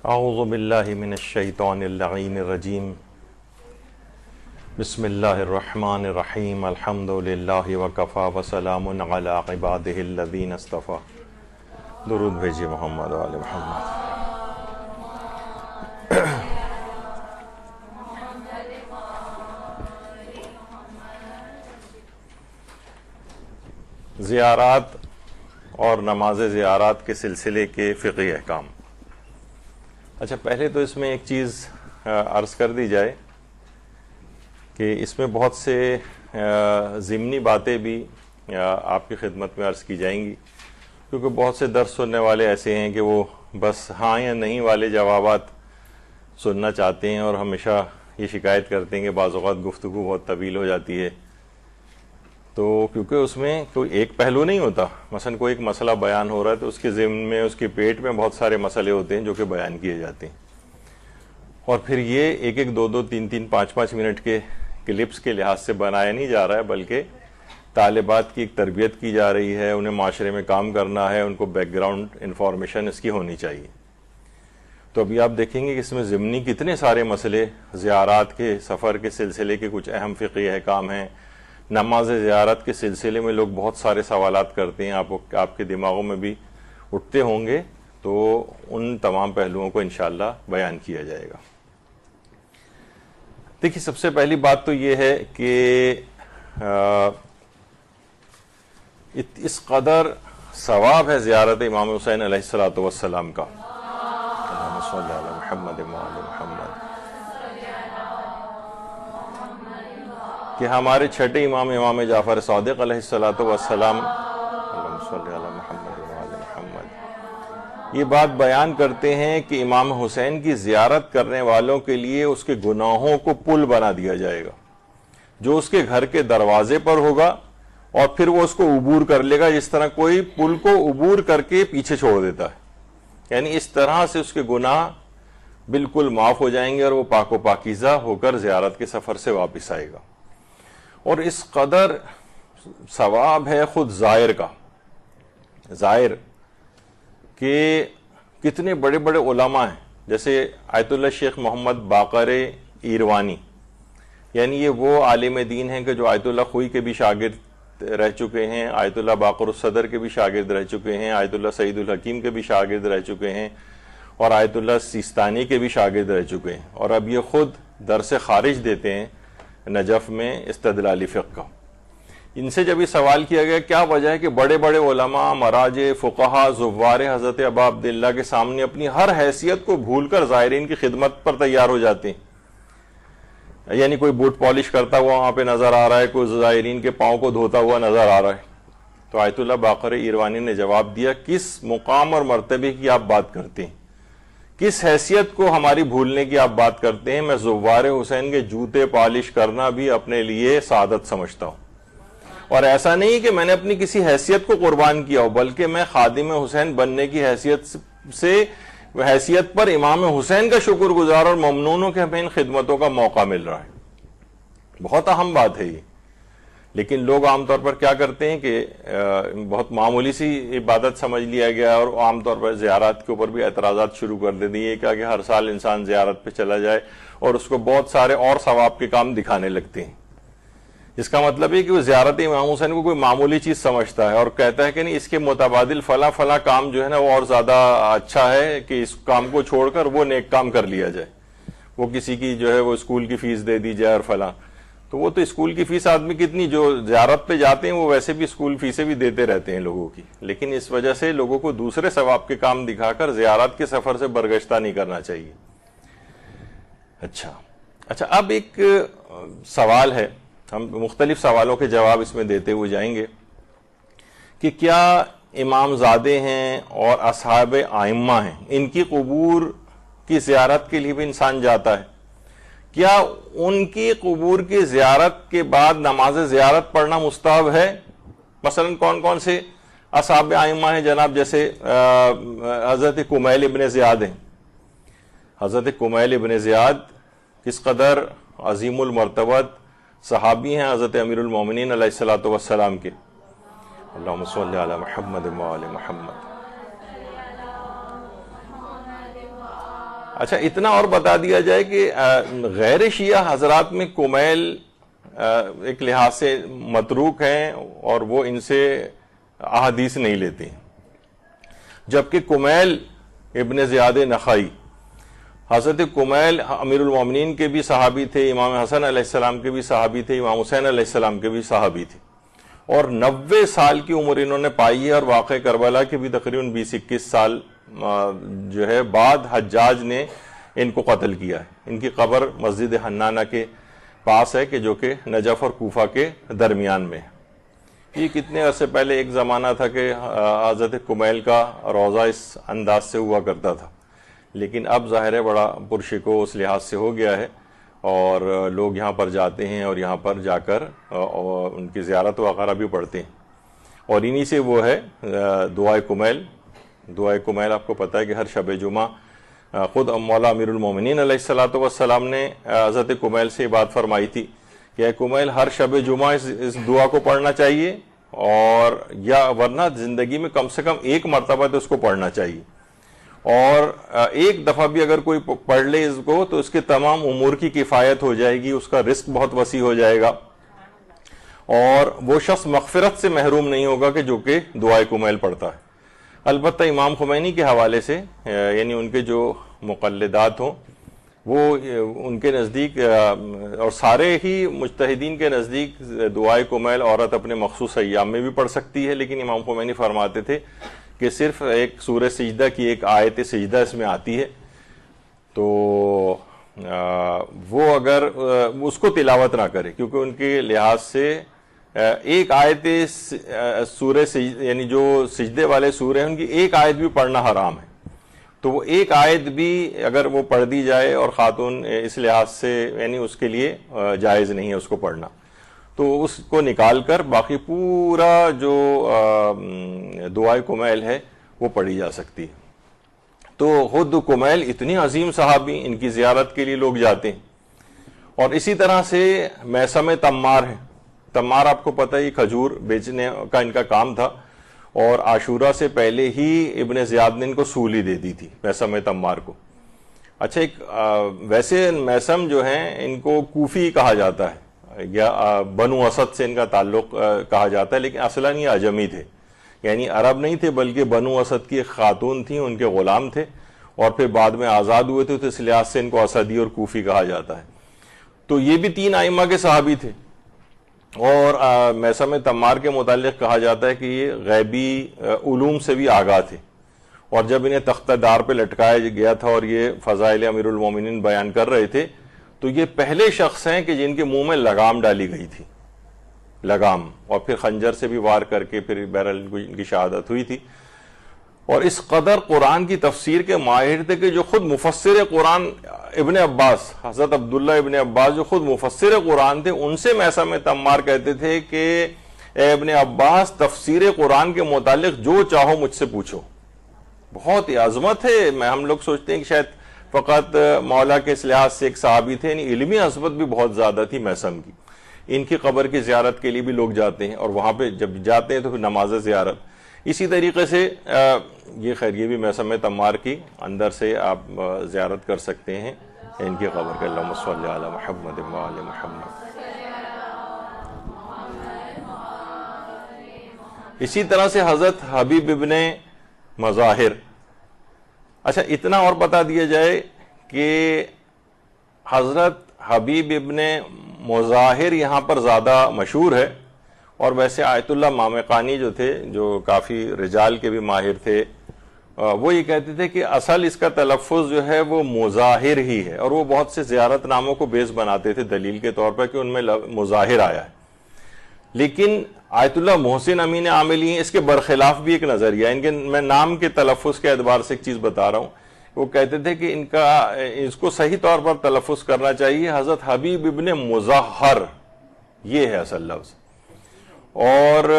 اعوذ باللہ من الشیطان اللعین الرجیم بسم اللہ الرحمن الرحیم الحمد للہ وکفا وسلام علی عبادہ الذین اصطفیٰ. درود بھیجیے محمد و آل محمد. زیارات اور نماز زیارات کے سلسلے کے فقہی احکام. اچھا، پہلے تو اس میں ایک چیز عرض کر دی جائے کہ اس میں بہت سے ضمنی باتیں بھی آپ کی خدمت میں عرض کی جائیں گی، کیونکہ بہت سے درس سننے والے ایسے ہیں کہ وہ بس ہاں یا نہیں والے جوابات سننا چاہتے ہیں اور ہمیشہ یہ شکایت کرتے ہیں کہ بعض اوقات گفتگو بہت طویل ہو جاتی ہے. تو کیونکہ اس میں کوئی ایک پہلو نہیں ہوتا، مثلا کوئی ایک مسئلہ بیان ہو رہا ہے تو اس کے ضمن میں اس کے پیٹ میں بہت سارے مسئلے ہوتے ہیں جو کہ بیان کیے جاتے ہیں، اور پھر یہ ایک ایک دو دو تین تین پانچ پانچ منٹ کے کلپس کے لحاظ سے بنایا نہیں جا رہا ہے، بلکہ طالبات کی ایک تربیت کی جا رہی ہے، انہیں معاشرے میں کام کرنا ہے، ان کو بیک گراؤنڈ انفارمیشن اس کی ہونی چاہیے. تو ابھی آپ دیکھیں گے کہ اس میں ضمنی کتنے سارے مسئلے، زیارات کے سفر کے سلسلے کے کچھ اہم فقہی احکام ہیں. نماز زیارت کے سلسلے میں لوگ بہت سارے سوالات کرتے ہیں، آپ کے دماغوں میں بھی اٹھتے ہوں گے، تو ان تمام پہلوؤں کو انشاءاللہ بیان کیا جائے گا. دیکھیے، سب سے پہلی بات تو یہ ہے کہ اس قدر ثواب ہے زیارت امام حسین علیہ السلام کا. اللہم صلی علی محمد و آل محمد. کہ ہمارے چھٹے امام جعفر صادق علیہ السلام اللہم صلی علی محمد و آل محمد یہ بات بیان کرتے ہیں کہ امام حسین کی زیارت کرنے والوں کے لیے اس کے گناہوں کو پل بنا دیا جائے گا، جو اس کے گھر کے دروازے پر ہوگا، اور پھر وہ اس کو عبور کر لے گا جس طرح کوئی پل کو عبور کر کے پیچھے چھوڑ دیتا ہے. یعنی اس طرح سے اس کے گناہ بالکل معاف ہو جائیں گے اور وہ پاک و پاکیزہ ہو کر زیارت کے سفر سے واپس آئے گا. اور اس قدر ثواب ہے خود زائر کا. زائر کہ کتنے بڑے بڑے علماء ہیں، جیسے آیت اللہ شیخ محمد باقر ایروانی، یعنی یہ وہ عالم دین ہیں کہ جو آیت اللہ خوئی کے بھی شاگرد رہ چکے ہیں، آیت اللہ باقر الصدر کے بھی شاگرد رہ چکے ہیں، آیت اللہ سعید الحکیم کے بھی شاگرد رہ چکے ہیں، اور آیت اللہ سیستانی کے بھی شاگرد رہ چکے ہیں، اور اب یہ خود درس خارج دیتے ہیں نجف میں استدلالی فقہ کا. ان سے جب یہ سوال کیا گیا کیا وجہ ہے کہ بڑے بڑے علماء، مراجع، فقہا، زوار حضرت ابا عبداللہ کے سامنے اپنی ہر حیثیت کو بھول کر زائرین کی خدمت پر تیار ہو جاتے ہیں. یعنی کوئی بوٹ پالش کرتا ہوا وہاں پہ نظر آ رہا ہے، کوئی زائرین کے پاؤں کو دھوتا ہوا نظر آ رہا ہے. تو آیت اللہ باقر ایروانی نے جواب دیا، کس مقام اور مرتبے کی آپ بات کرتے ہیں، کس حیثیت کو ہماری بھولنے کی آپ بات کرتے ہیں؟ میں زوار حسین کے جوتے پالش کرنا بھی اپنے لیے سعادت سمجھتا ہوں، اور ایسا نہیں کہ میں نے اپنی کسی حیثیت کو قربان کیا ہو، بلکہ میں خادم حسین بننے کی حیثیت پر امام حسین کا شکر گزار اور ممنون ہوں کہ ہمیں ان خدمتوں کا موقع مل رہا ہے. بہت اہم بات ہے یہ. لیکن لوگ عام طور پر کیا کرتے ہیں کہ بہت معمولی سی عبادت سمجھ لیا گیا، اور عام طور پر زیارات کے اوپر بھی اعتراضات شروع کر دے دیے کہ ہر سال انسان زیارت پہ چلا جائے اور اس کو بہت سارے اور ثواب کے کام دکھانے لگتے ہیں. اس کا مطلب ہے کہ وہ زیارت امام حسین کو کوئی معمولی چیز سمجھتا ہے اور کہتا ہے کہ نہیں، اس کے متبادل فلاں فلاں کام جو ہے نا وہ اور زیادہ اچھا ہے کہ اس کام کو چھوڑ کر وہ نیک کام کر لیا جائے، وہ کسی کی جو ہے وہ اسکول کی فیس دے دی جائے اور فلاں. تو وہ تو اسکول کی فیس آدمی کتنی، جو زیارت پہ جاتے ہیں وہ ویسے بھی اسکول فیسیں بھی دیتے رہتے ہیں لوگوں کی، لیکن اس وجہ سے لوگوں کو دوسرے ثواب کے کام دکھا کر زیارت کے سفر سے برگشتہ نہیں کرنا چاہیے. اچھا، اب ایک سوال ہے، ہم مختلف سوالوں کے جواب اس میں دیتے ہوئے جائیں گے کہ کیا امام زادے ہیں اور اصحاب ائمہ ہیں، ان کی قبور کی زیارت کے لیے بھی انسان جاتا ہے؟ کیا ان کی قبور کی زیارت کے بعد نماز زیارت پڑھنا مستحب ہے؟ مثلا کون کون سے اصحاب ائمہ ہیں جناب؟ جیسے حضرت کمیل ابن زیاد ہیں. حضرت کمیل ابن زیاد کس قدر عظیم المرتبت صحابی ہیں حضرت امیر المومنین علیہ السلام کے. اللہم صلی علی محمد و آل محمد. اچھا اتنا اور بتا دیا جائے کہ غیر شیعہ حضرات میں کمیل ایک لحاظ سے متروک ہیں اور وہ ان سے احادیث نہیں لیتے، جبکہ کمیل ابن زیاد نخعی، حضرت کمیل امیر المومنین کے بھی صحابی تھے، امام حسن علیہ السلام کے بھی صحابی تھے، امام حسین علیہ السلام کے بھی صحابی تھے، اور 90 سال کی عمر انہوں نے پائی ہے، اور واقع کربلا کے بھی تقریباً 20-21 سال جو ہے بعد حجاج نے ان کو قتل کیا ہے۔ ان کی قبر مسجد حنانہ کے پاس ہے کہ جو کہ نجف اور کوفہ کے درمیان میں ہے۔ یہ کتنے عرصے پہلے ایک زمانہ تھا کہ حضرت کمیل کا روضہ اس انداز سے ہوا کرتا تھا، لیکن اب ظاہر ہے بڑا پرشکو اس لحاظ سے ہو گیا ہے، اور لوگ یہاں پر جاتے ہیں اور یہاں پر جا کر ان کی زیارت وغیرہ بھی پڑھتے ہیں، اور انہی سے وہ ہے دعائے کمیل۔ دعائے کمیل آپ کو پتہ ہے کہ ہر شب جمعہ خود مولا امیر المومنین علیہ السلام نے حضرت کمیل سے یہ بات فرمائی تھی کہ اے کمیل ہر شب جمعہ اس دعا کو پڑھنا چاہیے، اور یا ورنہ زندگی میں کم سے کم ایک مرتبہ تو اس کو پڑھنا چاہیے، اور ایک دفعہ بھی اگر کوئی پڑھ لے اس کو تو اس کے تمام امور کی کفایت ہو جائے گی، اس کا رزق بہت وسیع ہو جائے گا، اور وہ شخص مغفرت سے محروم نہیں ہوگا کہ جو کہ دعائے کمیل پڑھتا ہے۔ البتہ امام خمینی کے حوالے سے یعنی ان کے جو مقلدات ہوں وہ ان کے نزدیک اور سارے ہی مجتہدین کے نزدیک دعائے کمیل عورت اپنے مخصوص ایام میں بھی پڑھ سکتی ہے، لیکن امام خمینی فرماتے تھے کہ صرف ایک سورہ سجدہ کی ایک آیت سجدہ اس میں آتی ہے، تو وہ اگر اس کو تلاوت نہ کرے، کیونکہ ان کے لحاظ سے ایک آیت سورہ یعنی جو سجدے والے سورے ہیں ان کی ایک آیت بھی پڑھنا حرام ہے، تو وہ ایک آیت بھی اگر وہ پڑھ دی جائے اور خاتون اس لحاظ سے یعنی اس کے لیے جائز نہیں ہے اس کو پڑھنا، تو اس کو نکال کر باقی پورا جو دعائے کمیل ہے وہ پڑھی جا سکتی ہے۔ تو خود کمیل اتنی عظیم صحابی، ان کی زیارت کے لیے لوگ جاتے ہیں۔ اور اسی طرح سے میثم تمار ہے۔ تمار آپ کو پتہ ہے یہ کھجور بیچنے کا ان کا کام تھا، اور عاشورہ سے پہلے ہی ابن زیاد نے ان کو سولی دے دی تھی میثم تمار کو۔ اچھا ایک ویسے میثم جو ہیں ان کو کوفی کہا جاتا ہے، یا بنو اسد سے ان کا تعلق کہا جاتا ہے، لیکن اصلاً یہ عجمی تھے، یعنی عرب نہیں تھے بلکہ بنو اسد کی ایک خاتون تھیں، ان کے غلام تھے، اور پھر بعد میں آزاد ہوئے تھے، تو اس لحاظ سے ان کو اسدی اور کوفی کہا جاتا ہے۔ تو یہ بھی 3 ائمہ کے صحابی تھے، اور میثم تمار کے متعلق کہا جاتا ہے کہ یہ غیبی علوم سے بھی آگاہ تھے، اور جب انہیں تختہ دار پہ لٹکایا گیا تھا اور یہ فضائل امیر المومنین بیان کر رہے تھے، تو یہ پہلے شخص ہیں کہ جن کے منہ میں لگام ڈالی گئی تھی، لگام، اور پھر خنجر سے بھی وار کر کے پھر بہرحال ان کی شہادت ہوئی تھی۔ اور اس قدر قرآن کی تفسیر کے ماہر تھے کہ جو خود مفسر قرآن ابن عباس، حضرت عبداللہ ابن عباس جو خود مفسر قرآن تھے، ان سے میثم تمار کہتے تھے کہ اے ابن عباس تفسیر قرآن کے متعلق جو چاہو مجھ سے پوچھو۔ بہت ہی عظمت ہے، ہم لوگ سوچتے ہیں کہ شاید فقط مولا کے اس لحاظ سے ایک صحابی تھے، یعنی علمی عظمت بھی بہت زیادہ تھی میثم کی۔ ان کی قبر کی زیارت کے لیے بھی لوگ جاتے ہیں، اور وہاں پہ جب جاتے ہیں تو پھر نماز زیارت۔ اسی طریقے سے یہ خیر یہ بھی میثم تمار کی اندر سے آپ زیارت کر سکتے ہیں ان کی قبر کے۔ اللہم صلی علی محمد و آل محمد۔ اسی طرح سے حضرت حبیب ابن مظاہر۔ اچھا اتنا اور بتا دیا جائے کہ حضرت حبیب ابن مظاہر یہاں پر زیادہ مشہور ہے، اور ویسے آیت اللہ مامقانی جو تھے، جو کافی رجال کے بھی ماہر تھے، وہ یہ کہتے تھے کہ اصل اس کا تلفظ جو ہے وہ مظاہر ہی ہے، اور وہ بہت سے زیارت ناموں کو بیس بناتے تھے دلیل کے طور پر کہ ان میں مظاہر آیا ہے۔ لیکن آیت اللہ محسن امین عاملی ہیں، اس کے برخلاف بھی ایک نظریہ ہے۔ ان کے میں نام کے تلفظ کے اعتبار سے ایک چیز بتا رہا ہوں، وہ کہتے تھے کہ اس کو صحیح طور پر تلفظ کرنا چاہیے حضرت حبیب ابن مظاہر، یہ ہے اصل لفظ۔ اور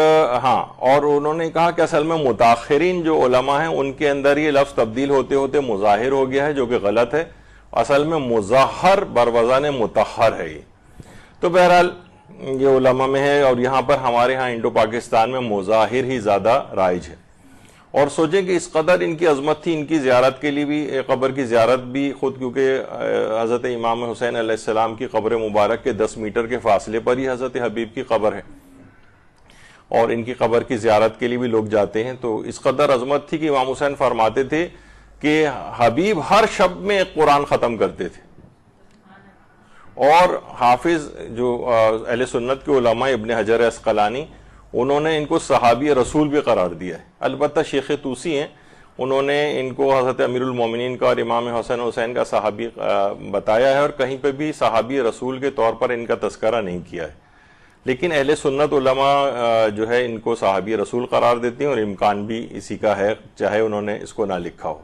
اور انہوں نے کہا کہ اصل میں متاخرین جو علماء ہیں ان کے اندر یہ لفظ تبدیل ہوتے ہوتے مظاہر ہو گیا ہے، جو کہ غلط ہے، اصل میں مظاہر بروزان مطہر ہے۔ یہ تو بہرحال یہ علماء میں ہے، اور یہاں پر ہمارے ہاں انڈو پاکستان میں مظاہر ہی زیادہ رائج ہے۔ اور سوچیں کہ اس قدر ان کی عظمت تھی، ان کی زیارت کے لیے بھی، قبر کی زیارت بھی خود، کیونکہ حضرت امام حسین علیہ السلام کی قبر مبارک کے 10 میٹر کے فاصلے پر ہی حضرت حبیب کی قبر ہے، اور ان کی قبر کی زیارت کے لیے بھی لوگ جاتے ہیں. تو اس قدر عظمت تھی کہ امام حسین فرماتے تھے کہ حبیب ہر شب میں ایک قرآن ختم کرتے تھے. اور حافظ جو اہل سنت کے علماء ابن حجر عسقلانی، انہوں نے ان کو صحابی رسول بھی قرار دیا ہے. البتہ شیخ طوسی ہیں، انہوں نے ان کو حضرت امیر المومنین کا اور امام حسین کا صحابی بتایا ہے، اور کہیں پہ بھی صحابی رسول کے طور پر ان کا تذکرہ نہیں کیا ہے. لیکن اہل سنت علماء جو ہے ان کو صحابی رسول قرار دیتے ہیں، اور امکان بھی اسی کا ہے، چاہے انہوں نے اس کو نہ لکھا ہو.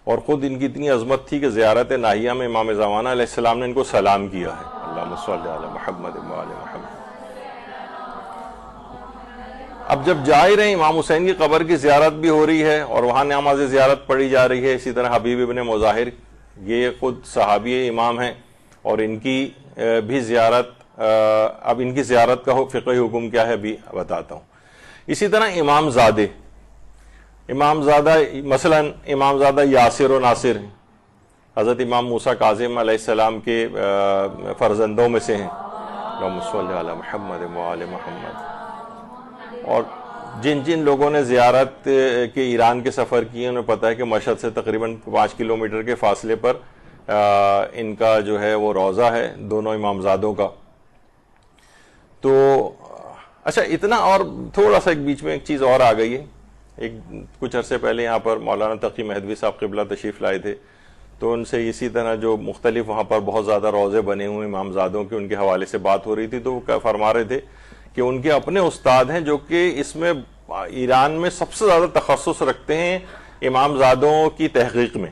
اور خود ان کی اتنی عظمت تھی کہ زیارت ناہیہ میں امام زمانہ علیہ السلام نے ان کو سلام کیا ہے. اللہم صلی علی محمد و آل محمد. اب جب جا ہی رہے ہیں، امام حسین کی قبر کی زیارت بھی ہو رہی ہے اور وہاں نماز زیارت پڑھی جا رہی ہے. اسی طرح حبیب ابن مظاہر، یہ خود صحابی امام ہیں، اور ان کی بھی زیارت، اب ان کی زیارت کا فقہی حکم کیا ہے بھی بتاتا ہوں. اسی طرح امام زادہ، مثلا امام زادہ یاسر و ناصر ہیں، حضرت امام موسیٰ کاظم علیہ السلام کے فرزندوں میں سے ہیں. اللہم صلی علی محمد و آل محمد. اور جن لوگوں نے زیارت کے ایران کے سفر کیے، انہیں پتہ ہے کہ مشہد سے تقریباً 5 کلومیٹر کے فاصلے پر ان کا جو ہے وہ روضہ ہے، دونوں امام زادوں کا. تو اچھا، اتنا، اور تھوڑا سا ایک بیچ میں ایک چیز اور آ گئی ہے. کچھ عرصے پہلے یہاں پر مولانا تقی مہدوی صاحب قبلہ تشریف لائے تھے، تو ان سے اسی طرح جو مختلف وہاں پر بہت زیادہ روضے بنے ہوئے امام زادوں کے، ان کے حوالے سے بات ہو رہی تھی. تو وہ فرما رہے تھے کہ ان کے اپنے استاد ہیں جو کہ اس میں ایران میں سب سے زیادہ تخصص رکھتے ہیں امام زادوں کی تحقیق میں.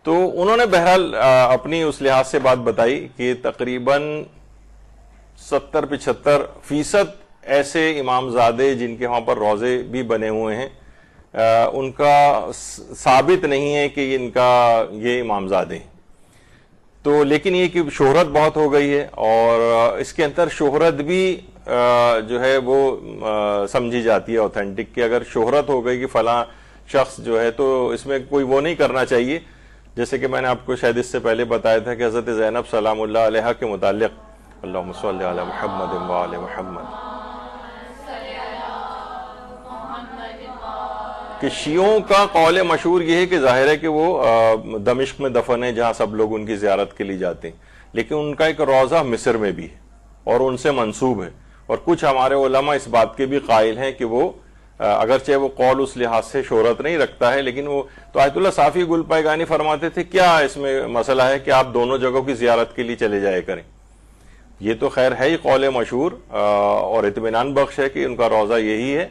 تو انہوں نے بہرحال اپنی اس لحاظ سے بات بتائی کہ تقریباً 70-75% ایسے امام زادے جن کے وہاں پر روضے بھی بنے ہوئے ہیں، ان کا ثابت نہیں ہے کہ ان کا یہ امام زادے ہیں. تو لیکن یہ کہ شہرت بہت ہو گئی ہے، اور اس کے اندر شہرت بھی جو ہے وہ سمجھی جاتی ہے اوتھینٹک، کہ اگر شہرت ہو گئی کہ فلاں شخص جو ہے، تو اس میں کوئی وہ نہیں کرنا چاہیے. جیسے کہ میں نے آپ کو شاید اس سے پہلے بتایا تھا کہ حضرت زینب سلام اللہ علیہا کے متعلق، اللہم صلی علی محمد و آل محمد، کہ شیعوں کا قول مشہور یہ ہے کہ ظاہر ہے کہ وہ دمشق میں دفن ہے، جہاں سب لوگ ان کی زیارت کے لیے جاتے ہیں، لیکن ان کا ایک روضہ مصر میں بھی ہے اور ان سے منسوب ہے. اور کچھ ہمارے علماء اس بات کے بھی قائل ہیں کہ وہ اگرچہ وہ قول اس لحاظ سے شہرت نہیں رکھتا ہے، لیکن وہ تو آیت اللہ صافی گل پائگانی فرماتے تھے کیا اس میں مسئلہ ہے کہ آپ دونوں جگہوں کی زیارت کے لیے چلے جائے کریں. یہ تو خیر ہے ہی قول مشہور اور اطمینان بخش ہے کہ ان کا روضہ یہی ہے.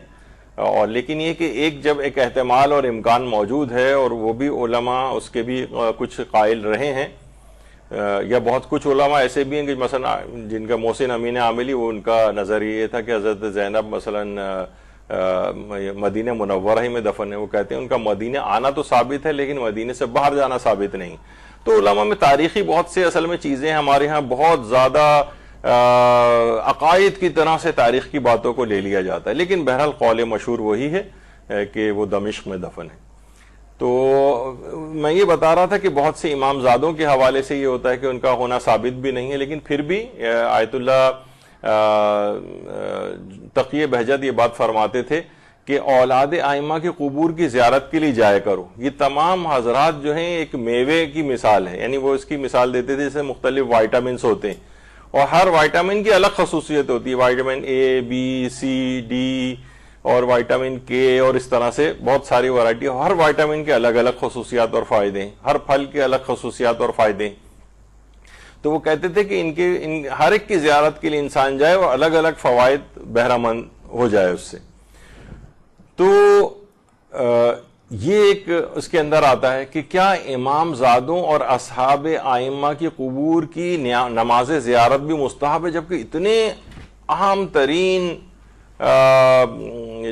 اور لیکن یہ کہ جب ایک احتمال اور امکان موجود ہے، اور وہ بھی علماء اس کے بھی کچھ قائل رہے ہیں، یا بہت کچھ علماء ایسے بھی ہیں کہ مثلا جن کا محسن امین عاملی، وہ ان کا نظر یہ تھا کہ حضرت زینب مثلا مدینہ منورہ ہی میں دفن ہے. وہ کہتے ہیں ان کا مدینہ آنا تو ثابت ہے، لیکن مدینہ سے باہر جانا ثابت نہیں. تو علماء میں تاریخی بہت سے اصل میں چیزیں ہمارے ہاں بہت زیادہ عقائد کی طرح سے تاریخ کی باتوں کو لے لیا جاتا ہے، لیکن بہرحال قول مشہور وہی ہے کہ وہ دمشق میں دفن ہے. تو میں یہ بتا رہا تھا کہ بہت سے امام زادوں کے حوالے سے یہ ہوتا ہے کہ ان کا ہونا ثابت بھی نہیں ہے، لیکن پھر بھی آیت اللہ تقی بہجت یہ بات فرماتے تھے کہ اولاد ائمہ کے قبور کی زیارت کے لیے جایا کرو. یہ تمام حضرات جو ہیں ایک میوے کی مثال ہے، یعنی وہ اس کی مثال دیتے تھے جیسے مختلف وائٹامنس ہوتے ہیں، اور ہر وائٹامن کی الگ خصوصیت ہوتی ہے. Vitamin A, B, C, D اور وائٹامن کے، اور اس طرح سے بہت ساری ورائٹی. ہر وائٹامن کے الگ الگ خصوصیات اور فائدے ہیں، ہر پھل کے الگ خصوصیات اور فائدے ہیں. تو وہ کہتے تھے کہ ان ہر ایک کی زیارت کے لیے انسان جائے اور الگ الگ فوائد بہرہ مند ہو جائے اس سے. تو یہ ایک اس کے اندر آتا ہے کہ کیا امام زادوں اور اصحاب ائمہ کی قبور کی نماز زیارت بھی مستحب ہے، جبکہ اتنے اہم ترین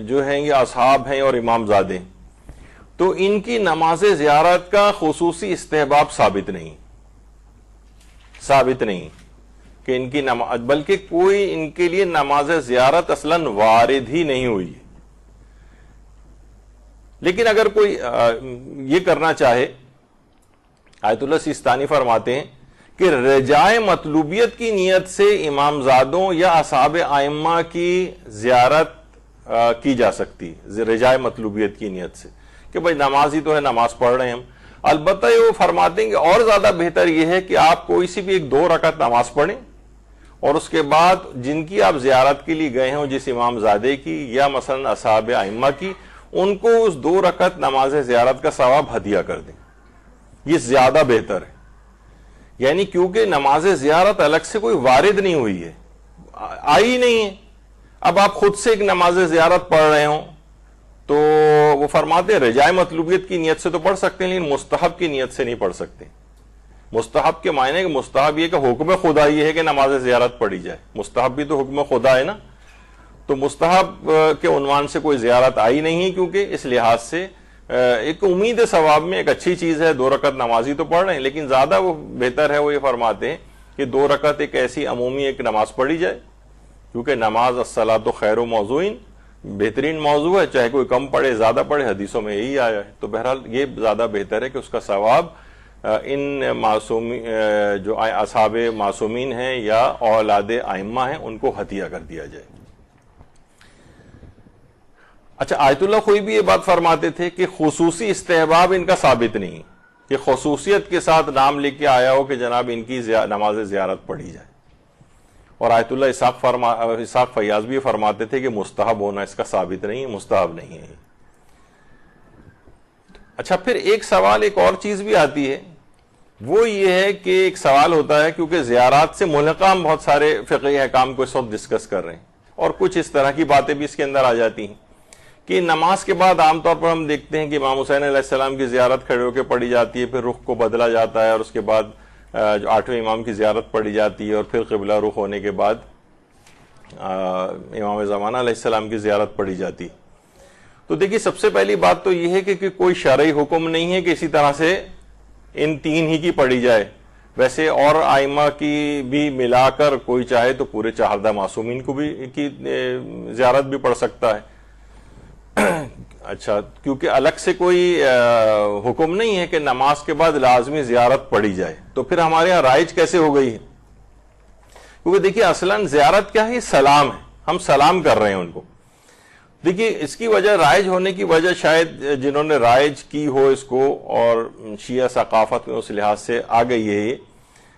جو ہیں یہ اصحاب ہیں اور امام زادے، تو ان کی نماز زیارت کا خصوصی استحباب ثابت نہیں کہ ان کی نماز، بلکہ کوئی ان کے لیے نماز زیارت اصلاً وارد ہی نہیں ہوئی. لیکن اگر کوئی یہ کرنا چاہے، آیت اللہ سیستانی فرماتے ہیں کہ رجائے مطلوبیت کی نیت سے امامزادوں یا اصحاب ائمہ کی زیارت کی جا سکتی، رجائے مطلوبیت کی نیت سے کہ بھائی نماز ہی تو ہے، نماز پڑھ رہے ہیں ہم۔ البتہ یہ وہ فرماتے ہیں کہ اور زیادہ بہتر یہ ہے کہ آپ کوئی سی بھی 1-2 رکعت نماز پڑھیں، اور اس کے بعد جن کی آپ زیارت کے لیے گئے ہوں، جس امام زادے کی یا مثلا اصحاب ائمہ کی، ان کو اس 2 رکعت نماز زیارت کا ثواب ہدیہ کر دیں، یہ زیادہ بہتر ہے۔ یعنی کیونکہ نماز زیارت الگ سے کوئی وارد نہیں ہوئی ہے، آئی نہیں ہے، اب آپ خود سے ایک نماز زیارت پڑھ رہے ہوں تو وہ فرماتے ہیں رجائے مطلوبیت کی نیت سے تو پڑھ سکتے ہیں، لیکن مستحب کی نیت سے نہیں پڑھ سکتے۔ مستحب کے معنی کہ مستحب یہ کہ حکم خدا یہ ہے کہ نماز زیارت پڑھی جائے، مستحب بھی تو حکم خدا ہے نا، تو مستحب کے عنوان سے کوئی زیارت آئی نہیں ہے، کیونکہ اس لحاظ سے ایک امید ثواب میں ایک اچھی چیز ہے، 2 رکعت نمازی تو پڑھ رہے ہیں، لیکن زیادہ وہ بہتر ہے، وہ یہ فرماتے ہیں کہ 2 رکعت ایک ایسی عمومی ایک نماز پڑھی جائے، کیونکہ نماز الصلاۃ خیر موضوعین، بہترین موضوع ہے، چاہے کوئی کم پڑھے زیادہ پڑھے، حدیثوں میں یہی آیا ہے۔ تو بہرحال یہ زیادہ بہتر ہے کہ اس کا ثواب ان معصومین جو اصحاب معصومین ہیں یا اولاد ائمہ ہیں ان کو ہدیہ کر دیا جائے۔ اچھا، آیت اللہ خوئی بھی یہ بات فرماتے تھے کہ خصوصی استحباب ان کا ثابت نہیں کہ خصوصیت کے ساتھ نام لکھ کے آیا ہو کہ جناب ان کی نماز زیارت پڑھی جائے، اور آیت اللہ اسحاق فیاض بھی فرماتے تھے کہ مستحب ہونا اس کا ثابت نہیں ہے، مستحب نہیں ہے۔ اچھا، پھر ایک سوال ایک اور چیز بھی آتی ہے، وہ یہ ہے کہ ایک سوال ہوتا ہے، کیونکہ زیارات سے ملحقہ ہم بہت سارے فقہی احکام کو اس وقت ڈسکس کر رہے ہیں، اور کچھ اس طرح کی باتیں بھی اس کے اندر آ جاتی ہیں کہ نماز کے بعد عام طور پر ہم دیکھتے ہیں کہ امام حسین علیہ السلام کی زیارت کھڑے ہو کے پڑھی جاتی ہے، پھر رخ کو بدلا جاتا ہے، اور اس کے بعد جو 8ویں امام کی زیارت پڑھی جاتی ہے، اور پھر قبلہ رخ ہونے کے بعد امام زمانہ علیہ السلام کی زیارت پڑھی جاتی۔ تو دیکھیے، سب سے پہلی بات تو یہ ہے کہ کوئی شرعی حکم نہیں ہے کہ اسی طرح سے ان 3 ہی کی پڑھی جائے، ویسے اور ائمہ کی بھی ملا کر کوئی چاہے تو پورے 4 معصومین کو بھی کی زیارت بھی پڑھ سکتا ہے۔ اچھا، کیونکہ الگ سے کوئی حکم نہیں ہے کہ نماز کے بعد لازمی زیارت پڑھی جائے، تو پھر ہمارے یہاں رائج کیسے ہو گئی ہے؟ کیونکہ دیکھیے اصلاً زیارت کیا ہے؟ سلام ہے، ہم سلام کر رہے ہیں ان کو۔ دیکھیے اس کی وجہ، رائج ہونے کی وجہ شاید جنہوں نے رائج کی ہو اس کو، اور شیعہ ثقافت میں اس لحاظ سے آ گئی ہے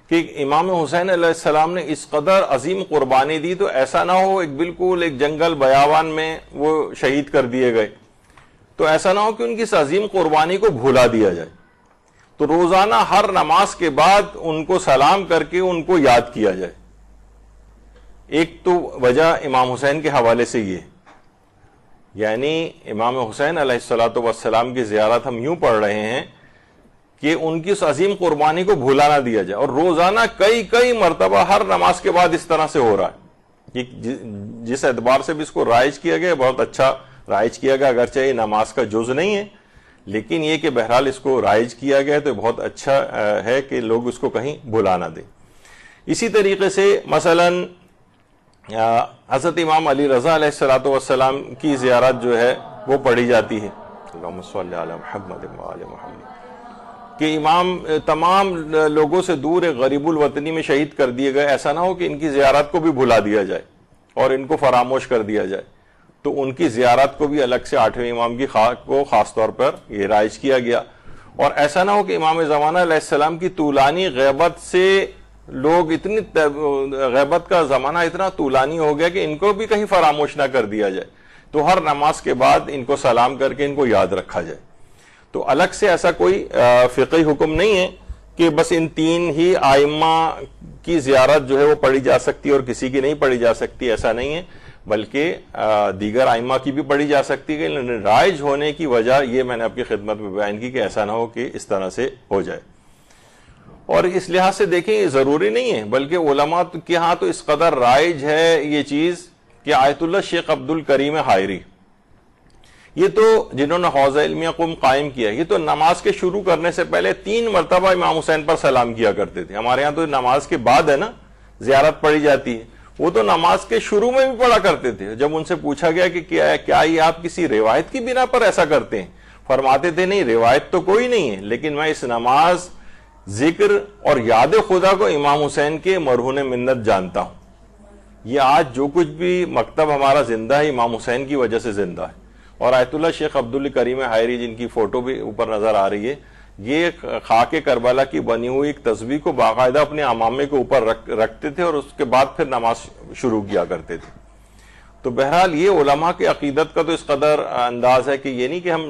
کہ امام حسین علیہ السلام نے اس قدر عظیم قربانی دی، تو ایسا نہ ہو ایک بالکل ایک جنگل بیابان میں وہ شہید کر دیے گئے، تو ایسا نہ ہو کہ ان کی اس عظیم قربانی کو بھولا دیا جائے، تو روزانہ ہر نماز کے بعد ان کو سلام کر کے ان کو یاد کیا جائے۔ ایک تو وجہ امام حسین کے حوالے سے یہ، یعنی امام حسین علیہ السلام کی زیارت ہم یوں پڑھ رہے ہیں کہ ان کی اس عظیم قربانی کو بھولا نہ دیا جائے، اور روزانہ کئی مرتبہ ہر نماز کے بعد اس طرح سے ہو رہا ہے۔ جس اعتبار سے بھی اس کو رائج کیا گیا، بہت اچھا رائج کیا گیا، اگرچہ یہ نماز کا جز نہیں ہے، لیکن یہ کہ بہرحال اس کو رائج کیا گیا تو بہت اچھا ہے کہ لوگ اس کو کہیں بھلا نہ دیں۔ اسی طریقے سے مثلاً حضرت امام علی رضا علیہ السلام کی زیارت جو ہے وہ پڑھی جاتی ہے، اللہم صلی علی محمد وآل محمد، کہ امام تمام لوگوں سے دور ایک غریب الوطنی میں شہید کر دیے گئے، ایسا نہ ہو کہ ان کی زیارت کو بھی بھلا دیا جائے اور ان کو فراموش کر دیا جائے، تو ان کی زیارت کو بھی الگ سے 8ویں امام کی کو خاص طور پر یہ رائج کیا گیا۔ اور ایسا نہ ہو کہ امام زمانہ علیہ السلام کی طولانی غیبت سے لوگ اتنی غیبت کا زمانہ اتنا طولانی ہو گیا کہ ان کو بھی کہیں فراموش نہ کر دیا جائے، تو ہر نماز کے بعد ان کو سلام کر کے ان کو یاد رکھا جائے۔ تو الگ سے ایسا کوئی فقہی حکم نہیں ہے کہ بس ان 3 ہی ائمہ کی زیارت جو ہے وہ پڑھی جا سکتی ہے اور کسی کی نہیں پڑھی جا سکتی، ایسا نہیں ہے، بلکہ دیگر ائمہ کی بھی پڑھی جا سکتی ہے، لیکن رائج ہونے کی وجہ یہ میں نے آپ کی خدمت میں بیان کی کہ ایسا نہ ہو کہ اس طرح سے ہو جائے۔ اور اس لحاظ سے دیکھیں یہ ضروری نہیں ہے، بلکہ علماء کے ہاں تو اس قدر رائج ہے یہ چیز کہ آیت اللہ شیخ عبد الکریم حائری، یہ تو جنہوں نے حوضہ علمیہ قم قائم کیا، یہ تو نماز کے شروع کرنے سے پہلے 3 مرتبہ امام حسین پر سلام کیا کرتے تھے۔ ہمارے ہاں تو نماز کے بعد ہے نا زیارت پڑھی جاتی ہے، وہ تو نماز کے شروع میں بھی پڑھا کرتے تھے۔ جب ان سے پوچھا گیا کہ کیا یہ آپ کسی روایت کی بنا پر ایسا کرتے ہیں، فرماتے تھے نہیں روایت تو کوئی نہیں ہے، لیکن میں اس نماز، ذکر اور یاد خدا کو امام حسین کے مرہون منت جانتا ہوں۔ یہ آج جو کچھ بھی مکتب ہمارا زندہ ہے امام حسین کی وجہ سے زندہ ہے۔ اور آیت اللہ شیخ عبدالکریم حائری جن کی فوٹو بھی اوپر نظر آ رہی ہے، یہ خاک کربلا کی بنی ہوئی ایک تصویر کو باقاعدہ اپنے امامے کے اوپر رکھتے تھے اور اس کے بعد پھر نماز شروع کیا کرتے تھے۔ تو بہرحال یہ علماء کی عقیدت کا تو اس قدر انداز ہے کہ یہ نہیں کہ ہم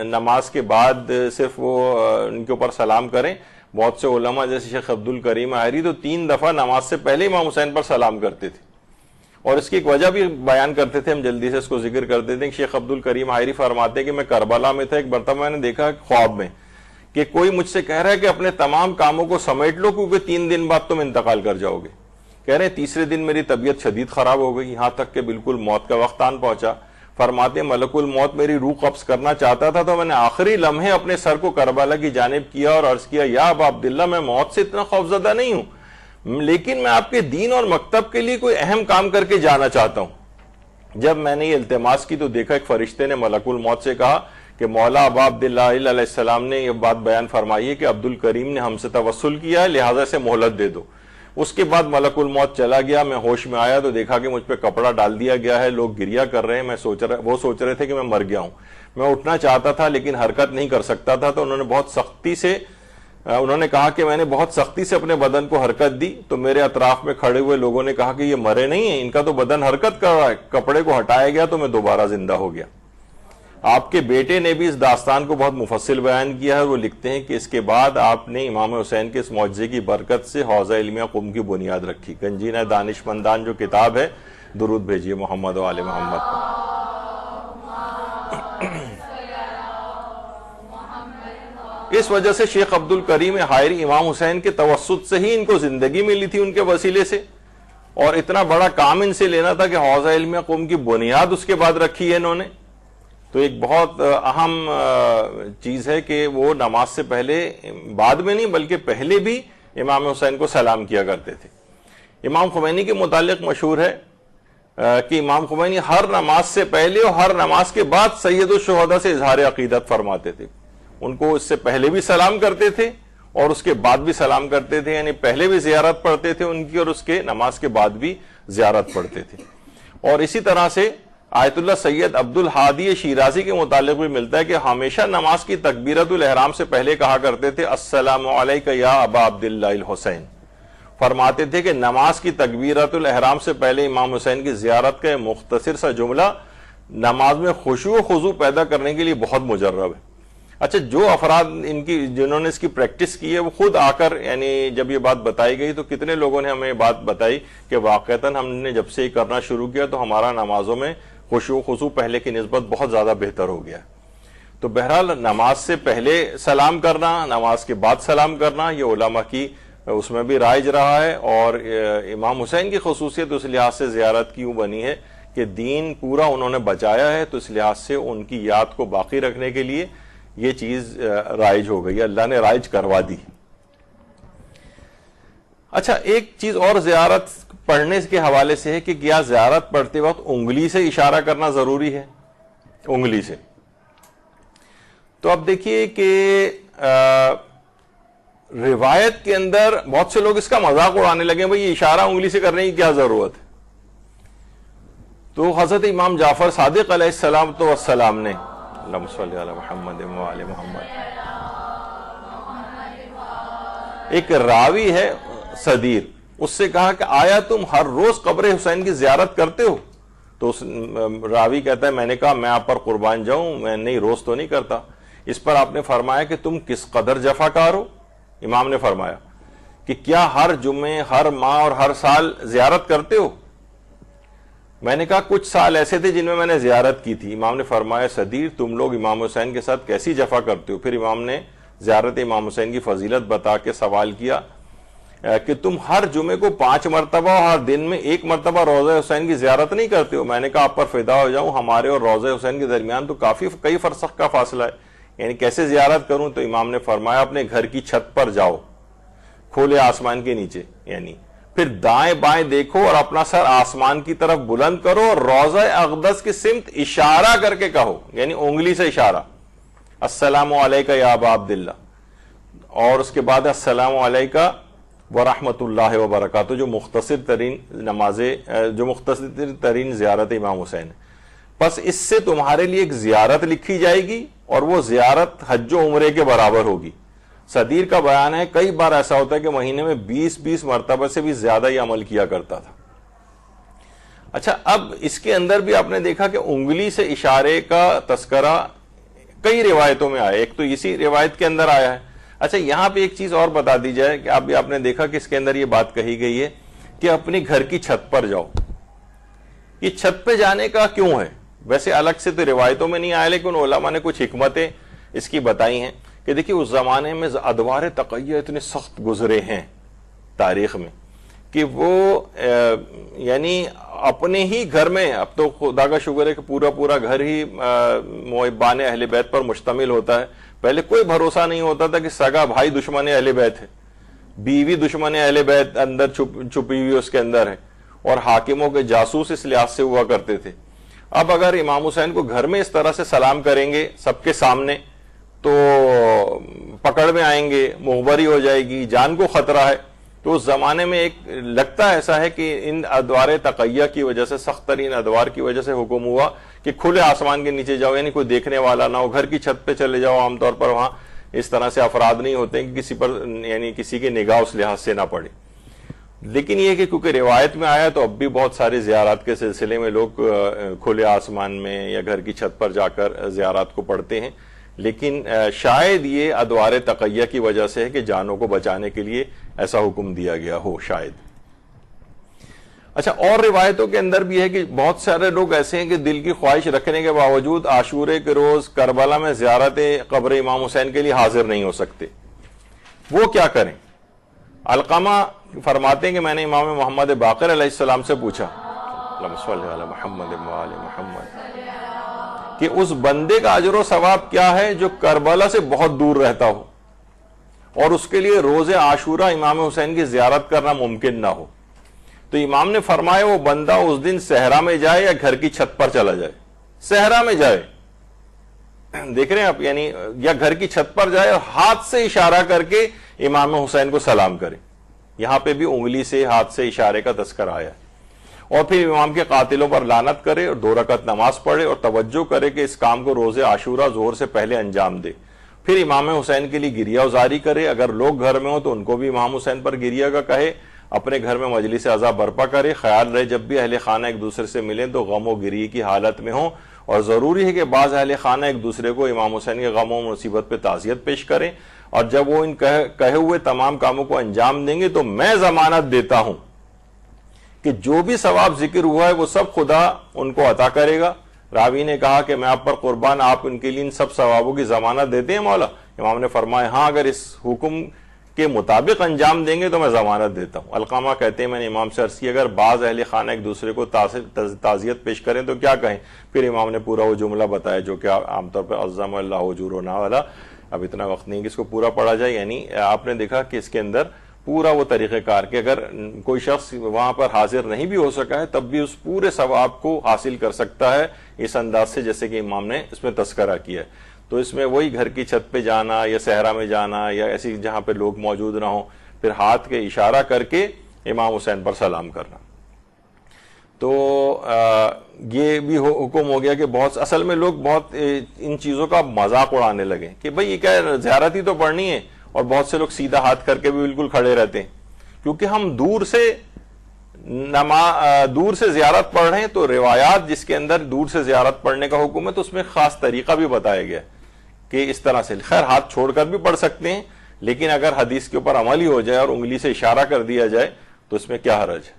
نماز کے بعد صرف وہ ان کے اوپر سلام کریں۔ بہت سے علماء جیسے شیخ عبدالکریم حائری تو 3 دفعہ نماز سے پہلے امام حسین پر سلام کرتے تھے، اور اس کی ایک وجہ بھی بیان کرتے تھے، ہم جلدی سے اس کو ذکر کر دیتے ہیں۔ شیخ عبدالکریم حائری فرماتے ہیں کہ میں کربلا میں تھا، ایک مرتبہ میں نے دیکھا خواب میں کہ کوئی مجھ سے کہہ رہا ہے کہ اپنے تمام کاموں کو سمیٹ لو کیونکہ 3 دن بعد تم انتقال کر جاؤ گے۔ کہہ رہے ہیں تیسرے دن میری طبیعت شدید خراب ہو گئی، یہاں تک کہ بالکل موت کا وقت آن پہنچا۔ فرماتے ہیں ملک الموت میری روح قبض کرنا چاہتا تھا تو میں نے آخری لمحے اپنے سر کو کربلا کی جانب کیا اور عرض کیا یا ابا عبداللہ میں موت سے اتنا خوفزدہ نہیں ہوں، لیکن میں آپ کے دین اور مکتب کے لیے کوئی اہم کام کر کے جانا چاہتا ہوں۔ جب میں نے یہ التماس کی تو دیکھا ایک فرشتے نے ملک الموت سے کہا کہ مولا ابا عبداللہ علیہ السلام نے یہ بات بیان فرمائی ہے کہ عبدالکریم نے ہم سے توسل کیا ہے، لہٰذا اسے مہلت دے دو۔ اس کے بعد ملک الموت چلا گیا، میں ہوش میں آیا تو دیکھا کہ مجھ پہ کپڑا ڈال دیا گیا ہے، لوگ گریا کر رہے ہیں، وہ سوچ رہے تھے کہ میں مر گیا ہوں۔ میں اٹھنا چاہتا تھا لیکن حرکت نہیں کر سکتا تھا، تو انہوں نے کہا کہ میں نے بہت سختی سے اپنے بدن کو حرکت دی، تو میرے اطراف میں کھڑے ہوئے لوگوں نے کہا کہ یہ مرے نہیں ہیں، ان کا تو بدن حرکت کر رہا ہے۔ کپڑے کو ہٹایا گیا تو میں دوبارہ زندہ ہو گیا۔ آپ کے بیٹے نے بھی اس داستان کو بہت مفصل بیان کیا ہے، وہ لکھتے ہیں کہ اس کے بعد آپ نے امام حسین کے اس معجزے کی برکت سے حوزہ علمیہ قم کی بنیاد رکھی۔ گنجینہ دانشمندان جو کتاب ہے، درود بھیجیے محمد و آل محمد پر۔ اس وجہ سے شیخ عبدالکریم حائری امام حسین کے توسط سے ہی ان کو زندگی ملی تھی، ان کے وسیلے سے، اور اتنا بڑا کام ان سے لینا تھا کہ حوزہ علمیہ قم کی بنیاد اس کے بعد رکھی ہے انہوں نے۔ تو ایک بہت اہم چیز ہے کہ وہ نماز سے پہلے، بعد میں نہیں بلکہ پہلے بھی امام حسین کو سلام کیا کرتے تھے۔ امام خمینی کے متعلق مشہور ہے کہ امام خمینی ہر نماز سے پہلے اور ہر نماز کے بعد سید الشہداء سے اظہار عقیدت فرماتے تھے۔ ان کو اس سے پہلے بھی سلام کرتے تھے اور اس کے بعد بھی سلام کرتے تھے، یعنی پہلے بھی زیارت پڑھتے تھے ان کی اور اس کے نماز کے بعد بھی زیارت پڑھتے تھے۔ اور اسی طرح سے آیت اللہ سید عبدالحادی شیرازی کے متعلق بھی ملتا ہے کہ ہمیشہ نماز کی تکبیرۃ الاحرام سے پہلے کہا کرتے تھے السلام علیکہ یا ابا عبداللہ الحسین۔ فرماتے تھے کہ نماز کی تکبیرۃ الاحرام سے پہلے امام حسین کی زیارت کا مختصر سا جملہ نماز میں خشوع و خضوع پیدا کرنے کے لیے بہت مجرب ہے۔ اچھا، جو افراد جنہوں نے اس کی پریکٹس کی ہے وہ خود آ کر، یعنی جب یہ بات بتائی گئی تو کتنے لوگوں نے ہمیں بات بتائی کہ واقعتاً ہم نے جب سے یہ کرنا شروع کیا تو ہمارا نمازوں میں خشوع و خضوع پہلے کی نسبت بہت زیادہ بہتر ہو گیا۔ تو بہرحال نماز سے پہلے سلام کرنا، نماز کے بعد سلام کرنا، یہ علماء کی اس میں بھی رائج رہا ہے، اور امام حسین کی خصوصیت اس لحاظ سے زیارت کی یوں بنی ہے کہ دین پورا انہوں نے بچایا ہے، تو اس لحاظ سے ان کی یاد کو باقی رکھنے کے لیے یہ چیز رائج ہو گئی، اللہ نے رائج کروا دی۔ اچھا، ایک چیز اور زیارت پڑھنے کے حوالے سے ہے کہ کیا زیارت پڑھتے وقت انگلی سے اشارہ کرنا ضروری ہے؟ انگلی سے۔ تو اب دیکھیے کہ روایت کے اندر بہت سے لوگ اس کا مذاق اڑانے لگے، بھئی یہ اشارہ انگلی سے کرنے کی کیا ضرورت ہے؟ تو حضرت امام جعفر صادق علیہ السلام نے، اللہم صلی علی محمد و آل محمد، ایک راوی ہے صدیر، اس سے کہا کہ آیا تم ہر روز قبر حسین کی زیارت کرتے ہو؟ تو اس راوی کہتا ہے میں نے کہا میں آپ پر قربان جاؤں، میں نہیں، روز تو نہیں کرتا۔ اس پر آپ نے فرمایا کہ تم کس قدر جفاکار ہو؟ امام نے فرمایا کہ کیا ہر جمعے، ہر ماہ اور ہر سال زیارت کرتے ہو؟ میں نے کہا کچھ سال ایسے تھے جن میں نے زیارت کی تھی۔ امام نے فرمایا صدیر تم لوگ امام حسین کے ساتھ کیسی جفا کرتے ہو؟ پھر امام نے زیارت امام حسین کی فضیلت بتا کے سوال کیا کہ تم ہر جمعے کو 5 مرتبہ اور ہر دن میں 1 مرتبہ روضہ حسین کی زیارت نہیں کرتے ہو؟ میں نے کہا آپ پر فدا ہو جاؤں، ہمارے اور روضہ حسین کے درمیان تو کئی فرسخ کا فاصلہ ہے، یعنی کیسے زیارت کروں؟ تو امام نے فرمایا اپنے گھر کی چھت پر جاؤ، کھلے آسمان کے نیچے، یعنی پھر دائیں بائیں دیکھو اور اپنا سر آسمان کی طرف بلند کرو اور روضہ اقدس کی سمت اشارہ کر کے کہو، یعنی انگلی سے اشارہ، السلام علیکہ یا ابا عبداللہ، اور اس کے بعد السلام علیکہ ورحمۃ اللہ وبرکاتہ، جو مختصر ترین نمازیں، جو مختصر ترین زیارت امام حسین ہے۔ پس اس سے تمہارے لیے ایک زیارت لکھی جائے گی، اور وہ زیارت حج و عمرے کے برابر ہوگی۔ صدیر کا بیان ہے کئی بار ایسا ہوتا ہے کہ مہینے میں 20 مرتبہ سے بھی زیادہ یہ عمل کیا کرتا تھا۔ اچھا، اب اس کے اندر بھی آپ نے دیکھا کہ انگلی سے اشارے کا تذکرہ کئی روایتوں میں آیا، ایک تو اسی روایت کے اندر آیا ہے۔ اچھا، یہاں پہ ایک چیز اور بتا دی جائے کہ آپ نے دیکھا کہ اس کے اندر یہ بات کہی گئی ہے کہ اپنے گھر کی چھت پر جاؤ۔ یہ چھت پہ جانے کا کیوں ہے؟ ویسے الگ سے تو روایتوں میں نہیں آیا، لیکن علماء نے کچھ حکمتیں اس کی بتائی ہیں کہ دیکھیے اس زمانے میں ادوار تقیہ اتنے سخت گزرے ہیں تاریخ میں کہ وہ یعنی اپنے ہی گھر میں، اب تو خدا کا شکر ہے کہ پورا گھر ہی محبان اہل بیت پر مشتمل ہوتا ہے۔ پہلے کوئی بھروسہ نہیں ہوتا تھا کہ سگا بھائی دشمن اہل بیت ہے، بیوی دشمن اہل بیت اندر چھپی ہوئی اس کے اندر ہے، اور حاکموں کے جاسوس اس لحاظ سے ہوا کرتے تھے۔ اب اگر امام حسین کو گھر میں اس طرح سے سلام کریں گے سب کے سامنے تو پکڑ میں آئیں گے، مخبری ہو جائے گی، جان کو خطرہ ہے۔ تو اس زمانے میں ایک لگتا ایسا ہے کہ ان ادوار تقیہ کی وجہ سے، سخت ترین ادوار کی وجہ سے حکم ہوا کہ کھلے آسمان کے نیچے جاؤ، یعنی کوئی دیکھنے والا نہ ہو، گھر کی چھت پہ چلے جاؤ۔ عام طور پر وہاں اس طرح سے افراد نہیں ہوتے کہ کسی پر یعنی کسی کی نگاہ اس لحاظ سے نہ پڑے۔ لیکن یہ کہ کیونکہ روایت میں آیا تو اب بھی بہت سارے زیارات کے سلسلے میں لوگ کھلے آسمان میں یا گھر کی چھت پر جا کر زیارات کو پڑھتے ہیں، لیکن شاید یہ ادوار تقیہ کی وجہ سے ہے کہ جانوں کو بچانے کے لیے ایسا حکم دیا گیا ہو شاید۔ اچھا، اور روایتوں کے اندر بھی ہے کہ بہت سارے لوگ ایسے ہیں کہ دل کی خواہش رکھنے کے باوجود عاشورے کے روز کربلا میں زیارت قبر امام حسین کے لیے حاضر نہیں ہو سکتے۔ وہ کیا کریں؟ علقمہ فرماتے ہیں کہ میں نے امام محمد باقر علیہ السلام سے پوچھا، اللہم صلی علی محمد وآل محمد، کہ اس بندے کا اجر و ثواب کیا ہے جو کربلا سے بہت دور رہتا ہو اور اس کے لیے روز عاشورہ امام حسین کی زیارت کرنا ممکن نہ ہو؟ تو امام نے فرمایا وہ بندہ اس دن صحرا میں جائے یا گھر کی چھت پر چلا جائے۔ صحرا میں جائے، دیکھ رہے ہیں آپ، یعنی یا گھر کی چھت پر جائے اور ہاتھ سے اشارہ کر کے امام حسین کو سلام کرے۔ یہاں پہ بھی انگلی سے، ہاتھ سے اشارے کا تذکرہ آیا، اور پھر امام کے قاتلوں پر لعنت کرے اور 2 رکعت نماز پڑھے اور توجہ کرے کہ اس کام کو روز عاشورہ ظہر سے پہلے انجام دے۔ پھر امام حسین کے لیے گریہ وزاری کرے، اگر لوگ گھر میں ہوں تو ان کو بھی امام حسین پر گریہ کا کہے، اپنے گھر میں مجلس عزا برپا کرے۔ خیال رہے جب بھی اہل خانہ ایک دوسرے سے ملیں تو غم و گریہ کی حالت میں ہوں، اور ضروری ہے کہ بعض اہل خانہ ایک دوسرے کو امام حسین کے غم و مصیبت پہ تعزیت پیش کریں، اور جب وہ ان کہے ہوئے تمام کاموں کو انجام دیں گے تو میں ضمانت دیتا ہوں کہ جو بھی ثواب ذکر ہوا ہے وہ سب خدا ان کو عطا کرے گا۔ راوی نے کہا کہ میں آپ پر قربان، آپ ان کے لیے ان سب ثوابوں کی ضمانت دیتے ہیں مولا؟ امام نے فرمایا ہاں، اگر اس حکم کے مطابق انجام دیں گے تو میں ضمانت دیتا ہوں۔ علقمہ کہتے ہیں میں نے امام سے عرض کی اگر بعض اہل خانہ ایک دوسرے کو تعزیت پیش کریں تو کیا کہیں؟ پھر امام نے پورا وہ جملہ بتایا جو کہ عام طور پہ عظم اللہ اجورنا والا، اب اتنا وقت نہیں کہ اس کو پورا پڑھا جائے۔ یعنی آپ نے دیکھا کہ اس کے اندر پورا وہ طریقہ کار کہ اگر کوئی شخص وہاں پر حاضر نہیں بھی ہو سکا ہے تب بھی اس پورے ثواب کو حاصل کر سکتا ہے اس انداز سے جیسے کہ امام نے اس میں تذکرہ کیا ہے۔ تو اس میں وہی گھر کی چھت پہ جانا یا صحرا میں جانا یا ایسی جہاں پہ لوگ موجود نہ ہوں، پھر ہاتھ کے اشارہ کر کے امام حسین پر سلام کرنا۔ تو یہ بھی حکم ہو گیا کہ بہت اصل میں لوگ بہت ان چیزوں کا مذاق اڑانے لگے کہ بھئی یہ کیا زیارت ہی تو پڑھنی ہے، اور بہت سے لوگ سیدھا ہاتھ کر کے بھی بالکل کھڑے رہتے ہیں کیونکہ ہم دور سے زیارت پڑھ رہے ہیں۔ تو روایات جس کے اندر دور سے زیارت پڑھنے کا حکم ہے تو اس میں خاص طریقہ بھی بتایا گیا کہ اس طرح سے خیر ہاتھ چھوڑ کر بھی پڑھ سکتے ہیں، لیکن اگر حدیث کے اوپر عمل ہی ہو جائے اور انگلی سے اشارہ کر دیا جائے تو اس میں کیا حرج ہے۔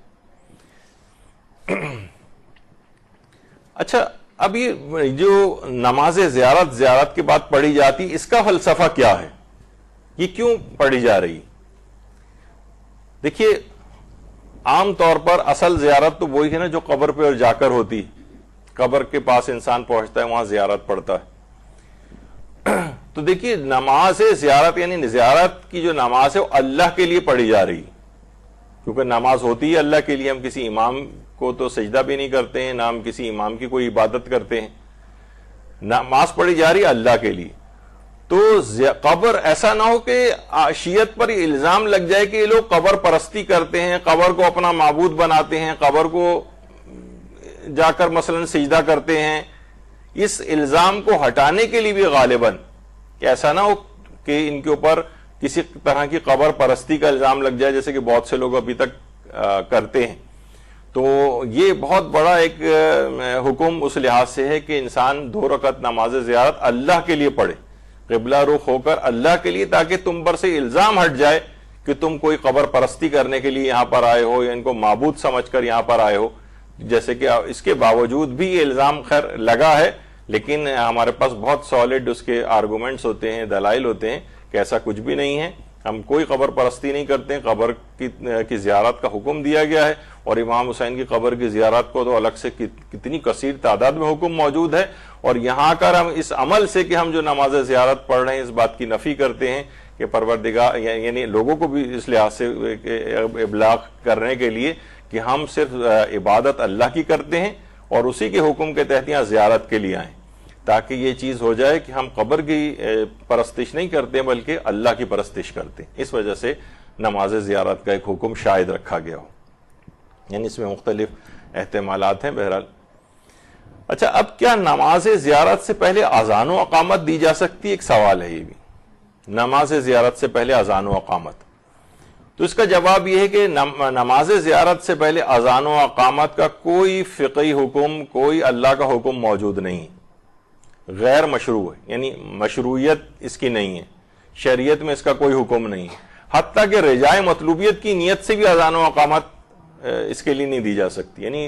اچھا، اب یہ جو نماز زیارت کے بعد پڑھی جاتی اس کا فلسفہ کیا ہے، یہ کیوں پڑھی جا رہی؟ دیکھیے عام طور پر اصل زیارت تو وہی ہے نا جو قبر پہ جا کر ہوتی، قبر کے پاس انسان پہنچتا ہے وہاں زیارت پڑھتا ہے۔ تو دیکھیے نماز زیارت یعنی زیارت کی جو نماز ہے وہ اللہ کے لیے پڑھی جا رہی، کیونکہ نماز ہوتی ہے اللہ کے لیے، ہم کسی امام کو تو سجدہ بھی نہیں کرتے ہیں، نہ ہم کسی امام کی کوئی عبادت کرتے ہیں، نماز پڑھی جا رہی ہے اللہ کے لیے۔ تو قبر ایسا نہ ہو کہ شیعت پر یہ الزام لگ جائے کہ یہ لوگ قبر پرستی کرتے ہیں، قبر کو اپنا معبود بناتے ہیں، قبر کو جا کر مثلا سجدہ کرتے ہیں. اس الزام کو ہٹانے کے لیے بھی غالباً کہ ایسا نہ ہو کہ ان کے اوپر کسی طرح کی قبر پرستی کا الزام لگ جائے، جیسے کہ بہت سے لوگ ابھی تک کرتے ہیں. تو یہ بہت بڑا ایک حکم اس لحاظ سے ہے کہ انسان 2 رکعت نماز زیارت اللہ کے لیے پڑھے، قبلہ رخ ہو کر اللہ کے لیے، تاکہ تم پر سے الزام ہٹ جائے کہ تم کوئی قبر پرستی کرنے کے لیے یہاں پر آئے ہو یا ان کو معبود سمجھ کر یہاں پر آئے ہو. جیسے کہ اس کے باوجود بھی یہ الزام خیر لگا ہے، لیکن ہمارے پاس بہت سالڈ اس کے آرگومنٹس ہوتے ہیں، دلائل ہوتے ہیں کہ ایسا کچھ بھی نہیں ہے. ہم کوئی قبر پرستی نہیں کرتے ہیں، قبر کی زیارت کا حکم دیا گیا ہے، اور امام حسین کی قبر کی زیارت کو تو الگ سے کتنی کثیر تعداد میں حکم موجود ہے. اور یہاں کر ہم اس عمل سے کہ ہم جو نماز زیارت پڑھ رہے ہیں اس بات کی نفی کرتے ہیں کہ پروردگار، یعنی لوگوں کو بھی اس لحاظ سے ابلاغ کرنے کے لیے کہ ہم صرف عبادت اللہ کی کرتے ہیں اور اسی کے حکم کے تحت یہاں زیارت کے لیے آئیں، تاکہ یہ چیز ہو جائے کہ ہم قبر کی پرستش نہیں کرتے بلکہ اللہ کی پرستش کرتے ہیں. اس وجہ سے نماز زیارت کا ایک حکم شاید رکھا گیا ہو. یعنی اس میں مختلف احتمالات ہیں. بہرحال اچھا، اب کیا نماز زیارت سے پہلے اذان و اقامت دی جا سکتی؟ ایک سوال ہے یہ بھی. نماز زیارت سے پہلے اذان و اقامت، تو اس کا جواب یہ ہے کہ نماز زیارت سے پہلے اذان و اقامت کا کوئی فقہی حکم، کوئی اللہ کا حکم موجود نہیں، غیر مشروع ہے. یعنی مشروعیت اس کی نہیں ہے، شریعت میں اس کا کوئی حکم نہیں ہے. حتیٰ کہ رجائے مطلوبیت کی نیت سے بھی اذان و اقامت اس کے لیے نہیں دی جا سکتی. یعنی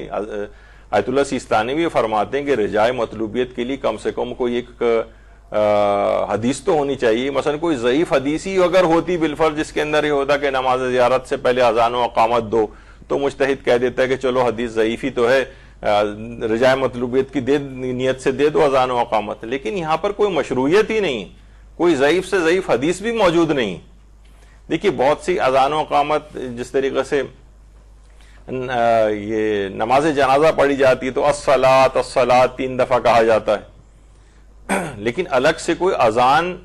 آیت اللہ سیستانی بھی فرماتے ہیں کہ رجائے مطلوبیت کے لیے کم سے کم کوئی ایک حدیث تو ہونی چاہیے. مثلا کوئی ضعیف حدیث ہی اگر ہوتی بالفرض جس کے اندر یہ ہوتا کہ نماز زیارت سے پہلے اذان و اقامت دو، تو مجتہد کہہ دیتا ہے کہ چلو حدیث ضعیف ہی تو ہے، رجائے مطلوبیت کی نیت سے دے دو اذان و اقامت. لیکن یہاں پر کوئی مشروعیت ہی نہیں، کوئی ضعیف سے ضعیف حدیث بھی موجود نہیں. دیکھیے بہت سی اذان و اقامت جس طریقے سے یہ نماز جنازہ پڑھی جاتی ہے تو الصلاۃ الصلاۃ 3 دفعہ کہا جاتا ہے، لیکن الگ سے کوئی اذان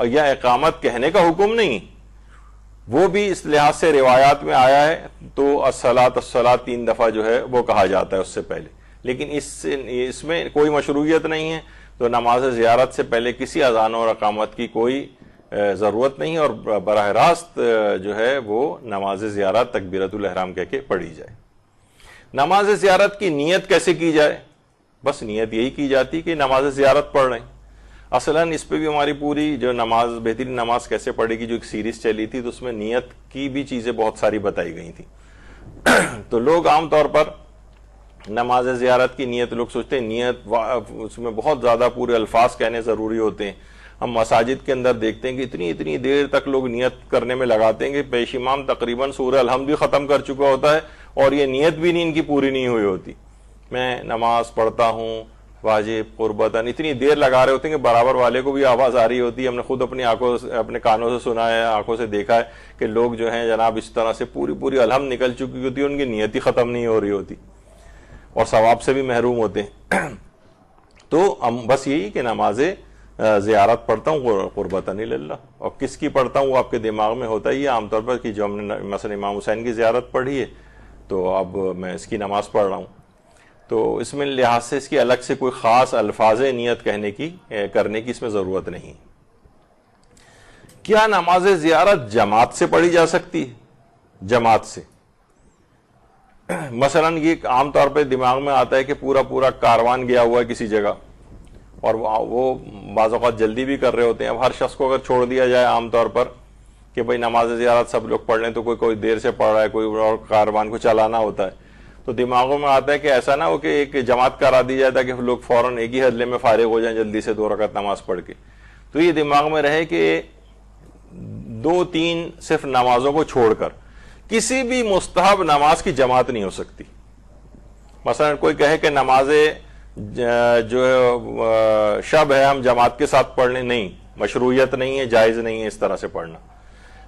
یا اقامت کہنے کا حکم نہیں. وہ بھی اس لحاظ سے روایات میں آیا ہے تو الصلاۃ الصلاۃ 3 دفعہ جو ہے وہ کہا جاتا ہے اس سے پہلے، لیکن اس میں کوئی مشروعیت نہیں ہے. تو نماز زیارت سے پہلے کسی اذان اور اقامت کی کوئی ضرورت نہیں، اور براہ راست جو ہے وہ نماز زیارت تکبیرۃ الاحرام کہہ کے پڑھی جائے. نماز زیارت کی نیت کیسے کی جائے؟ بس نیت یہی کی جاتی کہ نماز زیارت پڑھ رہے ہیں. اصلاً اس پہ بھی ہماری پوری جو نماز، بہترین نماز کیسے پڑھے گی، جو ایک سیریز چلی تھی تو اس میں نیت کی بھی چیزیں بہت ساری بتائی گئی تھیں. تو لوگ عام طور پر نماز زیارت کی نیت، لوگ سوچتے ہیں نیت اس میں بہت زیادہ پورے الفاظ کہنے ضروری ہوتے ہیں. ہم مساجد کے اندر دیکھتے ہیں کہ اتنی دیر تک لوگ نیت کرنے میں لگاتے ہیں کہ پیش امام تقریباً سورہ الحمد بھی ختم کر چکا ہوتا ہے اور یہ نیت بھی نہیں ان کی پوری نہیں ہوئی ہوتی. میں نماز پڑھتا ہوں واجب قربتاً، اتنی دیر لگا رہے ہوتے ہیں کہ برابر والے کو بھی آواز آ رہی ہوتی ہے. ہم نے خود اپنی آنکھوں سے، اپنے کانوں سے سنا ہے، آنکھوں سے دیکھا ہے کہ لوگ جو ہیں جناب اس طرح سے پوری الحمد نکل چکی ہوتی ہے، ان کی نیت ہی ختم نہیں ہو رہی ہوتی اور ثواب سے بھی محروم ہوتے ہیں. تو ہم بس یہی کہ نماز زیارت پڑھتا ہوں قربتاً اللہ، اور کس کی پڑھتا ہوں وہ آپ کے دماغ میں ہوتا ہی ہے عام طور پر کہ جو ہم نے مثلا امام حسین کی زیارت پڑھی ہے تو اب میں اس کی نماز پڑھ رہا ہوں. تو اس میں لحاظ سے اس کی الگ سے کوئی خاص الفاظ نیت کرنے کی اس میں ضرورت نہیں. کیا نماز زیارت جماعت سے پڑھی جا سکتی ہے؟ جماعت سے مثلا یہ عام طور پہ دماغ میں آتا ہے کہ پورا کاروان گیا ہوا ہے کسی جگہ اور وہ بعض اوقات جلدی بھی کر رہے ہوتے ہیں. اب ہر شخص کو اگر چھوڑ دیا جائے عام طور پر کہ بھئی نماز زیارت سب لوگ پڑھ لیں تو کوئی دیر سے پڑھ رہا ہے، کوئی اور کاروان کو چلانا ہوتا ہے، تو دماغوں میں آتا ہے کہ ایسا نہ ہو کہ ایک جماعت کرا دی جائے تاکہ لوگ فوراً ایک ہی حدلے میں فارغ ہو جائیں جلدی سے 2 رکعت نماز پڑھ کے. تو یہ دماغ میں رہے کہ 2-3 صرف نمازوں کو چھوڑ کر کسی بھی مستحب نماز کی جماعت نہیں ہو سکتی. مثلا کوئی کہے کہ نماز جو شب ہے ہم جماعت کے ساتھ پڑھ لیں، نہیں، مشروعیت نہیں ہے، جائز نہیں ہے اس طرح سے پڑھنا.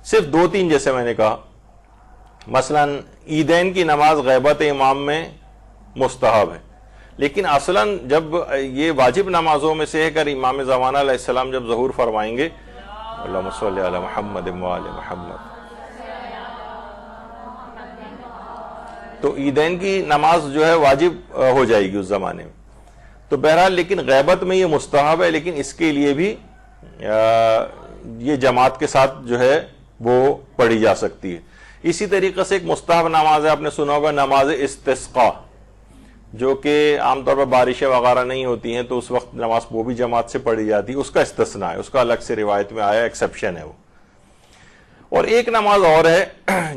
صرف 2-3 جیسے میں نے کہا، مثلا عیدین کی نماز غیبت امام میں مستحب ہے، لیکن اصلاً جب یہ واجب نمازوں میں سے ہے کہ امام زمانہ علیہ السلام جب ظہور فرمائیں گے اللہم صلی علی محمد وآل محمد، تو عیدین کی نماز جو ہے واجب ہو جائے گی اس زمانے میں. تو بہرحال لیکن غیبت میں یہ مستحب ہے، لیکن اس کے لیے بھی یہ جماعت کے ساتھ جو ہے وہ پڑھی جا سکتی ہے. اسی طریقے سے ایک مستحب نماز ہے، آپ نے سنا ہوگا نماز استسقاء، جو کہ عام طور پر بارشیں وغیرہ نہیں ہوتی ہیں تو اس وقت نماز وہ بھی جماعت سے پڑھی جاتی ہے، اس کا استثناء ہے، اس کا الگ سے روایت میں آیا ایکسیپشن ہے وہ. اور ایک نماز اور ہے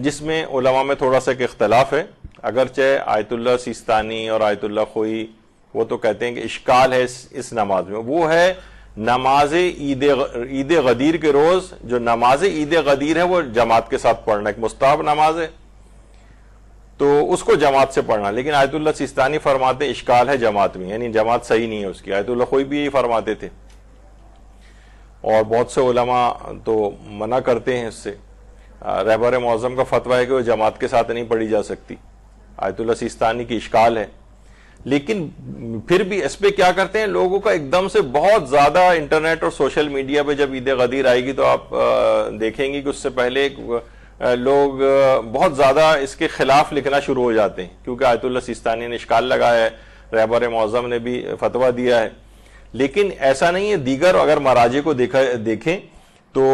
جس میں علماء میں تھوڑا سا ایک اختلاف ہے، اگرچہ آیت اللہ سیستانی اور آیت اللہ خوئی وہ تو کہتے ہیں کہ اشکال ہے اس نماز میں، وہ ہے نماز عید غدیر کے روز. جو نماز عید غدیر ہے وہ جماعت کے ساتھ پڑھنا ایک مستحب نماز ہے، تو اس کو جماعت سے پڑھنا. لیکن آیت اللہ سیستانی فرماتے ہیں اشکال ہے جماعت میں، یعنی جماعت صحیح نہیں ہے اس کی. آیت اللہ خوئی بھی یہی فرماتے تھے، اور بہت سے علماء تو منع کرتے ہیں اس سے. رہبر معظم کا فتویٰ ہے کہ وہ جماعت کے ساتھ نہیں پڑھی جا سکتی، آیت اللہ سیستانی کی اشکال ہے. لیکن پھر بھی اس پہ کیا کرتے ہیں لوگوں کا ایک دم سے بہت زیادہ انٹرنیٹ اور سوشل میڈیا پہ جب عید غدیر آئے گی تو آپ دیکھیں گے کہ اس سے پہلے لوگ بہت زیادہ اس کے خلاف لکھنا شروع ہو جاتے ہیں، کیونکہ آیت اللہ سیستانی نے اشکال لگایا ہے، رہبر معظم نے بھی فتویٰ دیا ہے. لیکن ایسا نہیں ہے، دیگر اگر مراجع کو دیکھیں تو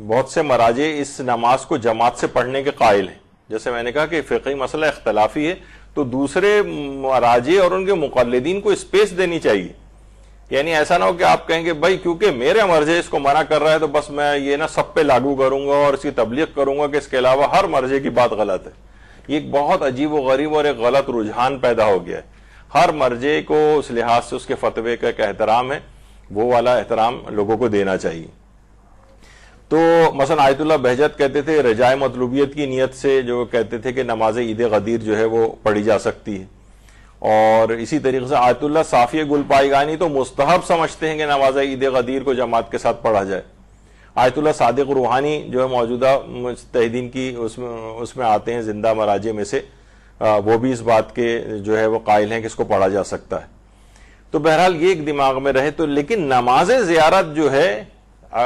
بہت سے مراجع اس نماز کو جماعت سے پڑھنے کے قائل ہیں. جیسے میں نے کہا کہ فقہی مسئلہ اختلافی ہے، تو دوسرے مراجع اور ان کے مقلدین کو اسپیس دینی چاہیے. یعنی ایسا نہ ہو کہ آپ کہیں کہ بھائی کیونکہ میرے مرجع اس کو منع کر رہا ہے تو بس میں یہ نہ سب پہ لاگو کروں گا اور اس کی تبلیغ کروں گا کہ اس کے علاوہ ہر مرجع کی بات غلط ہے. یہ ایک بہت عجیب و غریب اور ایک غلط رجحان پیدا ہو گیا ہے. ہر مرجع کو اس لحاظ سے اس کے فتوے کا ایک احترام ہے، وہ والا احترام لوگوں کو دینا چاہیے. تو مثلا آیت اللہ بہجت کہتے تھے رجائے مطلوبیت کی نیت سے، جو کہتے تھے کہ نماز عید غدیر جو ہے وہ پڑھی جا سکتی ہے. اور اسی طریقے سے آیت اللہ صافی گل پائیگانی تو مستحب سمجھتے ہیں کہ نماز عید غدیر کو جماعت کے ساتھ پڑھا جائے. آیت اللہ صادق روحانی جو ہے موجودہ مجتہدین کی اس میں آتے ہیں زندہ مراجع میں سے، وہ بھی اس بات کے جو ہے وہ قائل ہیں کہ اس کو پڑھا جا سکتا ہے. تو بہرحال یہ ایک دماغ میں رہے. تو لیکن نماز زیارت جو ہے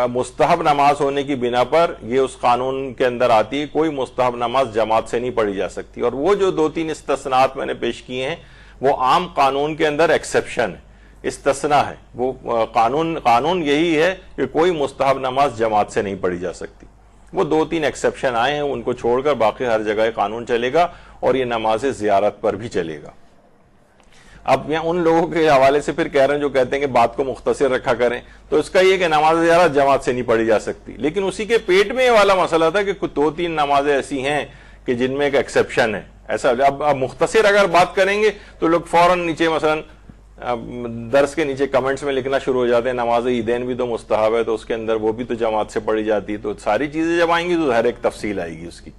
مستحب نماز ہونے کی بنا پر یہ اس قانون کے اندر آتی ہے، کوئی مستحب نماز جماعت سے نہیں پڑھی جا سکتی. اور وہ جو 2-3 استثناءات میں نے پیش کیے ہیں وہ عام قانون کے اندر ایکسیپشن ہے، استثناء ہے. وہ قانون یہی ہے کہ کوئی مستحب نماز جماعت سے نہیں پڑھی جا سکتی. وہ 2-3 ایکسیپشن آئے ہیں، ان کو چھوڑ کر باقی ہر جگہ قانون چلے گا، اور یہ نماز زیارت پر بھی چلے گا. اب یہاں ان لوگوں کے حوالے سے پھر کہہ رہے ہیں جو کہتے ہیں کہ بات کو مختصر رکھا کریں، تو اس کا یہ کہ نماز زیارت جماعت سے نہیں پڑھی جا سکتی. لیکن اسی کے پیٹ میں یہ والا مسئلہ تھا کہ 2-3 نمازیں ایسی ہیں کہ جن میں ایک ایکسیپشن ہے. ایسا اب مختصر اگر بات کریں گے تو لوگ فوراً نیچے مثلا درس کے نیچے کمنٹس میں لکھنا شروع ہو جاتے ہیں نماز عیدین بھی تو مستحب ہے، تو اس کے اندر وہ بھی تو جماعت سے پڑھی جاتی ہے. تو ساری چیزیں جب آئیں گی تو ہر ایک تفصیل آئے گی اس کی.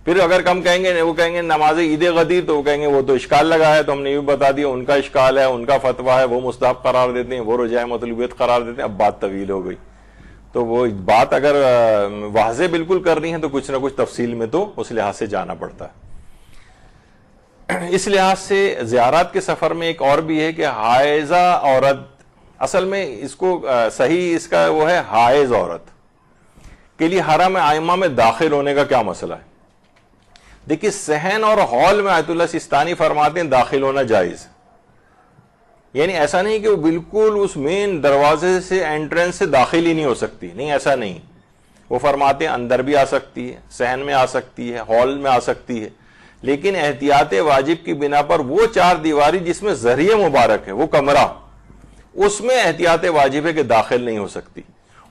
پھر اگر کم کہیں گے وہ کہیں گے نماز عید غدیر، تو وہ کہیں گے وہ تو اشکال لگا ہے، تو ہم نے یہ بتا دیا ان کا اشکال ہے، ان کا فتویٰ ہے، وہ مستحب قرار دیتے ہیں، وہ رجائے مطلوبیت قرار دیتے ہیں. اب بات طویل ہو گئی، تو وہ بات اگر واضح بالکل کرنی ہے تو کچھ نہ کچھ تفصیل میں تو اس لحاظ سے جانا پڑتا ہے. اس لحاظ سے زیارات کے سفر میں ایک اور بھی ہے کہ حائضہ عورت، اصل میں اس کو صحیح اس کا وہ ہے حائض عورت کے لیے حرم عائمہ میں داخل ہونے کا کیا مسئلہ ہے. دیکھیے صحن اور ہال میں آیت اللہ سیستانی فرماتے ہیں داخل ہونا جائز، یعنی ایسا نہیں کہ وہ بالکل اس مین دروازے سے انٹرنس سے داخل ہی نہیں ہو سکتی، نہیں ایسا نہیں. وہ فرماتے ہیں اندر بھی آ سکتی ہے، صحن میں آ سکتی ہے، ہال میں آ سکتی ہے، لیکن احتیاط واجب کی بنا پر وہ 4 دیواری جس میں ذریعہ مبارک ہے، وہ کمرہ، اس میں احتیاط واجب ہے کہ داخل نہیں ہو سکتی.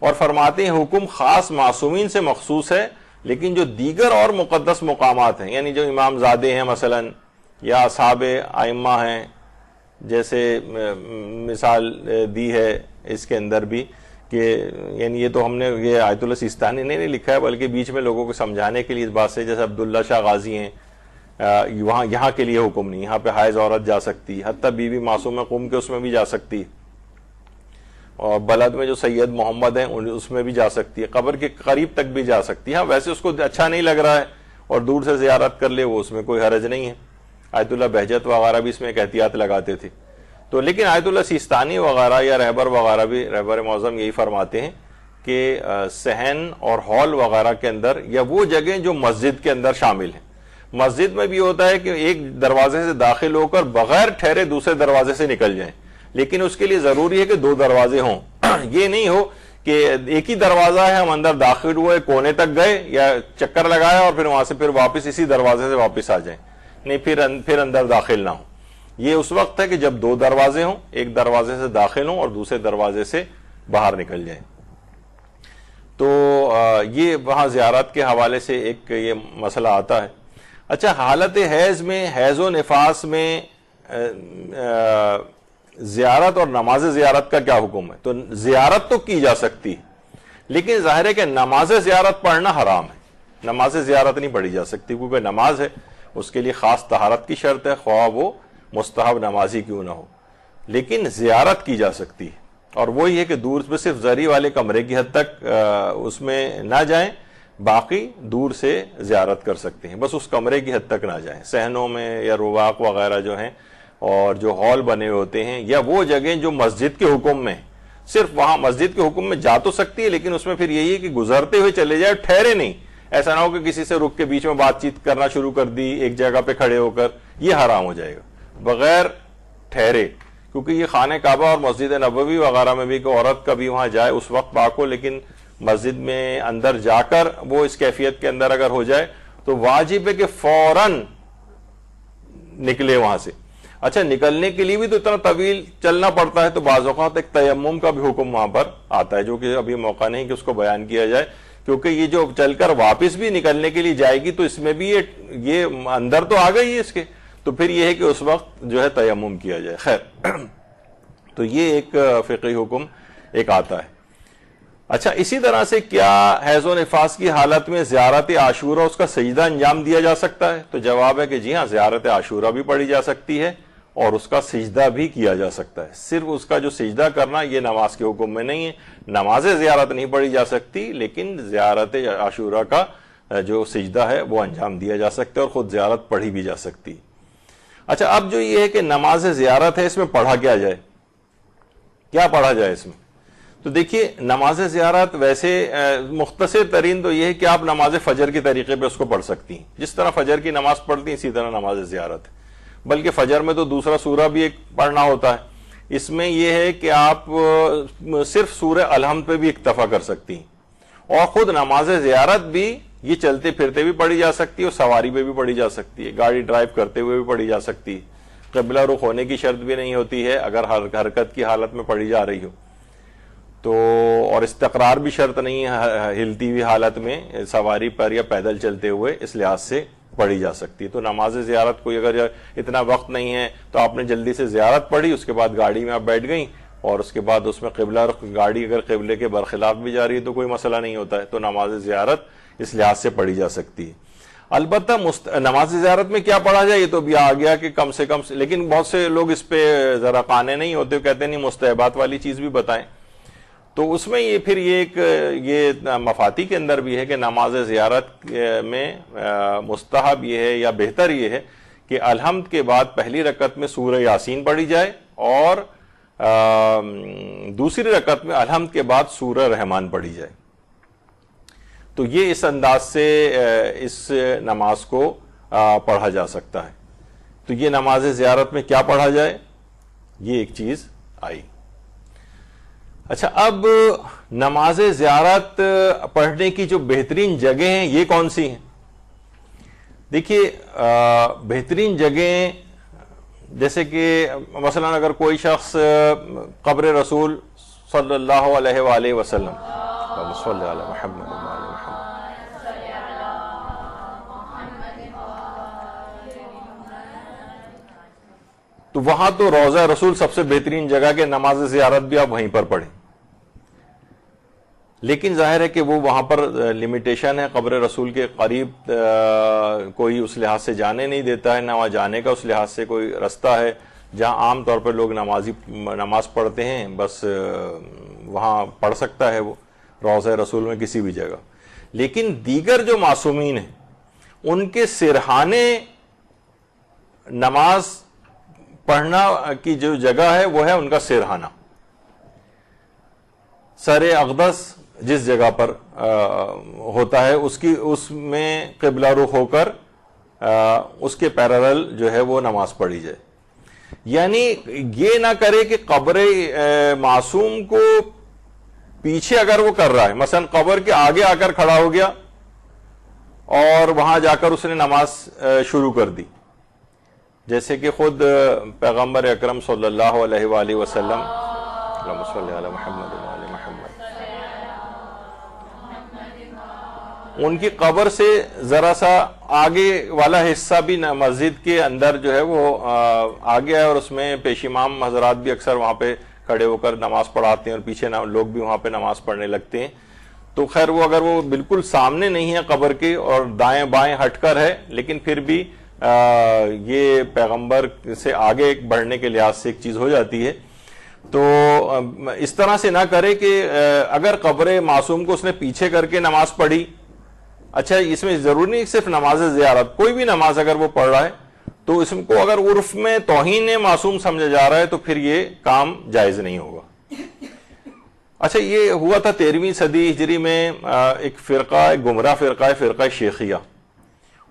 اور فرماتے ہیں حکم خاص معصومین سے مخصوص ہے، لیکن جو دیگر اور مقدس مقامات ہیں، یعنی جو امام زادے ہیں مثلا یا اصحاب ائمہ ہیں، جیسے مثال دی ہے اس کے اندر بھی کہ یعنی یہ تو ہم نے یہ آیت اللہ سیستانی نے نہیں لکھا ہے، بلکہ بیچ میں لوگوں کو سمجھانے کے لیے اس بات سے، جیسے عبداللہ شاہ غازی ہیں، یہاں کے لیے حکم نہیں، یہاں پہ حائض عورت جا سکتی، حتیٰ بی بی معصومہ قم کے اس میں بھی جا سکتی، اور بلد میں جو سید محمد ہیں اس میں بھی جا سکتی ہے، قبر کے قریب تک بھی جا سکتی ہے. ہاں ویسے اس کو اچھا نہیں لگ رہا ہے اور دور سے زیارت کر لے، وہ اس میں کوئی حرج نہیں ہے. آیت اللہ بہجت وغیرہ بھی اس میں ایک احتیاط لگاتے تھے. تو لیکن آیت اللہ سیستانی وغیرہ یا رہبر وغیرہ بھی، رہبر معظم یہی فرماتے ہیں کہ صحن اور ہال وغیرہ کے اندر یا وہ جگہیں جو مسجد کے اندر شامل ہیں. مسجد میں بھی ہوتا ہے کہ ایک دروازے سے داخل ہو کر بغیر ٹھہرے دوسرے دروازے سے نکل جائیں، لیکن اس کے لیے ضروری ہے کہ 2 دروازے ہوں. یہ نہیں ہو کہ ایک ہی دروازہ ہے، ہم اندر داخل ہوئے، کونے تک گئے یا چکر لگایا اور پھر وہاں سے پھر واپس اسی دروازے سے واپس آ جائیں. نہیں، پھر اندر داخل نہ ہو. یہ اس وقت ہے کہ جب 2 دروازے ہوں، ایک دروازے سے داخل ہوں اور دوسرے دروازے سے باہر نکل جائیں. تو یہ وہاں زیارت کے حوالے سے ایک یہ مسئلہ آتا ہے. اچھا، حالت حیض میں، حیض و نفاس میں زیارت اور نماز زیارت کا کیا حکم ہے؟ تو زیارت تو کی جا سکتی ہے، لیکن ظاہر ہے کہ نماز زیارت پڑھنا حرام ہے. نماز زیارت نہیں پڑھی جا سکتی، کیونکہ نماز ہے اس کے لیے خاص طہارت کی شرط ہے، خواہ وہ مستحب نمازی کیوں نہ ہو. لیکن زیارت کی جا سکتی ہے، اور وہی ہے کہ دور میں صرف زری والے کمرے کی حد تک اس میں نہ جائیں، باقی دور سے زیارت کر سکتے ہیں، بس اس کمرے کی حد تک نہ جائیں. صحنوں میں یا رواق وغیرہ جو ہیں اور جو ہال بنے ہوتے ہیں یا وہ جگہیں جو مسجد کے حکم میں، صرف وہاں مسجد کے حکم میں جا تو سکتی ہے، لیکن اس میں پھر یہی ہے کہ گزرتے ہوئے چلے جائے، ٹھہرے نہیں. ایسا نہ ہو کہ کسی سے رک کے بیچ میں بات چیت کرنا شروع کر دی ایک جگہ پہ کھڑے ہو کر، یہ حرام ہو جائے گا بغیر ٹھہرے. کیونکہ یہ خانہ کعبہ اور مسجد نبوی وغیرہ میں بھی کہ عورت کبھی وہاں جائے اس وقت پاک ہو، لیکن مسجد میں اندر جا کر وہ اس کیفیت کے اندر اگر ہو جائے تو واجب ہے کہ فوراً نکلے وہاں سے. اچھا، نکلنے کے لیے بھی تو اتنا طویل چلنا پڑتا ہے، تو بعض اوقات ایک تیمم کا بھی حکم وہاں پر آتا ہے، جو کہ ابھی موقع نہیں کہ اس کو بیان کیا جائے، کیونکہ یہ جو چل کر واپس بھی نکلنے کے لیے جائے گی تو اس میں بھی یہ اندر تو آ گئی ہے اس کے، تو پھر یہ ہے کہ اس وقت جو ہے تیمم کیا جائے. خیر، تو یہ ایک فقہی حکم ایک آتا ہے. اچھا، اسی طرح سے کیا حیض و نفاس کی حالت میں زیارت عاشورہ اس کا سجدہ انجام دیا جا سکتا ہے؟ تو جواب ہے کہ جی ہاں، زیارت عاشورہ بھی پڑھی جا سکتی ہے اور اس کا سجدہ بھی کیا جا سکتا ہے. صرف اس کا جو سجدہ کرنا یہ نماز کے حکم میں نہیں ہے. نماز زیارت نہیں پڑھی جا سکتی، لیکن زیارت عاشورہ کا جو سجدہ ہے وہ انجام دیا جا سکتا ہے اور خود زیارت پڑھی بھی جا سکتی. اچھا، اب جو یہ ہے کہ نماز زیارت ہے، اس میں پڑھا کیا جائے، کیا پڑھا جائے اس میں؟ تو دیکھیے، نماز زیارت ویسے مختصر ترین تو یہ ہے کہ آپ نماز فجر کے طریقے پہ اس کو پڑھ سکتی ہیں. جس طرح فجر کی نماز پڑھتی ہیں اسی طرح نماز زیارت ہے. بلکہ فجر میں تو دوسرا سورہ بھی ایک پڑھنا ہوتا ہے. اس میں یہ ہے کہ آپ صرف سورہ الحمد پہ بھی اکتفا کر سکتی ہیں. اور خود نماز زیارت بھی یہ چلتے پھرتے بھی پڑھی جا سکتی ہے اور سواری پہ بھی پڑھی جا سکتی ہے، گاڑی ڈرائیو کرتے ہوئے بھی پڑھی جا سکتی ہے. قبلہ رخ ہونے کی شرط بھی نہیں ہوتی ہے اگر حرکت کی حالت میں پڑھی جا رہی ہو تو، اور استقرار بھی شرط نہیں ہے ہلتی ہوئی حالت میں سواری پر یا پیدل چلتے ہوئے، اس لحاظ سے پڑھی جا سکتی ہے. تو نماز زیارت کوئی اگر اتنا وقت نہیں ہے تو آپ نے جلدی سے زیارت پڑھی، اس کے بعد گاڑی میں آپ بیٹھ گئیں اور اس کے بعد اس میں قبلہ رخ، گاڑی اگر قبلے کے برخلاف بھی جا رہی ہے تو کوئی مسئلہ نہیں ہوتا ہے. تو نماز زیارت اس لحاظ سے پڑھی جا سکتی ہے. البتہ نماز زیارت میں کیا پڑھا جائے یہ تو بھی آ گیا کہ کم سے کم، لیکن بہت سے لوگ اس پہ ذرا قانے نہیں ہوتے، کہتے نہیں مستحبات والی چیز بھی بتائیں. تو اس میں یہ پھر یہ مفاتی کے اندر بھی ہے کہ نماز زیارت میں مستحب یہ ہے یا بہتر یہ ہے کہ الحمد کے بعد پہلی رکعت میں سورہ یاسین پڑھی جائے اور دوسری رکعت میں الحمد کے بعد سورہ رحمان پڑھی جائے. تو یہ اس انداز سے اس نماز کو پڑھا جا سکتا ہے. تو یہ نماز زیارت میں کیا پڑھا جائے، یہ ایک چیز آئی. اچھا، اب نماز زیارت پڑھنے کی جو بہترین جگہیں ہیں یہ کون سی ہیں؟ دیکھیے، بہترین جگہیں جیسے کہ مثلا اگر کوئی شخص قبر رسول صلی اللہ علیہ وآلہ وسلم صلی اللہ علیہ محمد تو وہاں تو روضہ رسول سب سے بہترین جگہ کہ نماز زیارت بھی آپ وہیں پر پڑھیں. لیکن ظاہر ہے کہ وہ وہاں پر لمیٹیشن ہے، قبر رسول کے قریب کوئی اس لحاظ سے جانے نہیں دیتا ہے، نہ وہاں جانے کا اس لحاظ سے کوئی رستہ ہے جہاں عام طور پر لوگ نماز پڑھتے ہیں، بس وہاں پڑھ سکتا ہے وہ روضہ رسول میں کسی بھی جگہ. لیکن دیگر جو معصومین ہیں ان کے سرحانے نماز پڑھنا کی جو جگہ ہے وہ ہے ان کا سرہانہ. سر اقدس جس جگہ پر ہوتا ہے اس میں قبلہ رخ ہو کر اس کے پیرالل جو ہے وہ نماز پڑھی جائے. یعنی یہ نہ کرے کہ قبر معصوم کو پیچھے اگر وہ کر رہا ہے، مثلا قبر کے آگے آ کر کھڑا ہو گیا اور وہاں جا کر اس نے نماز شروع کر دی، جیسے کہ خود پیغمبر اکرم صلی اللہ علیہ وآلہ وسلم، اللہم صلی علی محمد وآل محمد، ان کی قبر سے ذرا سا آگے والا حصہ بھی مسجد کے اندر جو ہے وہ آگے ہے، اور اس میں پیش امام حضرات بھی اکثر وہاں پہ کھڑے ہو کر نماز پڑھاتے ہیں اور پیچھے لوگ بھی وہاں پہ نماز پڑھنے لگتے ہیں. تو خیر وہ اگر وہ بالکل سامنے نہیں ہے قبر کے اور دائیں بائیں ہٹ کر ہے، لیکن پھر بھی یہ پیغمبر سے آگے بڑھنے کے لحاظ سے ایک چیز ہو جاتی ہے. تو اس طرح سے نہ کرے کہ اگر قبر معصوم کو اس نے پیچھے کر کے نماز پڑھی، اچھا اس میں ضروری نہیں صرف نماز زیارت، کوئی بھی نماز اگر وہ پڑھ رہا ہے تو اس کو اگر عرف میں توہین معصوم سمجھا جا رہا ہے تو پھر یہ کام جائز نہیں ہوگا. اچھا یہ ہوا تھا 13ویں صدی ہجری میں، ایک فرقہ، ایک گمراہ فرقہ ہے، فرقہ شیخیہ.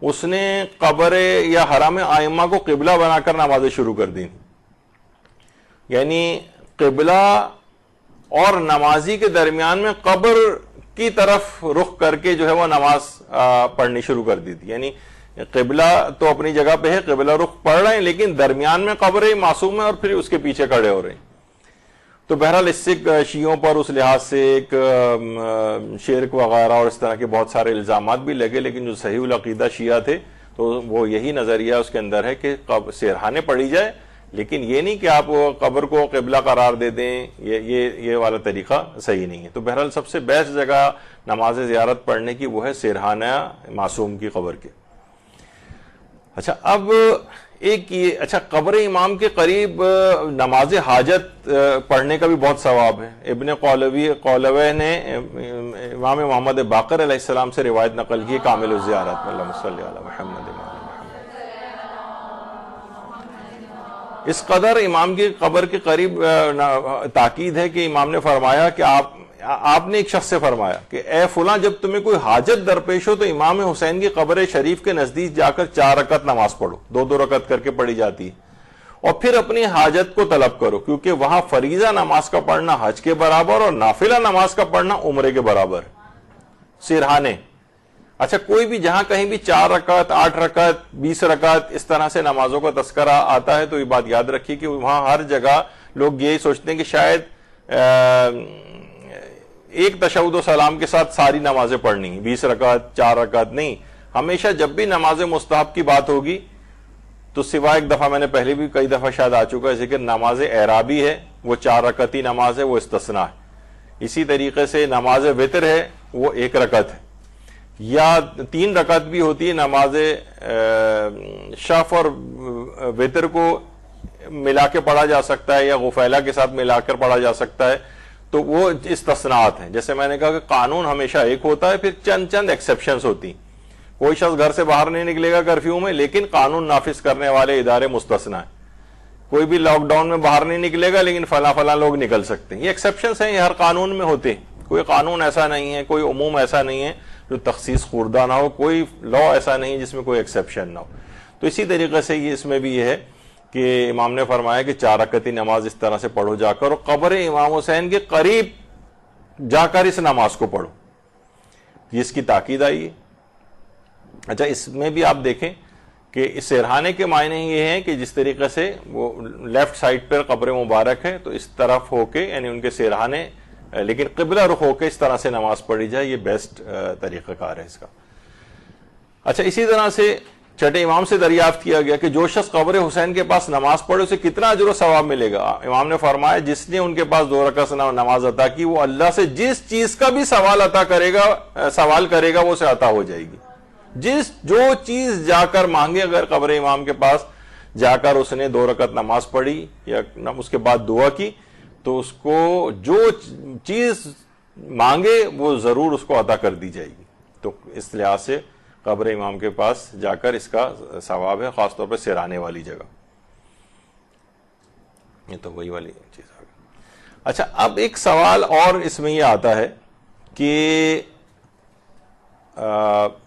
اس نے قبر یا حرم ائمہ کو قبلہ بنا کر نمازیں شروع کر دی. یعنی قبلہ اور نمازی کے درمیان میں قبر کی طرف رخ کر کے جو ہے وہ نماز پڑھنی شروع کر دی تھی. یعنی قبلہ تو اپنی جگہ پہ ہے، قبلہ رخ پڑھ رہے ہیں، لیکن درمیان میں قبر معصوم ہے اور پھر اس کے پیچھے کھڑے ہو رہے ہیں. تو بہرحال اس سے شیعوں پر اس لحاظ سے ایک شرک وغیرہ اور اس طرح کے بہت سارے الزامات بھی لگے، لیکن جو صحیح العقیدہ شیعہ تھے تو وہ یہی نظریہ اس کے اندر ہے کہ سرہانے پڑھی جائے، لیکن یہ نہیں کہ آپ قبر کو قبلہ قرار دے دیں. یہ والا طریقہ صحیح نہیں ہے. تو بہرحال سب سے بیسٹ جگہ نماز زیارت پڑھنے کی وہ ہے سرہانہ معصوم کی قبر کے. اچھا اب ایک یہ، اچھا قبر امام کے قریب نماز حاجت پڑھنے کا بھی بہت ثواب ہے. ابن قولوی نے امام محمد باقر علیہ السلام سے روایت نقل کی کامل الزیارت میں، اللہم صلی علی محمد وآل محمد. اس قدر امام کی قبر کے قریب تاکید ہے کہ امام نے فرمایا کہ آپ نے ایک شخص سے فرمایا کہ اے فلاں، جب تمہیں کوئی حاجت درپیش ہو تو امام حسین کی قبر شریف کے نزدیک جا کر 4 رکعت نماز پڑھو، 2 رکعت کر کے پڑھی جاتی ہے، اور پھر اپنی حاجت کو طلب کرو، کیونکہ وہاں فریضہ نماز کا پڑھنا حج کے برابر اور نافلہ نماز کا پڑھنا عمرے کے برابر ہے. سرہانے، اچھا کوئی بھی جہاں کہیں بھی 4 رکعت، 8 رکعت، 20 رکعت اس طرح سے نمازوں کا تذکرہ آتا ہے تو یہ بات یاد رکھیے کہ وہاں ہر جگہ لوگ یہی سوچتے ہیں کہ شاید ایک تشہد و سلام کے ساتھ ساری نمازیں پڑھنی ہیں، 20 رکعت، 4 رکعت نہیں. ہمیشہ جب بھی نماز مستحب کی بات ہوگی تو سوائے ایک دفعہ، میں نے پہلے بھی کئی دفعہ شاید آ چکا ہے ذکر، نماز اعرابی ہے وہ 4 رکعتی نماز ہے، وہ استثناء ہے. اسی طریقے سے نماز وتر ہے وہ 1 رکعت ہے، یا 3 رکعت بھی ہوتی ہے. نماز شفع اور وتر کو ملا کے پڑھا جا سکتا ہے یا غفیلہ کے ساتھ ملا کر پڑھا جا سکتا ہے، تو وہ استثناءات ہیں. جیسے میں نے کہا کہ قانون ہمیشہ ایک ہوتا ہے، پھر چند ایکسیپشنز ہوتی. کوئی شخص گھر سے باہر نہیں نکلے گا کرفیو میں، لیکن قانون نافذ کرنے والے ادارے مستثنیٰ ہیں. کوئی بھی لاک ڈاؤن میں باہر نہیں نکلے گا، لیکن فلاں لوگ نکل سکتے ہیں. یہ ایکسیپشنز ہیں، یہ ہر قانون میں ہوتے ہیں. کوئی قانون ایسا نہیں ہے، کوئی عموم ایسا نہیں ہے جو تخصیص خوردہ نہ ہو، کوئی لا ایسا نہیں ہے جس میں کوئی ایکسیپشن نہ ہو. تو اسی طریقے سے یہ اس میں بھی یہ ہے کہ امام نے فرمایا کہ 4 رکعتی نماز اس طرح سے پڑھو جا کر، اور قبر امام حسین کے قریب جا کر اس نماز کو پڑھو. اس کی تاکید آئی ہے. اچھا اس میں بھی آپ دیکھیں کہ اس سرہانے کے معنی یہ ہیں کہ جس طریقے سے وہ لیفٹ سائڈ پر قبر مبارک ہے تو اس طرف ہو کے، یعنی ان کے سرہانے، لیکن قبلہ رخ ہو کے اس طرح سے نماز پڑھی جائے. یہ بیسٹ طریقہ کار ہے اس کا. اچھا اسی طرح سے چھٹے امام سے دریافت کیا گیا کہ جو شخص قبر حسین کے پاس نماز پڑھے اسے کتنا اجر و ثواب ملے گا. امام نے فرمایا جس نے ان کے پاس 2 رکعت نماز عطا کی، وہ اللہ سے جس چیز کا بھی سوال کرے گا وہ اسے عطا ہو جائے گی. جو چیز جا کر مانگے، اگر قبر امام کے پاس جا کر اس نے 2 رکعت نماز پڑھی یا اس کے بعد دعا کی تو اس کو جو چیز مانگے وہ ضرور اس کو عطا کر دی جائے گی. تو اس لحاظ سے قبر امام کے پاس جا کر اس کا ثواب ہے، خاص طور پہ سرانے والی جگہ. یہ تو وہی والی چیز آ گئی. اچھا، اب ایک سوال اور اس میں یہ آتا ہے کہ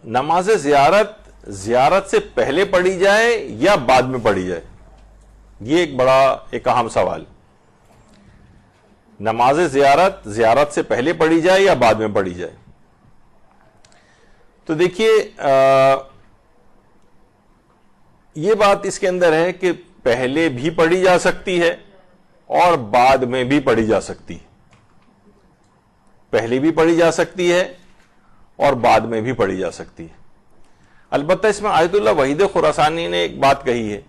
نماز زیارت سے پہلے پڑھی جائے یا بعد میں پڑھی جائے؟ یہ ایک بڑا ایک اہم سوال. نماز زیارت سے پہلے پڑھی جائے یا بعد میں پڑھی جائے؟ تو دیکھیے یہ بات اس کے اندر ہے کہ پہلے بھی پڑھی جا سکتی ہے اور بعد میں بھی پڑھی جا سکتی ہے. پہلے بھی پڑھی جا سکتی ہے اور بعد میں بھی پڑھی جا سکتی ہے. البتہ اس میں آیت اللہ وحید خراسانی نے ایک بات کہی ہے،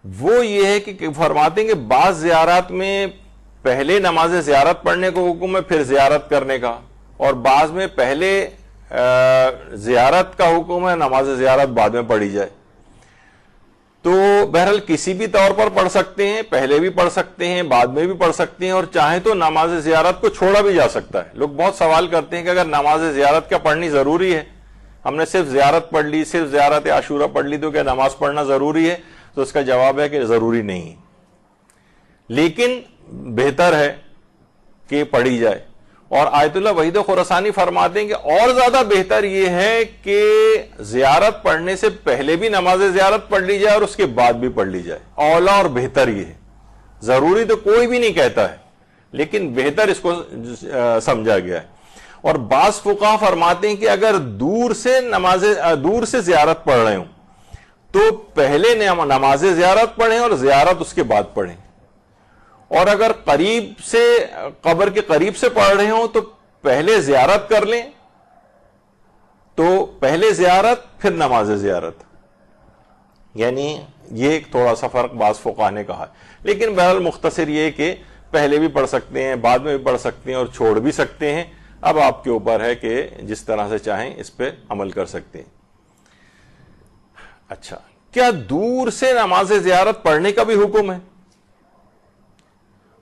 وہ یہ ہے کہ فرماتے ہیں کہ بعض زیارات میں پہلے نماز زیارت پڑھنے کو حکم ہے پھر زیارت کرنے کا، اور بعض میں پہلے زیارت کا حکم ہے، نماز زیارت بعد میں پڑھی جائے. تو بہرحال کسی بھی طور پر پڑھ سکتے ہیں، پہلے بھی پڑھ سکتے ہیں، بعد میں بھی پڑھ سکتے ہیں، اور چاہیں تو نماز زیارت کو چھوڑا بھی جا سکتا ہے. لوگ بہت سوال کرتے ہیں کہ اگر نماز زیارت کیا پڑھنی ضروری ہے؟ ہم نے صرف زیارت پڑھ لی، صرف زیارت عاشورہ پڑھ لی، تو کیا نماز پڑھنا ضروری ہے؟ تو اس کا جواب ہے کہ ضروری نہیں، لیکن بہتر ہے کہ پڑھی جائے. اور آیت اللہ وحید خراسانی فرماتے ہیں کہ اور زیادہ بہتر یہ ہے کہ زیارت پڑھنے سے پہلے بھی نماز زیارت پڑھ لی جائے اور اس کے بعد بھی پڑھ لی جائے. اولا اور بہتر یہ ہے. ضروری تو کوئی بھی نہیں کہتا ہے، لیکن بہتر اس کو سمجھا گیا ہے. اور بعض فقہا فرماتے ہیں کہ اگر دور سے زیارت پڑھ رہے ہوں تو پہلے نماز زیارت پڑھیں اور زیارت اس کے بعد پڑھیں، اور اگر قریب سے قبر کے قریب سے پڑھ رہے ہوں تو پہلے زیارت کر لیں، تو پہلے زیارت پھر نماز زیارت. یعنی یہ ایک تھوڑا سا فرق بعض فقہا نے کہا ہے، لیکن بہرحال مختصر یہ کہ پہلے بھی پڑھ سکتے ہیں، بعد میں بھی پڑھ سکتے ہیں اور چھوڑ بھی سکتے ہیں. اب آپ کے اوپر ہے کہ جس طرح سے چاہیں اس پہ عمل کر سکتے ہیں. اچھا، کیا دور سے نماز زیارت پڑھنے کا بھی حکم ہے؟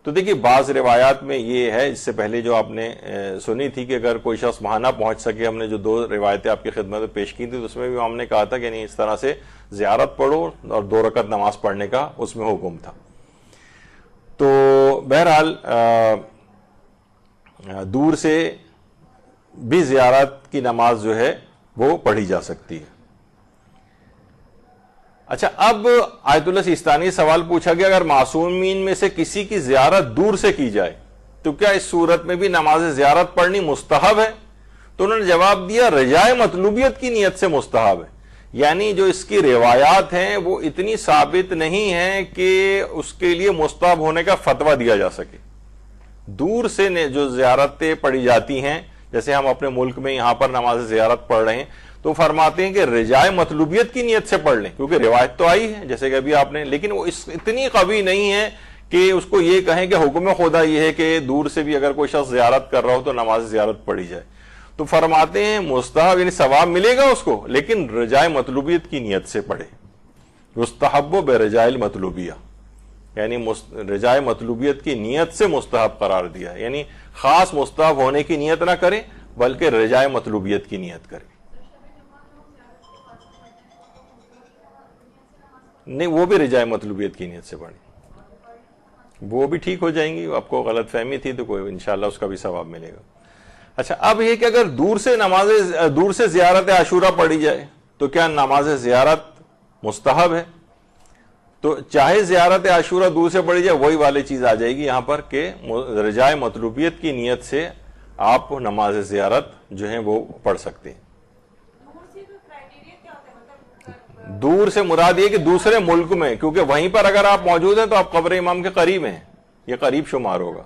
تو دیکھیے بعض روایات میں یہ ہے، اس سے پہلے جو آپ نے سنی تھی کہ اگر کوئی شخص وہاں نہ پہنچ سکے، ہم نے جو 2 روایتیں آپ کی خدمت میں پیش کی تھی تو اس میں بھی ہم نے کہا تھا کہ نہیں، اس طرح سے زیارت پڑھو اور 2 رکعت نماز پڑھنے کا اس میں حکم تھا. تو بہرحال دور سے بھی زیارت کی نماز جو ہے وہ پڑھی جا سکتی ہے. اچھا، اب آیت اللہ سیستانی سوال پوچھا گیا اگر معصومین میں سے کسی کی زیارت دور سے کی جائے تو کیا اس صورت میں بھی نماز زیارت پڑھنی مستحب ہے؟ تو انہوں نے جواب دیا رجائے مطلوبیت کی نیت سے مستحب ہے. یعنی جو اس کی روایات ہیں وہ اتنی ثابت نہیں ہیں کہ اس کے لیے مستحب ہونے کا فتویٰ دیا جا سکے. دور سے جو زیارتیں پڑھی جاتی ہیں، جیسے ہم اپنے ملک میں یہاں پر نماز زیارت پڑھ رہے ہیں، تو فرماتے ہیں کہ رجائے مطلوبیت کی نیت سے پڑھ لیں، کیونکہ روایت تو آئی ہے جیسے کہ ابھی آپ نے، لیکن وہ اتنی قوی نہیں ہے کہ اس کو یہ کہیں کہ حکم خدا یہ ہے کہ دور سے بھی اگر کوئی شخص زیارت کر رہا ہو تو نماز زیارت پڑھی جائے. تو فرماتے ہیں مستحب، یعنی ثواب ملے گا اس کو، لیکن رجائے مطلوبیت کی نیت سے پڑھے. یستحب برجائے المطلوبیہ، یعنی رجائے مطلوبیت کی نیت سے مستحب قرار دیا، یعنی خاص مستحب ہونے کی نیت نہ کریں بلکہ رجائے مطلوبیت کی نیت کریں. نہیں، وہ بھی رجائے مطلوبیت کی نیت سے پڑھیں، وہ بھی ٹھیک ہو جائیں گی. آپ کو غلط فہمی تھی تو کوئی انشاءاللہ اس کا بھی ثواب ملے گا. اچھا، اب یہ کہ اگر دور سے زیارت عاشورہ پڑھی جائے تو کیا نماز زیارت مستحب ہے؟ تو چاہے زیارت عاشورہ دور سے پڑھی جائے، وہی والی چیز آ جائے گی یہاں پر کہ رجائے مطلوبیت کی نیت سے آپ نماز زیارت جو ہیں وہ پڑھ سکتے ہیں. دور سے مراد یہ کہ دوسرے ملک میں، کیونکہ وہیں پر اگر آپ موجود ہیں تو آپ قبر امام کے قریب ہیں، یہ قریب شمار ہوگا.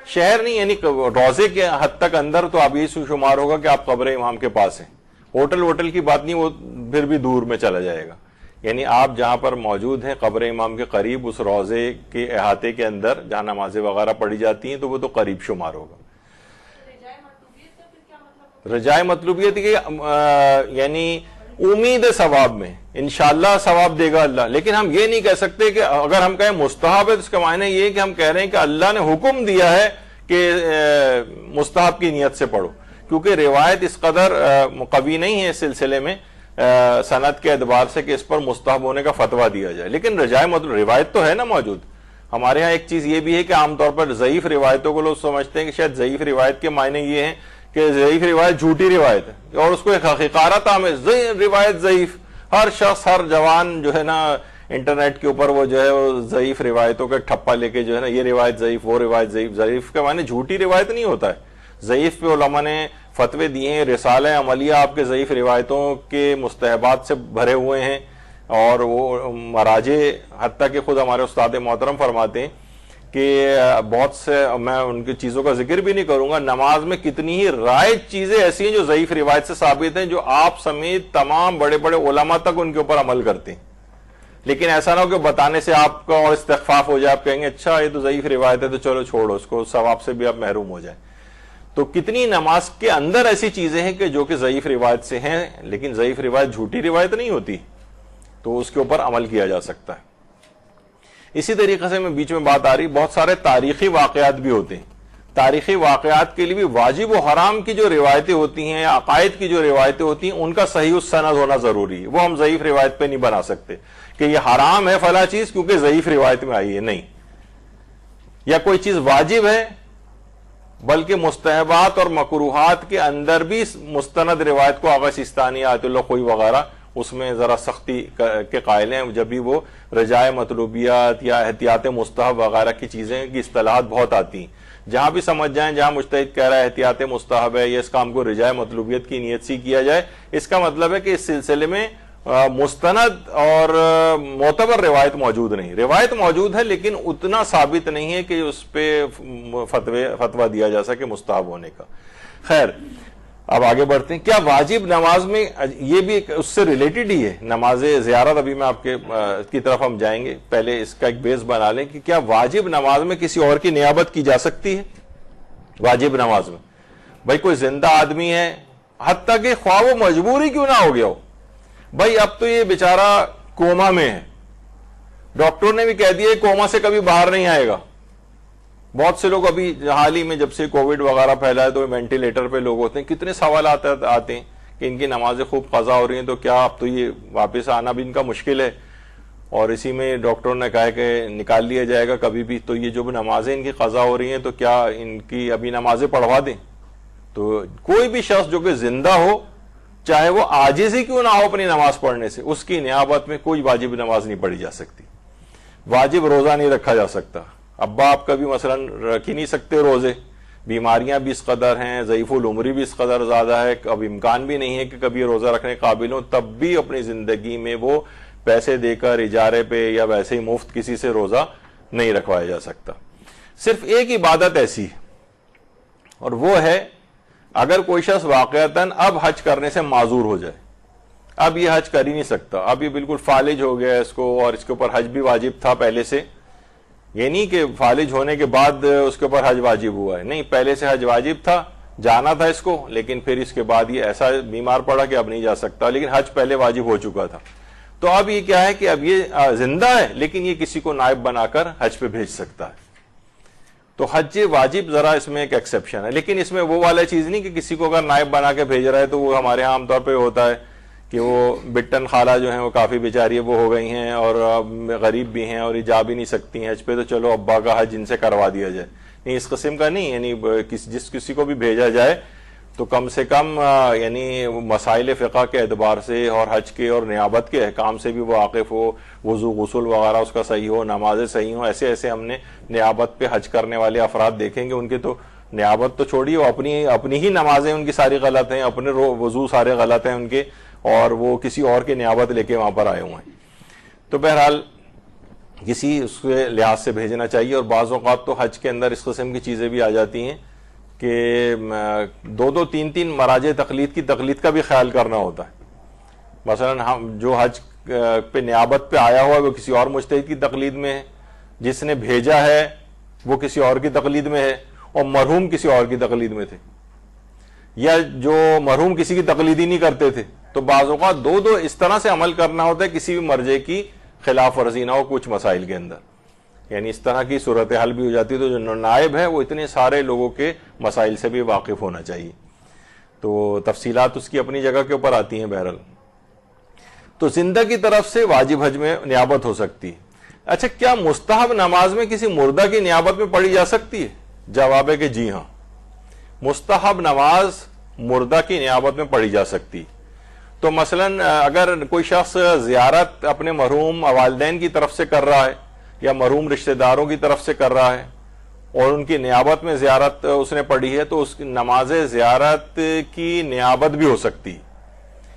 شہر نہیں، یعنی روضے کے حد تک اندر تو آپ یہ شمار ہوگا کہ آپ قبر امام کے پاس ہیں. ہوٹل کی بات نہیں، وہ پھر بھی دور میں چلا جائے گا. یعنی آپ جہاں پر موجود ہیں قبر امام کے قریب، اس روضے کے احاطے کے اندر جہاں نمازیں وغیرہ پڑھی جاتی ہیں، تو وہ تو قریب شمار ہوگا. رجائے مطلوبیت کی یعنی امید ثواب میں، انشاءاللہ ثواب دے گا اللہ. لیکن ہم یہ نہیں کہہ سکتے کہ اگر ہم کہیں مستحب ہے تو اس کا معنی یہ کہ ہم کہہ رہے ہیں کہ اللہ نے حکم دیا ہے کہ مستحب کی نیت سے پڑھو، کیونکہ روایت اس قدر قوی نہیں ہے اس سلسلے میں سند کے اعتبار سے کہ اس پر مستحب ہونے کا فتویٰ دیا جائے. لیکن رجائے مطلب روایت تو ہے نا موجود. ہمارے ہاں ایک چیز یہ بھی ہے کہ عام طور پر ضعیف روایتوں کو لوگ سمجھتے ہیں کہ شاید ضعیف روایت کے معنی یہ ہیں کہ ضعیف روایت جھوٹی روایت ہے اور اس کو ایک حقیقت ہے روایت ضعیف. ہر شخص ہر جوان جو ہے نا انٹرنیٹ کے اوپر وہ جو ہے وہ ضعیف روایتوں کا ٹھپا لے کے جو ہے نا یہ روایت ضعیف وہ روایت ضعیف. ضعیف کے معنی جھوٹی روایت نہیں ہوتا ہے. ضعیف پہ علماء نے فتوے دیے ہیں. رسالہ عملیہ آپ کے ضعیف روایتوں کے مستحبات سے بھرے ہوئے ہیں اور وہ مراجع حتیٰ کہ خود ہمارے استاد محترم فرماتے ہیں کہ بہت سے میں ان کی چیزوں کا ذکر بھی نہیں کروں گا. نماز میں کتنی ہی رائج چیزیں ایسی ہیں جو ضعیف روایت سے ثابت ہیں جو آپ سمیت تمام بڑے بڑے علماء تک ان کے اوپر عمل کرتے ہیں. لیکن ایسا نہ ہو کہ بتانے سے آپ کا اور استخفاف ہو جائے, آپ کہیں گے اچھا یہ تو ضعیف روایت ہے تو چلو چھوڑو اس کو, ثواب سے بھی آپ محروم ہو جائیں. تو کتنی نماز کے اندر ایسی چیزیں ہیں کہ جو کہ ضعیف روایت سے ہیں, لیکن ضعیف روایت جھوٹی روایت نہیں ہوتی, تو اس کے اوپر عمل کیا جا سکتا ہے. اسی طریقے سے میں بیچ میں بات آ رہی, بہت سارے تاریخی واقعات بھی ہوتے ہیں. تاریخی واقعات کے لیے بھی واجب و حرام کی جو روایتیں ہوتی ہیں, عقائد کی جو روایتیں ہوتی ہیں, ان کا صحیح السند ہونا ضروری ہے. وہ ہم ضعیف روایت پہ نہیں بنا سکتے کہ یہ حرام ہے فلاں چیز کیونکہ ضعیف روایت میں آئی ہے, نہیں. یا کوئی چیز واجب ہے بلکہ مستحبات اور مکروہات کے اندر بھی مستند روایت کو آغا سیستانی آیت اللہ خوئی وغیرہ اس میں ذرا سختی کے قائل ہیں. جب بھی وہ رجائے مطلوبیات یا احتیاط مستحب وغیرہ کی چیزیں کی اصطلاحات بہت آتی ہیں, جہاں بھی سمجھ جائیں جہاں مجتہد کہہ رہا ہے احتیاط مستحب ہے یا اس کام کو رجائے مطلوبیت کی نیت سے کیا جائے, اس کا مطلب ہے کہ اس سلسلے میں مستند اور معتبر روایت موجود نہیں. روایت موجود ہے لیکن اتنا ثابت نہیں ہے کہ اس پہ فتویٰ دیا جا سکے مستحب ہونے کا. خیر, اب آگے بڑھتے ہیں. کیا واجب نماز میں, یہ بھی اس سے ریلیٹڈ ہی ہے نماز زیارت, ابھی میں آپ کی طرف ہم جائیں گے, پہلے اس کا ایک بیس بنا لیں کہ کیا واجب نماز میں کسی اور کی نیابت کی جا سکتی ہے؟ واجب نماز میں بھائی کوئی زندہ آدمی ہے, حتیٰ کہ خواہ وہ مجبوری کیوں نہ ہو گیا ہو, بھائی اب تو یہ بیچارہ کوما میں ہے, ڈاکٹر نے بھی کہہ دیا کوما سے کبھی باہر نہیں آئے گا. بہت سے لوگ ابھی حال ہی میں جب سے کووڈ وغیرہ پھیلا ہے تو وینٹیلیٹر پہ لوگ ہوتے ہیں, کتنے سوالات آتے ہیں کہ ان کی نمازیں خوب قضا ہو رہی ہیں تو کیا اب تو یہ واپس آنا بھی ان کا مشکل ہے, اور اسی میں ڈاکٹروں نے کہا کہ نکال لیا جائے گا کبھی بھی, تو یہ جو نمازیں ان کی قضا ہو رہی ہیں تو کیا ان کی ابھی نمازیں پڑھوا دیں؟ تو کوئی بھی شخص جو کہ زندہ ہو, چاہے وہ عاجز ہی کیوں نہ ہو اپنی نماز پڑھنے سے, اس کی نیابت میں کوئی واجب نماز نہیں پڑھی جا سکتی. واجب روزہ نہیں رکھا جا سکتا. ابا آپ کبھی مثلا رکھ ہی نہیں سکتے روزے, بیماریاں بھی اس قدر ہیں, ضعیف العمری بھی اس قدر زیادہ ہے, اب امکان بھی نہیں ہے کہ کبھی روزہ رکھنے قابل ہوں, تب بھی اپنی زندگی میں وہ پیسے دے کر اجارے پہ یا ویسے ہی مفت کسی سے روزہ نہیں رکھوایا جا سکتا. صرف ایک عبادت ایسی ہے, اور وہ ہے اگر کوئی شخص واقعتاً اب حج کرنے سے معذور ہو جائے, اب یہ حج کر ہی نہیں سکتا, اب یہ بالکل فالج ہو گیا اس کو, اور اس کے اوپر حج بھی واجب تھا پہلے سے, یہ نہیں کہ فالج ہونے کے بعد اس کے اوپر حج واجب ہوا ہے, نہیں, پہلے سے حج واجب تھا, جانا تھا اس کو, لیکن پھر اس کے بعد یہ ایسا بیمار پڑا کہ اب نہیں جا سکتا, لیکن حج پہلے واجب ہو چکا تھا. تو اب یہ کیا ہے کہ اب یہ زندہ ہے لیکن یہ کسی کو نائب بنا کر حج پہ بھیج سکتا ہے. تو حج واجب ذرا اس میں ایک ایکسیپشن ہے, لیکن اس میں وہ والا چیز نہیں کہ کسی کو اگر نائب بنا کے بھیج رہا ہے تو وہ ہمارے ہاں عام طور پہ ہوتا ہے کہ وہ بٹن خالہ جو ہیں وہ کافی بیچاری وہ ہو گئی ہیں اور غریب بھی ہیں اور یہ جا بھی نہیں سکتی ہیں حج پہ, تو چلو ابا کا حج ان سے کروا دیا جائے. نہیں, اس قسم کا نہیں, یعنی جس کسی کو بھی بھیجا جائے تو کم سے کم یعنی مسائل فقہ کے اعتبار سے اور حج کے اور نیابت کے احکام سے بھی وہ واقف ہو, وضو غسل وغیرہ اس کا صحیح ہو, نمازیں صحیح ہوں. ایسے ہم نے نیابت پہ حج کرنے والے افراد دیکھیں گے, ان کے تو نیابت تو چھوڑیے, وہ اپنی ہی نمازیں ان کی ساری غلط ہیں, اپنے وضو سارے غلط ہیں ان کے, اور وہ کسی اور کی نیابت لے کے وہاں پر آئے ہوئے ہیں. تو بہرحال کسی اس کے لحاظ سے بھیجنا چاہیے. اور بعض اوقات تو حج کے اندر اس قسم کی چیزیں بھی آ جاتی ہیں کہ 2-3 مراجع تقلید کی تقلید کا بھی خیال کرنا ہوتا ہے. مثلا ہم جو حج پہ نیابت پہ آیا ہوا ہے وہ کسی اور مجتہد کی تقلید میں ہے, جس نے بھیجا ہے وہ کسی اور کی تقلید میں ہے, اور مرحوم کسی اور کی تقلید میں تھے, یا جو مرحوم کسی کی تقلید ہی نہیں کرتے تھے. تو بعض اوقات دو اس طرح سے عمل کرنا ہوتا ہے کسی بھی مرجع کی خلاف ورزی نہ ہو کچھ مسائل کے اندر, یعنی اس طرح کی صورتحال بھی ہو جاتی ہے. تو جو نائب ہے وہ اتنے سارے لوگوں کے مسائل سے بھی واقف ہونا چاہیے. تو تفصیلات اس کی اپنی جگہ کے اوپر آتی ہیں بہرحال. تو زندہ کی طرف سے واجب حج میں نیابت ہو سکتی ہے. اچھا کیا مستحب نماز میں کسی مردہ کی نیابت میں پڑھی جا سکتی ہے؟ جواب ہے کہ جی ہاں، مستحب نماز مردہ کی نیابت میں پڑھی جا سکتی. تو مثلا اگر کوئی شخص زیارت اپنے مرحوم والدین کی طرف سے کر رہا ہے یا مرحوم رشتہ داروں کی طرف سے کر رہا ہے اور ان کی نیابت میں زیارت اس نے پڑھی ہے، تو اس کی نماز زیارت کی نیابت بھی ہو سکتی.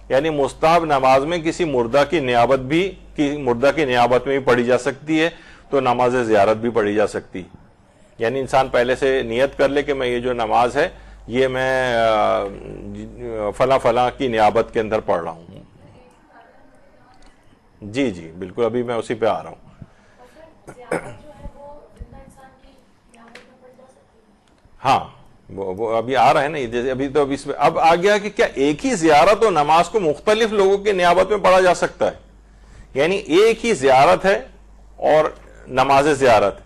یعنی مستحب نماز میں کسی مردہ کی نیابت میں بھی پڑھی جا سکتی ہے، تو نماز زیارت بھی پڑھی جا سکتی. یعنی انسان پہلے سے نیت کر لے کہ میں یہ جو نماز ہے یہ میں فلاں فلاں کی نیابت کے اندر پڑھ رہا ہوں. جی جی بالکل، ابھی میں اسی پہ آ رہا ہوں. ہاں وہ ابھی آ رہا ہے نا، جیسے ابھی تو اب آ گیا کہ کیا ایک ہی زیارت و نماز کو مختلف لوگوں کی نیابت میں پڑھا جا سکتا ہے. یعنی ایک ہی زیارت ہے اور نماز زیارت،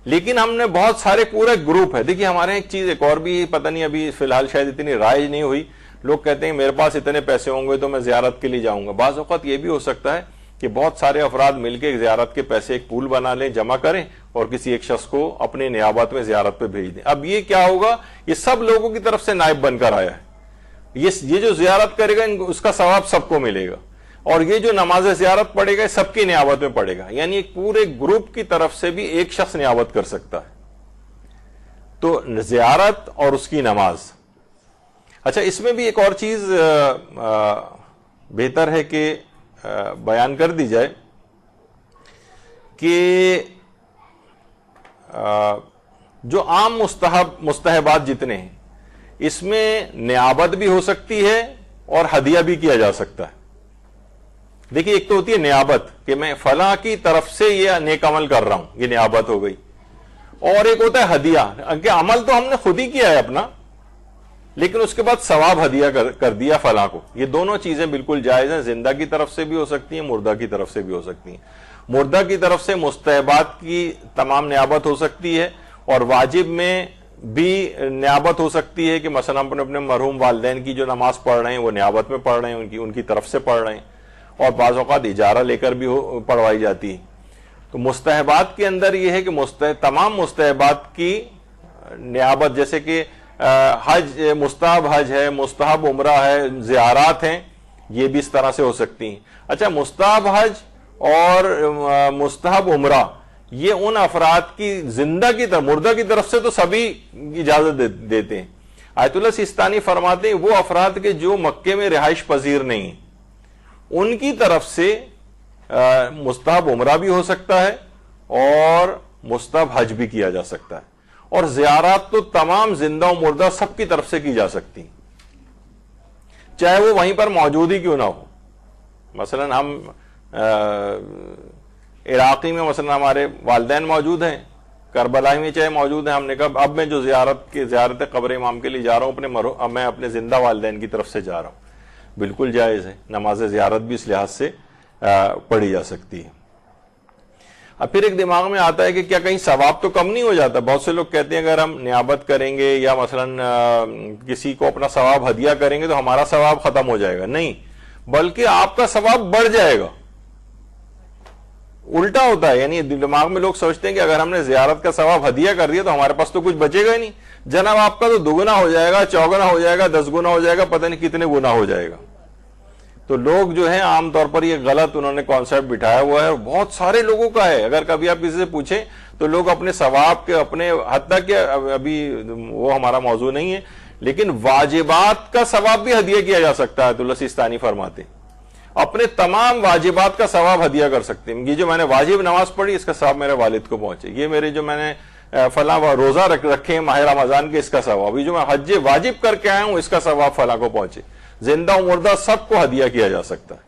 لیکن ہم نے بہت سارے پورے گروپ ہے. دیکھیے ہمارے ایک چیز ایک اور بھی پتہ نہیں ابھی فی الحال شاید اتنی رائج نہیں ہوئی. لوگ کہتے ہیں میرے پاس اتنے پیسے ہوں گے تو میں زیارت کے لیے جاؤں گا. بعض اوقات یہ بھی ہو سکتا ہے کہ بہت سارے افراد مل کے زیارت کے پیسے ایک پول بنا لیں، جمع کریں اور کسی ایک شخص کو اپنے نیابت میں زیارت پہ بھیج دیں. اب یہ کیا ہوگا، یہ سب لوگوں کی طرف سے نائب بن کر آیا ہے. یہ جو زیارت کرے گا اس کا ثواب سب کو ملے گا، اور یہ جو نماز زیارت پڑھے گا سب کی نیابت میں پڑھے گا. یعنی ایک پورے گروپ کی طرف سے بھی ایک شخص نیابت کر سکتا ہے. تو زیارت اور اس کی نماز. اچھا اس میں بھی ایک اور چیز بہتر ہے کہ بیان کر دی جائے کہ جو عام مستحبات جتنے ہیں اس میں نیابت بھی ہو سکتی ہے اور ہدیہ بھی کیا جا سکتا ہے. دیکھیے ایک تو ہوتی ہے نیابت کہ میں فلاں کی طرف سے یہ نیک عمل کر رہا ہوں، یہ نیابت ہو گئی. اور ایک ہوتا ہے ہدیہ کہ عمل تو ہم نے خود ہی کیا ہے اپنا، لیکن اس کے بعد ثواب ہدیہ کر دیا فلاں کو. یہ دونوں چیزیں بالکل جائز ہیں، زندہ کی طرف سے بھی ہو سکتی ہیں، مردہ کی طرف سے بھی ہو سکتی ہیں. مردہ کی طرف سے مستحبات کی تمام نیابت ہو سکتی ہے، اور واجب میں بھی نیابت ہو سکتی ہے کہ مثلا اپنے مرحوم والدین کی جو نماز پڑھ رہے ہیں وہ نیابت میں پڑھ رہے ہیں، ان کی طرف سے پڑھ رہے ہیں، اور بعض اوقات اجارہ لے کر بھی پڑھوائی جاتی ہے. تو مستحبات کے اندر یہ ہے کہ تمام مستحبات کی نیابت، جیسے کہ حج، مستحب حج ہے، مستحب عمرہ ہے، زیارات ہیں، یہ بھی اس طرح سے ہو سکتی ہیں. اچھا مستحب حج اور مستحب عمرہ یہ ان افراد کی زندہ کی طرف، مردہ کی طرف سے تو سبھی اجازت دیتے ہیں. آیت اللہ سیستانی فرماتے ہیں وہ افراد کے جو مکے میں رہائش پذیر نہیں ہیں ان کی طرف سے مستحب عمرہ بھی ہو سکتا ہے اور مستحب حج بھی کیا جا سکتا ہے. اور زیارات تو تمام زندہ و مردہ سب کی طرف سے کی جا سکتی ہیں، چاہے وہ وہیں پر موجود ہی کیوں نہ ہو. مثلا ہم عراقی میں مثلا ہمارے والدین موجود ہیں، کربلا میں چاہے موجود ہیں، ہم نے کہا اب میں جو زیارت قبر امام کے لیے جا رہا ہوں میں اپنے زندہ والدین کی طرف سے جا رہا ہوں. بالکل جائز ہے، نماز زیارت بھی اس لحاظ سے پڑھی جا سکتی ہے. اب پھر ایک دماغ میں آتا ہے کہ کیا کہیں ثواب تو کم نہیں ہو جاتا؟ بہت سے لوگ کہتے ہیں اگر ہم نیابت کریں گے یا مثلا کسی کو اپنا ثواب ہدیہ کریں گے تو ہمارا ثواب ختم ہو جائے گا. نہیں، بلکہ آپ کا ثواب بڑھ جائے گا. الٹا ہوتا ہے. یعنی دماغ میں لوگ سوچتے ہیں کہ اگر ہم نے زیارت کا ثواب ہدیہ کر دیا تو ہمارے پاس تو کچھ بچے گا ہی نہیں. جناب آپ کا تو دگنا ہو جائے گا، چوگنا ہو جائے گا، 10 گنا ہو جائے گا، پتہ نہیں کتنے گنا ہو جائے گا. تو لوگ جو ہیں عام طور پر یہ غلط انہوں نے کانسیپٹ بٹھایا ہوا ہے، اور بہت سارے لوگوں کا ہے. اگر کبھی آپ کسی سے پوچھیں تو لوگ اپنے ثواب کے اپنے حتیٰ کہ ابھی وہ ہمارا موضوع نہیں ہے، لیکن واجبات کا ثواب بھی ہدیہ کیا جا سکتا ہے. آیت اللہ سیستانی فرماتے اپنے تمام واجبات کا ثواب ہدیہ کر سکتے ہیں. یہ جو میں نے واجب نماز پڑھی اس کا ثواب میرے والد کو پہنچے، یہ میرے جو میں نے فلاں روزہ رکھے ہیں ماہ رمضان کے اس کا ثواب، یہ جو میں حج واجب کر کے آیا ہوں اس کا ثواب فلاں کو پہنچے. زندہ و مردہ سب کو ہدیہ کیا جا سکتا ہے.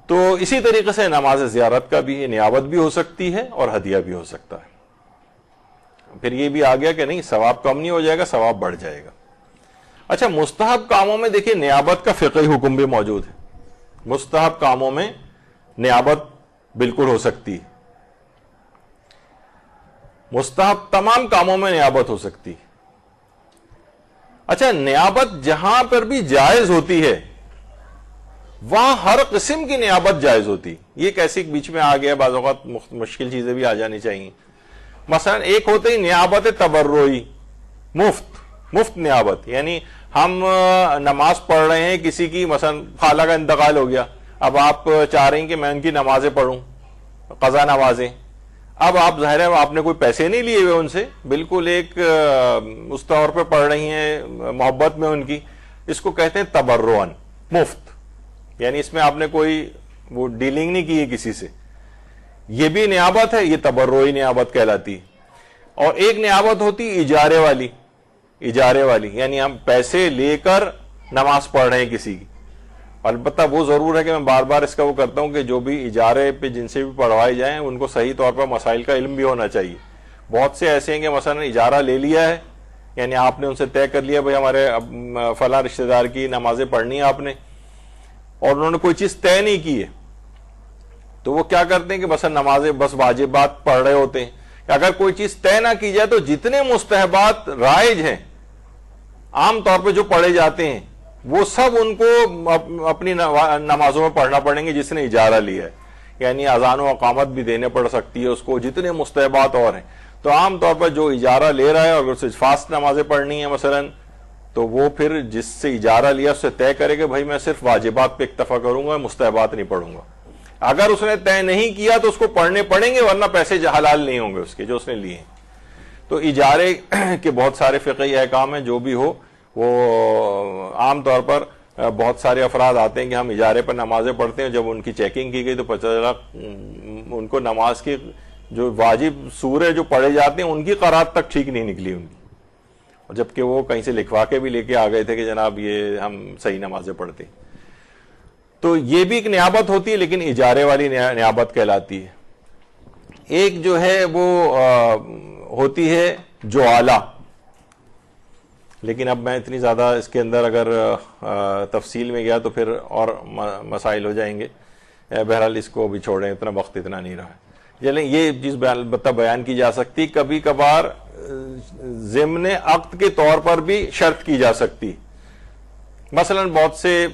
تو اسی طریقے سے نماز زیارت کا بھی نیابت بھی ہو سکتی ہے اور ہدیہ بھی ہو سکتا ہے. پھر یہ بھی آ گیا کہ نہیں ثواب کم نہیں ہو جائے گا، ثواب بڑھ جائے گا. اچھا مستحب کاموں میں دیکھیے نیابت کا فقہی حکم بھی موجود ہے. مستحب کاموں میں نیابت بالکل ہو سکتی ہے، مستحب تمام کاموں میں نیابت ہو سکتی ہے. اچھا نیابت جہاں پر بھی جائز ہوتی ہے وہاں ہر قسم کی نیابت جائز ہوتی. یہ کیسے بیچ میں آ گیا, بعض اوقات مشکل چیزیں بھی آ جانی چاہیے. مثلا ایک ہوتے ہی نیابت تبرعی, مفت نیابت, یعنی ہم نماز پڑھ رہے ہیں کسی کی, مثلا خالہ کا انتقال ہو گیا, اب آپ چاہ رہے ہیں کہ میں ان کی نمازیں پڑھوں, قضا نمازیں. اب آپ ظاہر ہے آپ نے کوئی پیسے نہیں لیے ہوئے ان سے, بالکل ایک اس طور پہ پڑھ رہی ہیں محبت میں ان کی. اس کو کہتے ہیں تبرعاً, مفت, یعنی اس میں آپ نے کوئی وہ ڈیلنگ نہیں کی ہے کسی سے. یہ بھی نیابت ہے, یہ تبرعی نیابت کہلاتی. اور ایک نیابت ہوتی اجارے والی, یعنی ہم پیسے لے کر نماز پڑھ رہے ہیں کسی کی. البتہ وہ ضرور ہے کہ میں بار بار اس کا وہ کرتا ہوں کہ جو بھی اجارے پہ جن سے بھی پڑھوائے جائیں ان کو صحیح طور پر مسائل کا علم بھی ہونا چاہیے. بہت سے ایسے ہیں کہ مثلا اجارہ لے لیا ہے, یعنی آپ نے ان سے طے کر لیا بھائی ہمارے فلاں رشتہ دار کی نمازیں پڑھنی ہے آپ نے, اور انہوں نے کوئی چیز طے نہیں کی ہے, تو وہ کیا کرتے ہیں کہ بس نمازیں بس واجبات پڑھ رہے ہوتے ہیں. کہ اگر کوئی چیز طے نہ کی جائے تو جتنے مستحبات رائج ہیں عام طور پہ جو پڑھے جاتے ہیں وہ سب ان کو اپنی نمازوں میں پڑھنا پڑیں گے جس نے اجارہ لیا ہے. یعنی اذان و اقامت بھی دینے پڑ سکتی ہے اس کو, جتنے مستحبات اور ہیں. تو عام طور پر جو اجارہ لے رہا ہے اور اسے فاسٹ نمازیں پڑھنی ہیں مثلا, تو وہ پھر جس سے اجارہ لیا اس سے طے کرے کہ بھائی میں صرف واجبات پہ اکتفا کروں گا, مستحبات نہیں پڑھوں گا. اگر اس نے طے نہیں کیا تو اس کو پڑھنے پڑیں گے, ورنہ پیسے حلال نہیں ہوں گے اس کے جو اس نے لیے. تو اجارے کے بہت سارے فقہی احکام ہیں, جو بھی ہو وہ عام طور پر بہت سارے افراد آتے ہیں کہ ہم اجارے پر نمازیں پڑھتے ہیں. جب ان کی چیکنگ کی گئی تو پتہ چلا ان کو نماز کی جو واجب سورے جو پڑھے جاتے ہیں ان کی قرات تک ٹھیک نہیں نکلی ان کی, اور جبکہ وہ کہیں سے لکھوا کے بھی لے کے آ گئے تھے کہ جناب یہ ہم صحیح نمازیں پڑھتے ہیں. تو یہ بھی ایک نیابت ہوتی ہے, لیکن اجارے والی نیابت کہلاتی ہے. ایک جو ہے وہ ہوتی ہے جعالہ, لیکن اب میں اتنی زیادہ اس کے اندر اگر تفصیل میں گیا تو پھر اور مسائل ہو جائیں گے. بہرحال اس کو بھی چھوڑیں, اتنا وقت اتنا نہیں رہا. چلیں یہ چیز البتہ بیان کی جا سکتی, کبھی کبھار ضمن عقد کے طور پر بھی شرط کی جا سکتی. مثلا بہت سے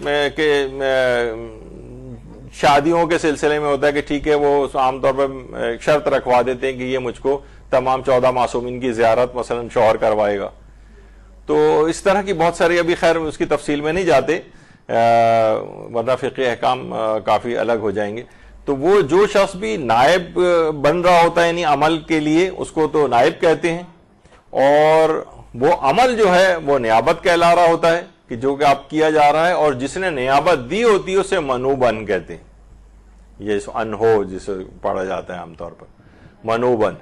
شادیوں کے سلسلے میں ہوتا ہے کہ ٹھیک ہے وہ عام طور پر شرط رکھوا دیتے ہیں کہ یہ مجھ کو تمام 14 معصومین کی زیارت مثلا شوہر کروائے گا. تو اس طرح کی بہت ساری, ابھی خیر اس کی تفصیل میں نہیں جاتے ورنہ فقہی احکام کافی الگ ہو جائیں گے. تو وہ جو شخص بھی نائب بن رہا ہوتا ہے یعنی عمل کے لیے, اس کو تو نائب کہتے ہیں, اور وہ عمل جو ہے وہ نیابت کہلا رہا ہوتا ہے کہ جو کہ آپ کیا جا رہا ہے, اور جس نے نیابت دی ہوتی ہے اسے منوبن کہتے ہیں. یہ انہو جسے پڑھا جاتا ہے عام طور پر منوبن.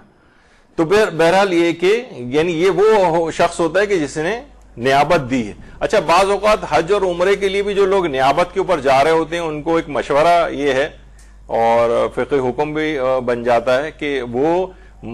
تو بہرحال یہ کہ یعنی یہ وہ شخص ہوتا ہے کہ جس نے نیابت دی ہے. اچھا بعض اوقات حج اور عمرے کے لیے بھی جو لوگ نیابت کے اوپر جا رہے ہوتے ہیں ان کو ایک مشورہ یہ ہے اور فقہی حکم بھی بن جاتا ہے کہ وہ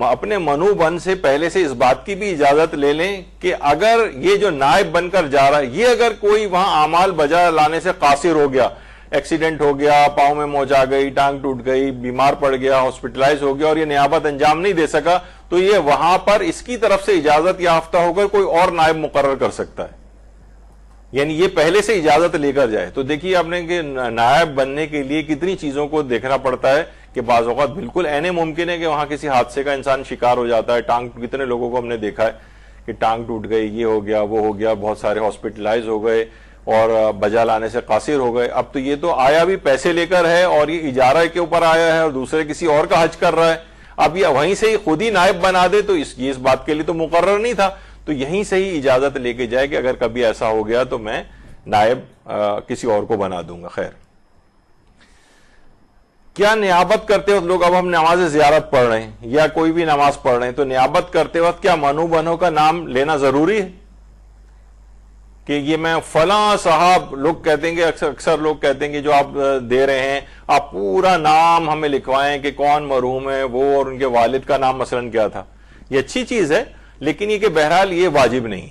اپنے منوبن سے پہلے سے اس بات کی بھی اجازت لے لیں کہ اگر یہ جو نائب بن کر جا رہا ہے یہ اگر کوئی وہاں اعمال بجا لانے سے قاصر ہو گیا, ایکسیڈنٹ ہو گیا, پاؤں میں موچ آ گئی, ٹانگ ٹوٹ گئی, بیمار پڑ گیا, ہاسپٹلائز ہو گیا اور یہ نیابت انجام نہیں دے سکا, تو یہ وہاں پر اس کی طرف سے اجازت یافتہ ہو کر کوئی اور نائب مقرر کر سکتا ہے. یعنی یہ پہلے سے اجازت لے کر جائے. تو دیکھیے آپ نے کہ نائب بننے کے لیے کتنی چیزوں کو دیکھنا پڑتا ہے کہ بعض اوقات بالکل عین ممکن ہے کہ وہاں کسی حادثے کا انسان شکار ہو جاتا ہے. کتنے لوگوں کو ہم نے دیکھا ہے کہ ٹانگ ٹوٹ گئی, یہ ہو گیا, وہ ہو گیا, بہت سارے ہاسپٹلائز ہو گئے اور بجا لانے سے قاصر ہو گئے. اب تو یہ تو آیا بھی پیسے لے کر ہے اور یہ اجارہ کے اوپر آیا ہے اور دوسرے کسی اور کا حج کر رہا ہے. اب یہ وہیں سے ہی خود ہی نائب بنا دے تو اس بات کے لیے تو مقرر نہیں تھا, تو یہیں سے ہی اجازت لے کے جائے کہ اگر کبھی ایسا ہو گیا تو میں نائب کسی اور کو بنا دوں گا. خیر, کیا نیابت کرتے وقت لوگ, اب ہم نماز زیارت پڑھ رہے ہیں یا کوئی بھی نماز پڑھ رہے ہیں, تو نیابت کرتے وقت کیا منوبنوں کا نام لینا ضروری ہے کہ یہ میں فلاں صاحب, لوگ کہتے ہیں کہ اکثر لوگ کہتے ہیں کہ جو آپ دے رہے ہیں آپ پورا نام ہمیں لکھوائیں کہ کون مرحوم ہے وہ اور ان کے والد کا نام مثلا کیا تھا. یہ اچھی چیز ہے, لیکن یہ کہ بہرحال یہ واجب نہیں.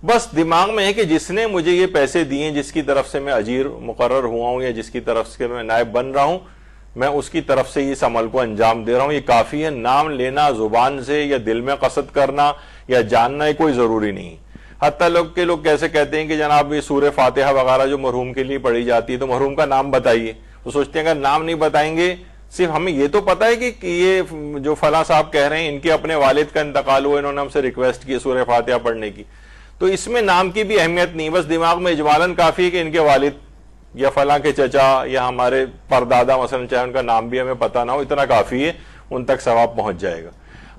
بس دماغ میں ہے کہ جس نے مجھے یہ پیسے دیے, جس کی طرف سے میں اجیر مقرر ہوا ہوں یا جس کی طرف سے میں نائب بن رہا ہوں, میں اس کی طرف سے اس عمل کو انجام دے رہا ہوں, یہ کافی ہے. نام لینا زبان سے یا دل میں قصد کرنا یا جاننا کوئی ضروری نہیں. حتیٰ لوگ کیسے کہتے ہیں کہ جناب یہ سورہ فاتحہ وغیرہ جو مرحوم کے لیے پڑھی جاتی ہے تو مرحوم کا نام بتائیے. وہ سوچتے ہیں اگر نام نہیں بتائیں گے, صرف ہمیں یہ تو پتا ہے کہ یہ جو فلاں صاحب کہہ رہے ہیں ان کے اپنے والد کا انتقال ہوا, انہوں نے ہم سے ریکویسٹ کی سورہ فاتحہ پڑھنے کی, تو اس میں نام کی بھی اہمیت نہیں, بس دماغ میں اجمالاً کافی ہے کہ ان کے والد یا فلاں کے چچا یا ہمارے پردادا مثلا, چاہے ان کا نام بھی ہمیں پتہ نہ ہو, اتنا کافی ہے, ان تک ثواب پہنچ جائے گا.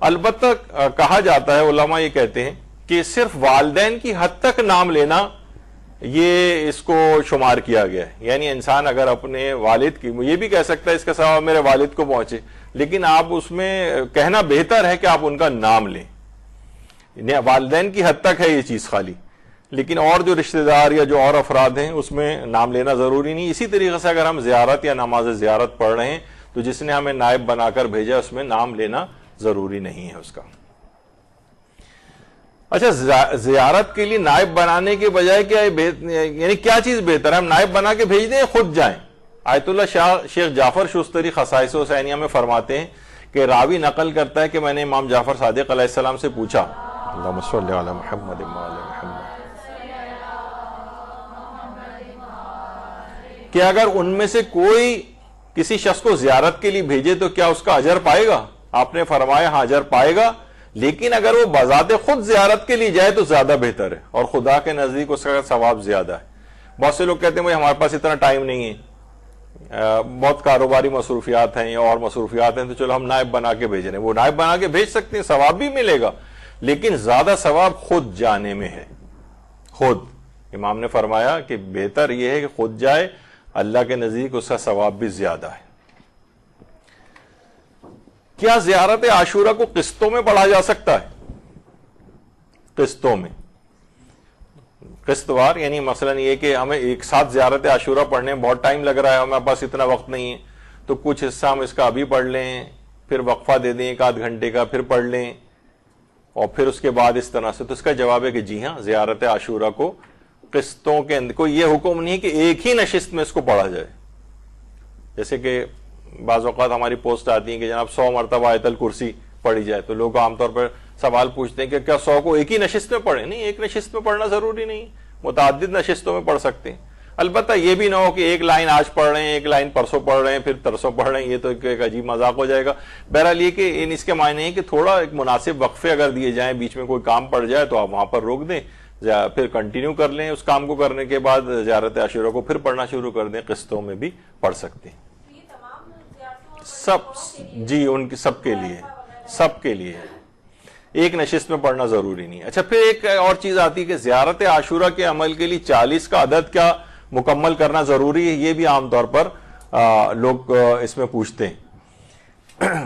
البتہ کہا جاتا ہے, علماء یہ کہتے ہیں کہ صرف والدین کی حد تک نام لینا یہ اس کو شمار کیا گیا ہے. یعنی انسان اگر اپنے والد کی, یہ بھی کہہ سکتا ہے اس کا ثواب میرے والد کو پہنچے, لیکن آپ اس میں کہنا بہتر ہے کہ آپ ان کا نام لیں. والدین کی حد تک ہے یہ چیز خالی, لیکن اور جو رشتہ دار یا جو اور افراد ہیں اس میں نام لینا ضروری نہیں. اسی طریقے سے اگر ہم زیارت یا نماز زیارت پڑھ رہے ہیں تو جس نے ہمیں نائب بنا کر بھیجا اس میں نام لینا ضروری نہیں ہے اس کا. اچھا, زیارت کے لیے نائب بنانے کے بجائے کیا یعنی کیا چیز بہتر ہے؟ ہم نائب بنا کے بھیج دیں, خود جائیں. آیت اللہ شیخ جعفر شستری خصائص حسینیہ میں فرماتے ہیں کہ راوی نقل کرتا ہے کہ میں نے امام جعفر صادق علیہ السلام سے پوچھا, اللہم صلی علی محمد وعلی محمد, کہ اگر ان میں سے کوئی کسی شخص کو زیارت کے لیے بھیجے تو کیا اس کا اجر پائے گا؟ آپ نے فرمایا ہاں اجر پائے گا, لیکن اگر وہ بذات خود زیارت کے لیے جائے تو زیادہ بہتر ہے اور خدا کے نزدیک اس کا ثواب زیادہ ہے. بہت سے لوگ کہتے ہیں ہمارے پاس اتنا ٹائم نہیں ہے, بہت کاروباری مصروفیات ہیں یا اور مصروفیات ہیں, تو چلو ہم نائب بنا کے بھیج رہے ہیں. وہ نائب بنا کے بھیج سکتے ہیں, ثواب بھی ملے گا, لیکن زیادہ ثواب خود جانے میں ہے. خود امام نے فرمایا کہ بہتر یہ ہے کہ خود جائے, اللہ کے نزدیک اس کا ثواب بھی زیادہ ہے. کیا زیارت عاشورہ کو قسطوں میں پڑھا جا سکتا ہے؟ قسطوں میں, قسط وار, یعنی مثلا یہ کہ ہمیں ایک ساتھ زیارت عاشورہ پڑھنے میں بہت ٹائم لگ رہا ہے, ہمارے پاس اتنا وقت نہیں ہے, تو کچھ حصہ ہم اس کا ابھی پڑھ لیں, پھر وقفہ دے دیں 1 گھنٹے کا, پھر پڑھ لیں, اور پھر اس کے بعد اس طرح سے. تو اس کا جواب ہے کہ جی ہاں, زیارت عاشورہ کو قسطوں کے اندر, کوئی یہ حکم نہیں کہ ایک ہی نشست میں اس کو پڑھا جائے. جیسے کہ بعض اوقات ہماری پوسٹ آتی ہیں کہ جناب 100 مرتبہ آیت الکرسی پڑھی جائے, تو لوگ عام طور پر سوال پوچھتے ہیں کہ کیا 100 کو ایک ہی نشست میں پڑھیں؟ نہیں, ایک نشست میں پڑھنا ضروری نہیں, متعدد نشستوں میں پڑھ سکتے ہیں. البتہ یہ بھی نہ ہو کہ ایک لائن آج پڑھ رہے ہیں, ایک لائن پرسوں پڑھ رہے ہیں, پھر ترسوں پڑھ رہے ہیں, یہ تو ایک عجیب مذاق ہو جائے گا. بہرحال یہ کہ اس کے معنی ہے کہ تھوڑا ایک مناسب وقفے اگر دیے جائیں, بیچ میں کوئی کام پڑ جائے تو آپ وہاں پر روک دیں, پھر کنٹینیو کر لیں اس کام کو, کرنے کے بعد زیارت عاشورہ کو پھر پڑھنا شروع کر دیں. قسطوں میں بھی پڑھ سکتے ہیں سب, جی ان کی سب کے لیے, سب کے لیے ایک نشست میں پڑھنا ضروری نہیں. اچھا, پھر ایک اور چیز آتی ہے کہ زیارت عاشورہ کے عمل کے لیے 40 کا عدد کیا مکمل کرنا ضروری ہے؟ یہ بھی عام طور پر لوگ اس میں پوچھتے ہیں.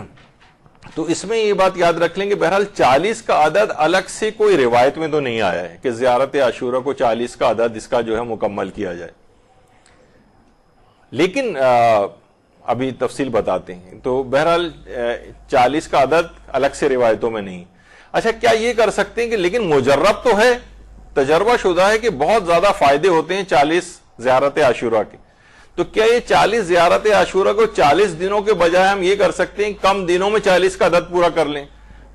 تو اس میں یہ بات یاد رکھ لیں کہ بہرحال 40 کا عدد الگ سے کوئی روایت میں تو نہیں آیا ہے کہ زیارت عاشورہ کو 40 کا عدد اس کا جو ہے مکمل کیا جائے, لیکن ابھی تفصیل بتاتے ہیں. تو بہرحال 40 کا عدد الگ سے روایتوں میں نہیں. اچھا, کیا یہ کر سکتے ہیں کہ لیکن مجرب تو ہے, تجربہ شدہ ہے کہ بہت زیادہ فائدے ہوتے ہیں 40 زیارت عاشورہ کے, تو کیا یہ 40 زیارت عاشورہ کو 40 دنوں کے بجائے ہم یہ کر سکتے ہیں کم دنوں میں 40 کا عدد پورا کر لیں؟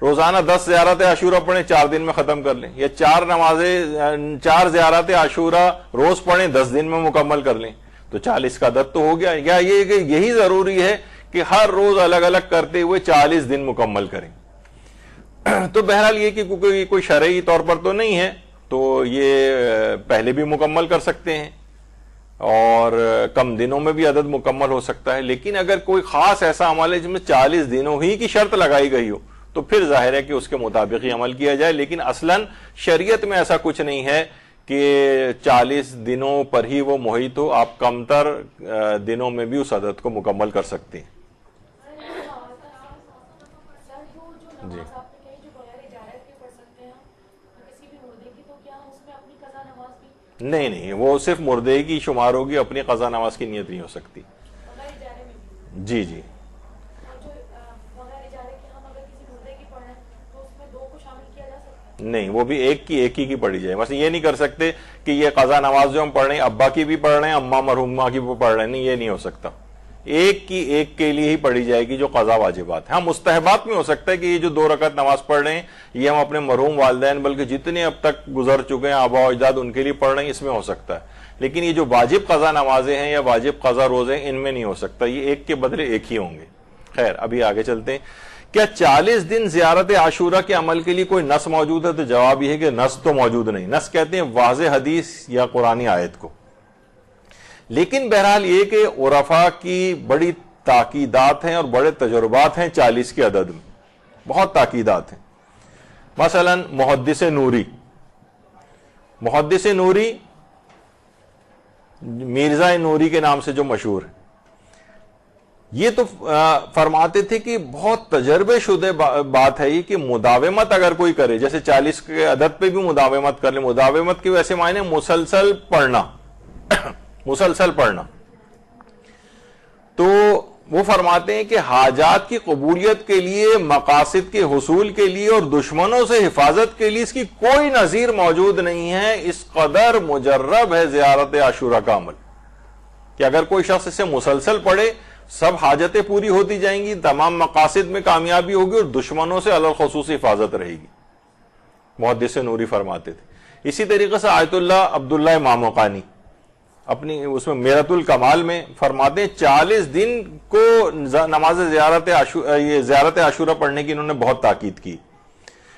روزانہ 10 زیارت عاشورہ پڑھیں, 4 دن میں ختم کر لیں, یا 4 زیارت عاشورہ روز پڑھیں, 10 دن میں مکمل کر لیں, تو 40 کا عدد تو ہو گیا. یا یہ کہ یہی ضروری ہے کہ ہر روز الگ الگ کرتے ہوئے 40 دن مکمل کریں؟ تو بہرحال یہ کہ کوئی شرعی طور پر تو نہیں ہے, تو یہ پہلے بھی مکمل کر سکتے ہیں اور کم دنوں میں بھی عدد مکمل ہو سکتا ہے. لیکن اگر کوئی خاص ایسا عمل ہے جس میں 40 دنوں ہی کی شرط لگائی گئی ہو تو پھر ظاہر ہے کہ اس کے مطابق ہی عمل کیا جائے. لیکن اصلاً شریعت میں ایسا کچھ نہیں ہے کہ 40 دنوں پر ہی وہ محیط ہو, آپ کم تر دنوں میں بھی اس عدد کو مکمل کر سکتے ہیں. جی, نہیں, وہ صرف مردے کی شمار ہوگی, اپنی قضا نماز کی نیت نہیں ہو سکتی. جی جی, نہیں, وہ بھی ایک ہی پڑھی جائے. مثلا یہ نہیں کر سکتے کہ یہ قضا نماز جو ہم پڑھ رہے ہیں ابا کی بھی پڑھ رہے ہیں, اماں مرحومہ کی بھی پڑھ رہے ہیں, نہیں, یہ نہیں ہو سکتا. ایک کی ایک کے لیے ہی پڑھی جائے گی جو قضا واجبات ہیں. ہاں مستحبات میں ہو سکتا ہے کہ یہ جو 2 رکعت نماز پڑھ رہے ہیں یہ ہم اپنے مرحوم والدین بلکہ جتنے اب تک گزر چکے ہیں آباء و اجداد ان کے لیے پڑھ رہے ہیں، اس میں ہو سکتا ہے. لیکن یہ جو واجب قضا نمازیں ہیں یا واجب قضا روزے ہیں ان میں نہیں ہو سکتا، یہ ایک کے بدلے ایک ہی ہوں گے. خیر ابھی آگے چلتے ہیں. کیا 40 دن زیارت عاشورہ کے عمل کے لیے کوئی نص موجود ہے؟ تو جواب یہ ہے کہ نص تو موجود نہیں. نص کہتے ہیں واضح حدیث یا قرآنی آیت کو. لیکن بہرحال یہ کہ عرفاء کی بڑی تاکیدات ہیں اور بڑے تجربات ہیں 40 کے عدد میں، بہت تاکیدات ہیں. مثلا محدث نوری میرزا نوری کے نام سے جو مشہور ہے، یہ تو فرماتے تھے کہ بہت تجربے شدہ بات ہے یہ کہ مداومت اگر کوئی کرے، جیسے 40 کے عدد پہ بھی مداومت کر لے، مداومت کے ویسے معنی مسلسل پڑھنا مسلسل پڑھنا. تو وہ فرماتے ہیں کہ حاجات کی قبولیت کے لیے، مقاصد کے حصول کے لیے اور دشمنوں سے حفاظت کے لیے اس کی کوئی نظیر موجود نہیں ہے. اس قدر مجرب ہے زیارت عاشورہ کا عمل کہ اگر کوئی شخص اسے مسلسل پڑھے سب حاجتیں پوری ہوتی جائیں گی، تمام مقاصد میں کامیابی ہوگی اور دشمنوں سے علی الخصوص حفاظت رہے گی. محدث نوری فرماتے تھے. اسی طریقے سے آیت اللہ عبداللہ ماموقانی اپنی اس میں میرۃ الکمال میں فرماتے ہیں 40 دن کو نماز زیارت عاشورہ پڑھنے کی انہوں نے بہت تاکید کی.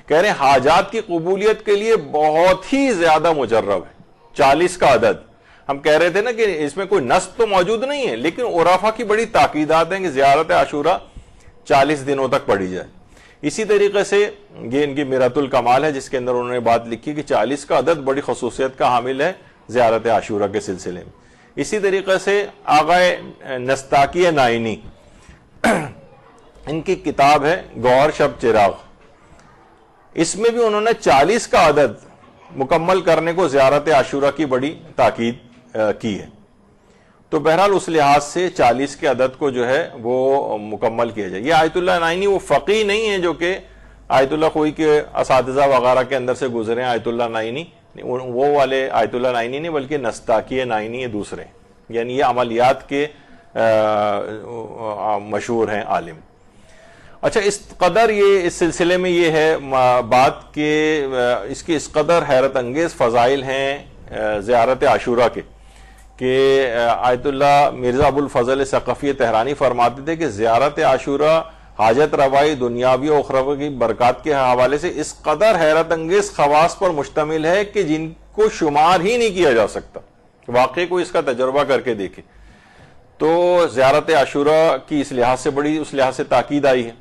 کہہ رہے ہیں حاجات کی قبولیت کے لیے بہت ہی زیادہ مجرب ہے 40 کا عدد. ہم کہہ رہے تھے نا کہ اس میں کوئی نص تو موجود نہیں ہے، لیکن عرفاء کی بڑی تاکیدات ہیں کہ زیارت عاشورہ 40 دنوں تک پڑھی جائے. اسی طریقے سے یہ ان کی میرۃ الکمال ہے جس کے اندر انہوں نے بات لکھی کہ 40 کا عدد بڑی خصوصیت کا حامل ہے زیارت عاشورہ کے سلسلے میں. اسی طریقے سے آغا نستاکی نائینی ان کی کتاب ہے گوہر شب چراغ، اس میں بھی انہوں نے 40 کا عدد مکمل کرنے کو زیارت عاشورہ کی بڑی تاکید کی ہے. تو بہرحال اس لحاظ سے 40 کے عدد کو جو ہے وہ مکمل کیا جائے. یہ آیت اللہ نائینی وہ فقی نہیں ہے جو کہ آیت اللہ خوئی کے اساتذہ وغیرہ کے اندر سے گزرے ہیں. آیت اللہ نائینی وہ والے آیت اللہ نائینی نہیں بلکہ نستاکی نائینی دوسرے، یعنی یہ عملیات کے مشہور ہیں عالم. اچھا اس قدر یہ اس سلسلے میں یہ ہے بات کہ اس کی اس قدر حیرت انگیز فضائل ہیں زیارت عاشورہ کے کہ آیت اللہ مرزا ابو الفضل ثقفی تہرانی فرماتے تھے کہ زیارت عاشورہ حاجت روائی دنیاوی و اخروی کی برکات کے حوالے سے اس قدر حیرت انگیز خواص پر مشتمل ہے کہ جن کو شمار ہی نہیں کیا جا سکتا. واقعی کوئی اس کا تجربہ کر کے دیکھے تو زیارت عاشورہ کی اس لحاظ سے بڑی اس لحاظ سے تاکید آئی ہے.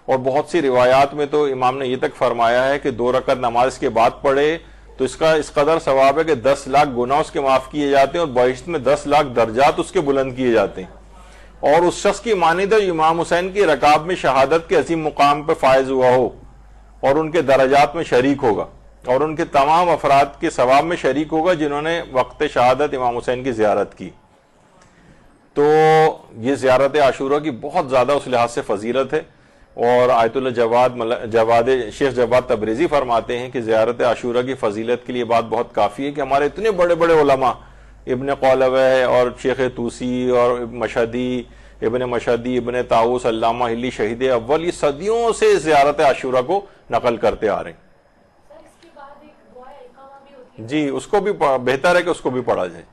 اور بہت سی روایات میں تو امام نے یہ تک فرمایا ہے کہ 2 رکعت نماز کے بعد پڑھے تو اس کا اس قدر ثواب ہے کہ 10 لاکھ گناہ اس کے معاف کیے جاتے ہیں اور بہشت میں 10 لاکھ درجات اس کے بلند کیے جاتے ہیں. اور اس شخص کی مانند امام حسین کی رکاب میں شہادت کے عظیم مقام پہ فائز ہوا ہو اور ان کے درجات میں شریک ہوگا اور ان کے تمام افراد کے ثواب میں شریک ہوگا جنہوں نے وقت شہادت امام حسین کی زیارت کی. تو یہ زیارت عاشورہ کی بہت زیادہ اس لحاظ سے فضیلت ہے. اور آیت اللہ شیخ جواد تبریزی فرماتے ہیں کہ زیارت عاشورہ کی فضیلت کے لیے بات بہت کافی ہے کہ ہمارے اتنے بڑے بڑے علماء ابن قولوہ اور شیخ طوسی اور مشہدی ابن مشہدی ابن طاؤس علامہ ہلی شہید اول یہ صدیوں سے زیارت عاشورہ کو نقل کرتے آ رہے ہیں. جی اس کو بھی بہتر ہے کہ اس کو بھی پڑھا جائے.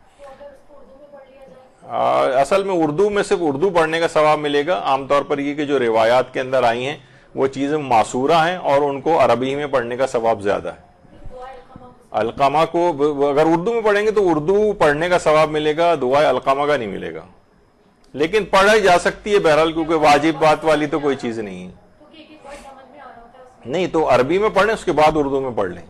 اصل میں اردو میں صرف اردو پڑھنے کا ثواب ملے گا. عام طور پر یہ کہ جو روایات کے اندر آئی ہیں وہ چیزیں معصورہ ہیں اور ان کو عربی میں پڑھنے کا ثواب زیادہ ہے. علقمہ کو اگر اردو میں پڑھیں گے تو اردو پڑھنے کا ثواب ملے گا، دعائے علقمہ کا نہیں ملے گا. لیکن پڑھائی جا سکتی ہے بہرحال کیونکہ واجب بات والی تو کوئی چیز نہیں ہے. نہیں تو عربی میں پڑھیں اس کے بعد اردو میں پڑھ لیں.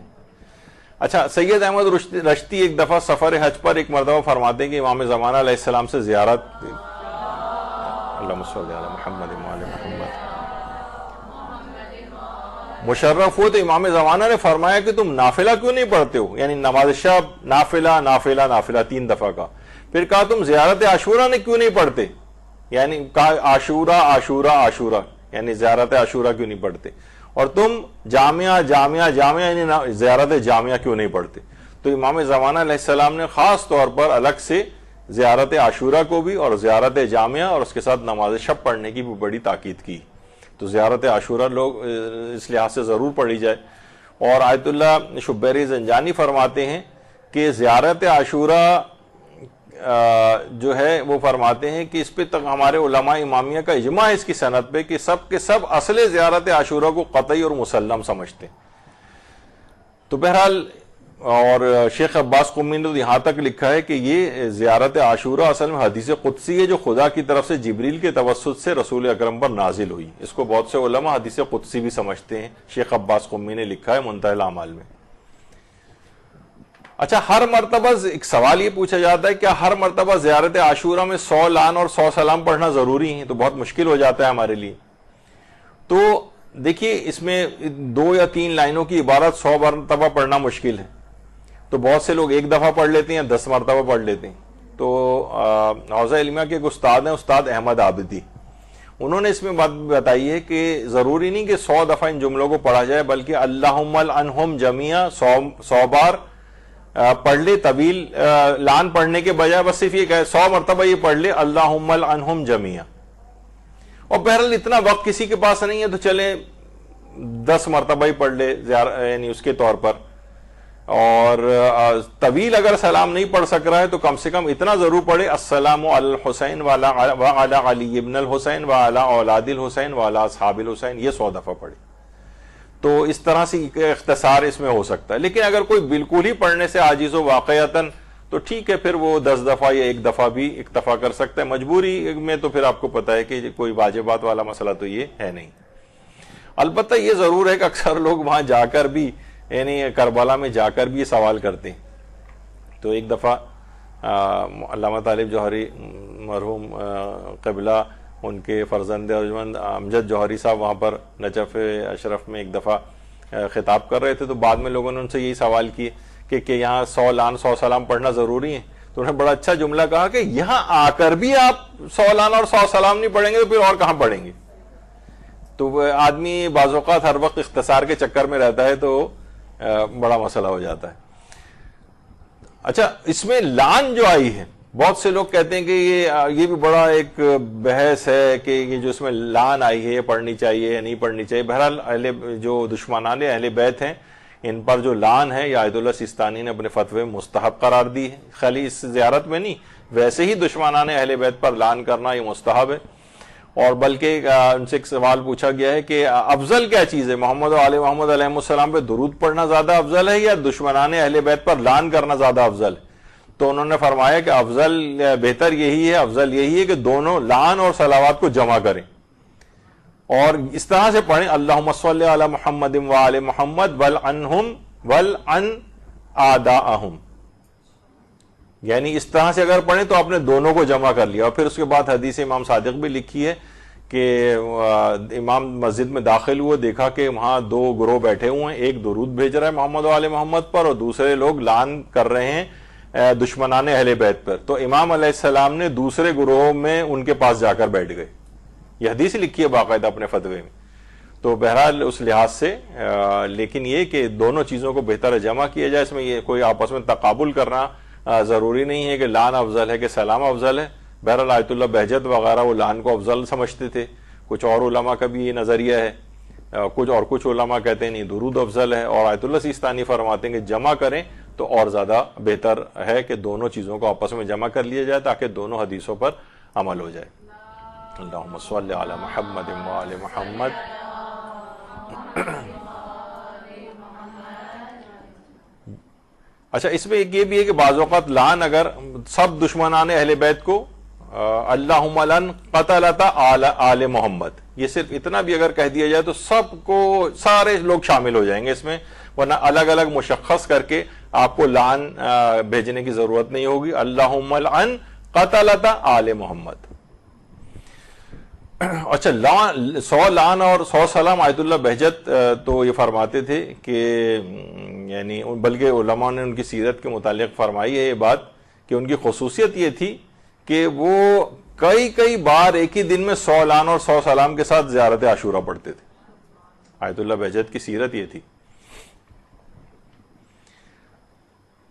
اچھا سید احمد رشتی ایک دفعہ سفر حج پر ایک مرتبہ فرماتے ہیں کہ امام زمانہ علیہ السلام سے زیارت اللہم صلی علی محمد وعلی محمد مشرف ہو تو امام زمانہ نے فرمایا کہ تم نافلہ کیوں نہیں پڑھتے ہو، یعنی نماز شب نافلہ نافلہ نافلہ 3 دفعہ کا. پھر کہا تم زیارت عاشورہ نے کیوں نہیں پڑھتے، یعنی کہا عاشورہ عاشورہ عاشورہ یعنی زیارت عاشورہ کیوں نہیں پڑھتے، اور تم جامعہ جامعہ جامعہ یعنی زیارت جامعہ کیوں نہیں پڑھتے. تو امام زمانہ علیہ السلام نے خاص طور پر الگ سے زیارت عاشورہ کو بھی اور زیارت جامعہ اور اس کے ساتھ نماز شب پڑھنے کی بھی بڑی تاکید کی. تو زیارت عاشورہ لوگ اس لحاظ سے ضرور پڑھی جائے. اور آیت اللہ شبیری زنجانی فرماتے ہیں کہ زیارت عاشورہ جو ہے وہ فرماتے ہیں کہ اس پہ تک ہمارے علماء امامیہ کا اجماع ہے اس کی سند پہ کہ سب کے سب اصل زیارت عاشورہ کو قطعی اور مسلم سمجھتے ہیں. تو بہرحال اور شیخ عباس قمی نے یہاں تک لکھا ہے کہ یہ زیارت عاشورہ اصل میں حدیث قدسی ہے جو خدا کی طرف سے جبریل کے توسط سے رسول اکرم پر نازل ہوئی. اس کو بہت سے علماء حدیث قدسی بھی سمجھتے ہیں. شیخ عباس قمی نے لکھا ہے منتہی الاعمال میں. اچھا، ہر مرتبہ ایک سوال یہ پوچھا جاتا ہے کیا ہر مرتبہ زیارت عاشورہ میں 100 لعن اور 100 سلام پڑھنا ضروری ہے؟ تو بہت مشکل ہو جاتا ہے ہمارے لیے. تو دیکھیے اس میں 2 یا 3 لائنوں کی عبارت 100 مرتبہ پڑھنا مشکل ہے. تو بہت سے لوگ ایک دفعہ پڑھ لیتے ہیں یا 10 مرتبہ پڑھ لیتے ہیں. تو حوزہ علمیہ کے ایک استاد ہیں، استاد احمد عابدی، انہوں نے اس میں بات بتائی ہے کہ ضروری نہیں کہ 100 دفعہ ان جملوں کو پڑھا جائے، بلکہ اللہم العنہم جمیعا 100 بار پڑھ لے. طویل لعن پڑھنے کے بجائے بس صرف یہ کہ 100 مرتبہ یہ پڑھ لے اللہم العنہم جمیعا. اور بہرحال اتنا وقت کسی کے پاس نہیں ہے تو چلے 10 مرتبہ ہی پڑھ لے یعنی اس کے طور پر. اور طویل اگر سلام نہیں پڑھ سک رہا ہے تو کم سے کم اتنا ضرور پڑھے السلام علی الحسین وعلی علی ابن الحسین وعلی اولاد الحسین وعلی اصحاب الحسین، یہ 100 دفعہ پڑھے. تو اس طرح سے اختصار اس میں ہو سکتا ہے. لیکن اگر کوئی بالکل ہی پڑھنے سے عاجز ہو واقعتاً تو ٹھیک ہے، پھر وہ 10 دفعہ یا 1 دفعہ بھی اکتفا کر سکتا ہے. مجبوری میں تو پھر آپ کو پتا ہے کہ کوئی واجبات والا مسئلہ تو یہ ہے نہیں. البتہ یہ ضرور ہے کہ اکثر لوگ وہاں جا کر بھی یعنی کربلا میں جا کر بھی یہ سوال کرتے ہیں. تو ایک دفعہ علامہ طالب جوہری مرحوم قبلہ ان کے فرزند ارجمند امجد جوہری صاحب وہاں پر نجف اشرف میں ایک دفعہ خطاب کر رہے تھے. تو بعد میں لوگوں نے ان سے یہی سوال کیے کہ یہاں 100 لعن 100 سلام پڑھنا ضروری ہے. تو انہوں نے بڑا اچھا جملہ کہا کہ یہاں آ کر بھی آپ 100 لعن اور 100 سلام نہیں پڑھیں گے تو پھر اور کہاں پڑھیں گے؟ تو آدمی بعض اوقات ہر وقت اختصار کے چکر میں رہتا ہے تو بڑا مسئلہ ہو جاتا ہے. اچھا، اس میں لعن جو آئی ہے بہت سے لوگ کہتے ہیں کہ یہ بھی بڑا ایک بحث ہے کہ یہ جو اس میں لعن آئی ہے یہ پڑھنی چاہیے یا نہیں پڑھنی چاہیے. بہرحال جو دشمنان اہل بیت ہیں ان پر جو لعن ہے یہ آیت اللہ سیستانی نے اپنے فتوے میں مستحب قرار دی ہے. خالی اس زیارت میں نہیں، ویسے ہی دشمنان اہل بیت پر لعن کرنا یہ مستحب ہے. اور بلکہ ان سے ایک سوال پوچھا گیا ہے کہ افضل کیا چیز ہے، محمد و آل محمد علیہ السلام پہ درود پڑھنا زیادہ افضل ہے یا دشمنان اہل بیت پر لعن کرنا زیادہ افضل ہے؟ تو انہوں نے فرمایا کہ بہتر یہی ہے، افضل یہی ہے کہ دونوں لعن اور صلوات کو جمع کریں اور اس طرح سے پڑھیں اللہم صلی علی محمد وآل محمد والعنہم والعن آداءہم. یعنی اس طرح سے اگر پڑھیں تو آپ نے دونوں کو جمع کر لیا. اور پھر اس کے بعد حدیث امام صادق بھی لکھی ہے کہ امام مسجد میں داخل ہوئے، دیکھا کہ وہاں 2 گروہ بیٹھے ہوئے ہیں، ایک درود بھیج رہا ہے محمد و آل محمد پر اور دوسرے لوگ لعن کر رہے ہیں دشمنان اہل بیت پر. تو امام علیہ السلام نے دوسرے گروہ میں ان کے پاس جا کر بیٹھ گئے. یہ حدیث لکھی ہے باقاعدہ اپنے فتوے میں. تو بہرحال اس لحاظ سے لیکن یہ کہ دونوں چیزوں کو بہتر جمع کیا جائے. اس میں یہ کوئی آپس میں تقابل کرنا ضروری نہیں ہے کہ لعن افضل ہے کہ سلام افضل ہے. بہرحال آیت اللہ بہجت وغیرہ وہ لعن کو افضل سمجھتے تھے. کچھ اور علماء کا بھی یہ نظریہ ہے، کچھ علماء کہتے ہیں نہیں درود افضل ہے. اور آیت اللہ سیستانی فرماتے ہیں کہ جمع کریں تو اور زیادہ بہتر ہے کہ دونوں چیزوں کو آپس میں جمع کر لیا جائے تاکہ دونوں حدیثوں پر عمل ہو جائے. اللہم صلی علی محمد وآل محمد. اچھا، اس میں ایک یہ بھی ہے کہ بعض اوقات لعن اگر سب دشمنان اہل بیت کو اللہم لن قتلت آل محمد یہ صرف اتنا بھی اگر کہہ دیا جائے تو سب کو سارے لوگ شامل ہو جائیں گے اس میں، ورنہ الگ الگ مشخص کر کے آپ کو لعن بھیجنے کی ضرورت نہیں ہوگی. اللہم لن قتلت آل محمد. اچھا، 100 لعن اور 100 سلام آیت اللہ بہجت تو یہ فرماتے تھے کہ یعنی بلکہ علماء نے ان کی سیرت کے متعلق فرمائی ہے یہ بات کہ ان کی خصوصیت یہ تھی کہ وہ کئی بار ایک ہی دن میں 100 لعن اور 100 سلام کے ساتھ زیارت عاشورہ پڑھتے تھے. آیت اللہ بہجت کی سیرت یہ تھی.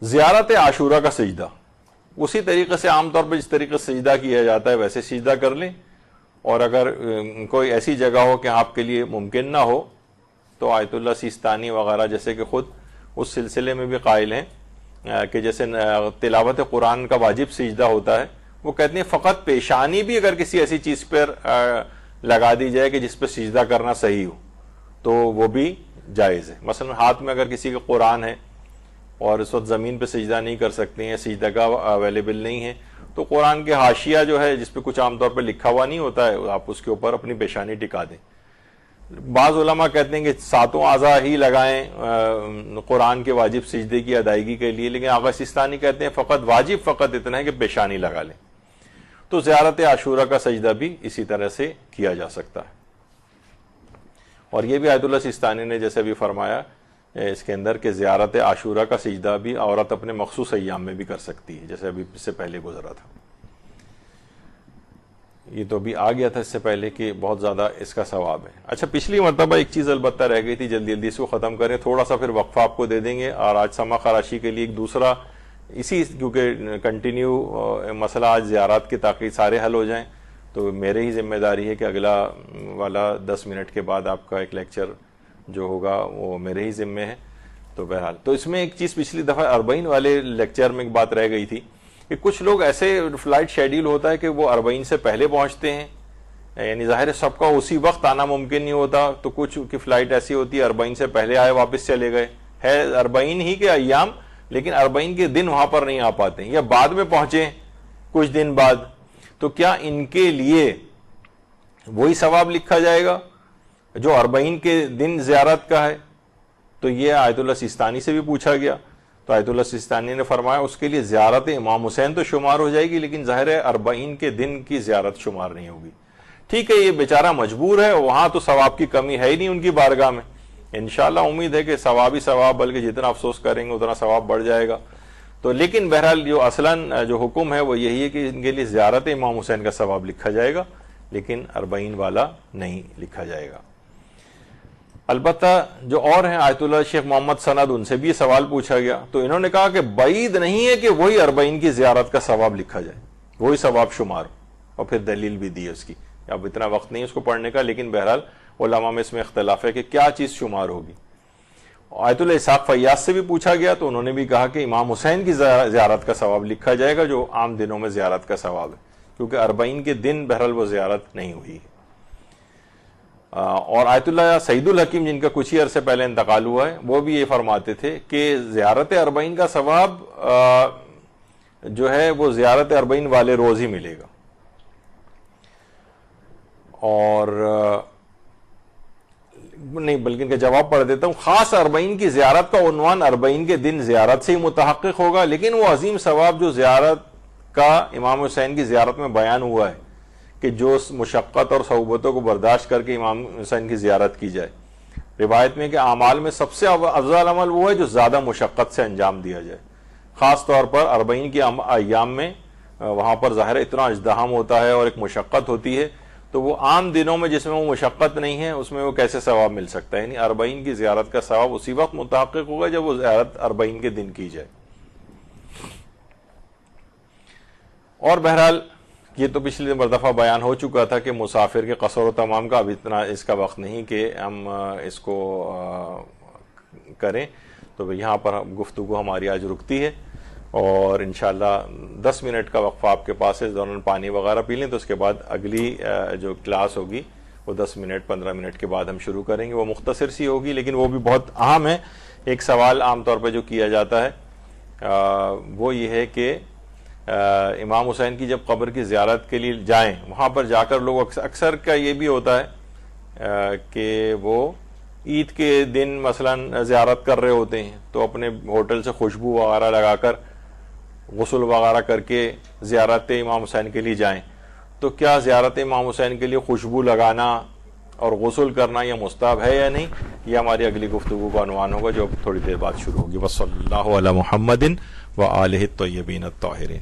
زیارت عاشورہ کا سجدہ اسی طریقے سے عام طور پہ جس طریقے سے سجدہ کیا جاتا ہے ویسے سجدہ کر لیں، اور اگر کوئی ایسی جگہ ہو کہ آپ کے لیے ممکن نہ ہو تو آیت اللہ سیستانی وغیرہ جیسے کہ خود اس سلسلے میں بھی قائل ہیں کہ جیسے تلاوت قرآن کا واجب سجدہ ہوتا ہے، وہ کہتے ہیں فقط پیشانی بھی اگر کسی ایسی چیز پر لگا دی جائے کہ جس پہ سجدہ کرنا صحیح ہو تو وہ بھی جائز ہے۔ مثلا ہاتھ میں اگر کسی کا قرآن ہے اور اس وقت زمین پہ سجدہ نہیں کر سکتے ہیں، سجدہ کا اویلیبل نہیں ہے، تو قرآن کے حاشیہ جو ہے جس پہ کچھ عام طور پہ لکھا ہوا نہیں ہوتا ہے، آپ اس کے اوپر اپنی پیشانی ٹکا دیں۔ بعض علماء کہتے ہیں کہ ساتوں اعضاء ہی لگائیں قرآن کے واجب سجدے کی ادائیگی کے لیے، لیکن آغا سیستانی کہتے ہیں فقط واجب فقط اتنا ہے کہ پیشانی لگا لیں۔ تو زیارت عاشورہ کا سجدہ بھی اسی طرح سے کیا جا سکتا ہے، اور یہ بھی آیت اللہ سیستانی نے جیسے بھی فرمایا اس کے اندر کہ زیارت عاشورہ کا سجدہ بھی عورت اپنے مخصوص ایام میں بھی کر سکتی ہے، جیسے ابھی اس سے پہلے گزرا تھا۔ یہ تو بھی آ گیا تھا اس سے پہلے کہ بہت زیادہ اس کا ثواب ہے۔ اچھا، پچھلی مرتبہ ایک چیز البتہ رہ گئی تھی، جلدی جلدی اس کو ختم کریں، تھوڑا سا پھر وقفہ آپ کو دے دیں گے، اور آج سما خراشی کے لیے ایک دوسرا اسی کیونکہ کنٹینیو مسئلہ آج زیارات کے تاکہ سارے حل ہو جائیں، تو میرے ہی ذمہ داری ہے کہ اگلا والا 10 منٹ کے بعد آپ کا ایک لیکچر جو ہوگا وہ میرے ہی ذمہ ہے۔ تو بہرحال تو اس میں ایک چیز پچھلی دفعہ 40 والے لیکچر میں ایک بات رہ گئی تھی کہ کچھ لوگ ایسے فلائٹ شیڈیول ہوتا ہے کہ وہ 40 سے پہلے پہنچتے ہیں، یعنی ظاہر ہے سب کا اسی وقت آنا ممکن نہیں ہوتا، تو کچھ کی فلائٹ ایسی ہوتی ہے 40 سے پہلے آئے واپس چلے گئے، ہے 40 ہی کے ایام لیکن 40 کے دن وہاں پر نہیں آ پاتے ہیں، یا بعد میں پہنچے کچھ دن بعد، تو کیا ان کے لیے وہی ثواب لکھا جائے گا جو 40 کے دن زیارت کا ہے؟ تو یہ آیت اللہ سیستانی سے بھی پوچھا گیا، تو آیت اللہ سیستانی نے فرمایا اس کے لیے زیارت امام حسین تو شمار ہو جائے گی، لیکن ظاہر ہے 40 کے دن کی زیارت شمار نہیں ہوگی۔ ٹھیک ہے، یہ بیچارہ مجبور ہے، وہاں تو ثواب کی کمی ہے ہی نہیں ان کی بارگاہ میں، انشاءاللہ امید ہے کہ ثواب ہی ثواب، بلکہ جتنا افسوس کریں گے اتنا ثواب بڑھ جائے گا۔ تو لیکن بہرحال جو اصلاً جو حکم ہے وہ یہی ہے کہ ان کے لیے زیارت امام حسین کا ثواب لکھا جائے گا، لیکن 40 والا نہیں لکھا جائے گا۔ البتہ جو اور ہیں آیت اللہ شیخ محمد سند، ان سے بھی یہ سوال پوچھا گیا، تو انہوں نے کہا کہ بعید نہیں ہے کہ وہی 40 کی زیارت کا ثواب لکھا جائے، وہی ثواب شمار ہو، اور پھر دلیل بھی دی ہے اس کی۔ اب اتنا وقت نہیں اس کو پڑھنے کا، لیکن بہرحال علماء میں اس میں اختلاف ہے کہ کیا چیز شمار ہوگی۔ آیت اللہ اسحاق فیاض سے بھی پوچھا گیا، تو انہوں نے بھی کہا کہ امام حسین کی زیارت کا ثواب لکھا جائے گا جو عام دنوں میں زیارت کا ثواب ہے، کیونکہ 40 کے دن بہرحال وہ زیارت نہیں ہوئی ہے۔ اور آیت اللہ سعید الحکیم جن کا کچھ ہی عرصے پہلے انتقال ہوا ہے، وہ بھی یہ فرماتے تھے کہ زیارت 40 کا ثواب جو ہے وہ زیارت 40 والے روز ہی ملے گا، اور نہیں بلکہ ان کا جواب پڑھ دیتا ہوں، خاص 40 کی زیارت کا عنوان 40 کے دن زیارت سے ہی متحقق ہوگا، لیکن وہ عظیم ثواب جو زیارت کا امام حسین کی زیارت میں بیان ہوا ہے کہ جو مشقت اور صعوبتوں کو برداشت کر کے امام حسین کی زیارت کی جائے، روایت میں کہ اعمال میں سب سے افضل عمل وہ ہے جو زیادہ مشقت سے انجام دیا جائے، خاص طور پر 40 کے ایام میں وہاں پر ظاہر اتنا ازدحام ہوتا ہے اور ایک مشقت ہوتی ہے، تو وہ عام دنوں میں جس میں وہ مشقت نہیں ہے اس میں وہ کیسے ثواب مل سکتا ہے؟ یعنی 40 کی زیارت کا ثواب اسی وقت متحقق ہوگا جب وہ زیارت 40 کے دن کی جائے۔ اور بہرحال یہ تو پچھلی دفعہ بیان ہو چکا تھا کہ مسافر کے قصر و تمام کا اب اتنا اس کا وقت نہیں کہ ہم اس کو کریں، تو یہاں پر گفتگو ہماری آج رکتی ہے، اور انشاءاللہ 10 منٹ کا وقفہ آپ کے پاس ہے، دوران پانی وغیرہ پی لیں، تو اس کے بعد اگلی جو کلاس ہوگی وہ 10 منٹ 15 منٹ کے بعد ہم شروع کریں گے، وہ مختصر سی ہوگی لیکن وہ بھی بہت اہم ہے۔ ایک سوال عام طور پہ جو کیا جاتا ہے وہ یہ ہے کہ امام حسین کی جب قبر کی زیارت کے لیے جائیں، وہاں پر جا کر لوگ اکثر کا یہ بھی ہوتا ہے کہ وہ عید کے دن مثلا زیارت کر رہے ہوتے ہیں، تو اپنے ہوٹل سے خوشبو وغیرہ لگا کر غسل وغیرہ کر کے زیارت امام حسین کے لیے جائیں، تو کیا زیارت امام حسین کے لیے خوشبو لگانا اور غسل کرنا یہ مستحب ہے یا نہیں؟ یہ ہماری اگلی گفتگو کا عنوان ہوگا جو اب تھوڑی دیر بعد شروع ہوگی۔ وصلی اللہ علی محمد وآلہ الطیبین الطاہرین۔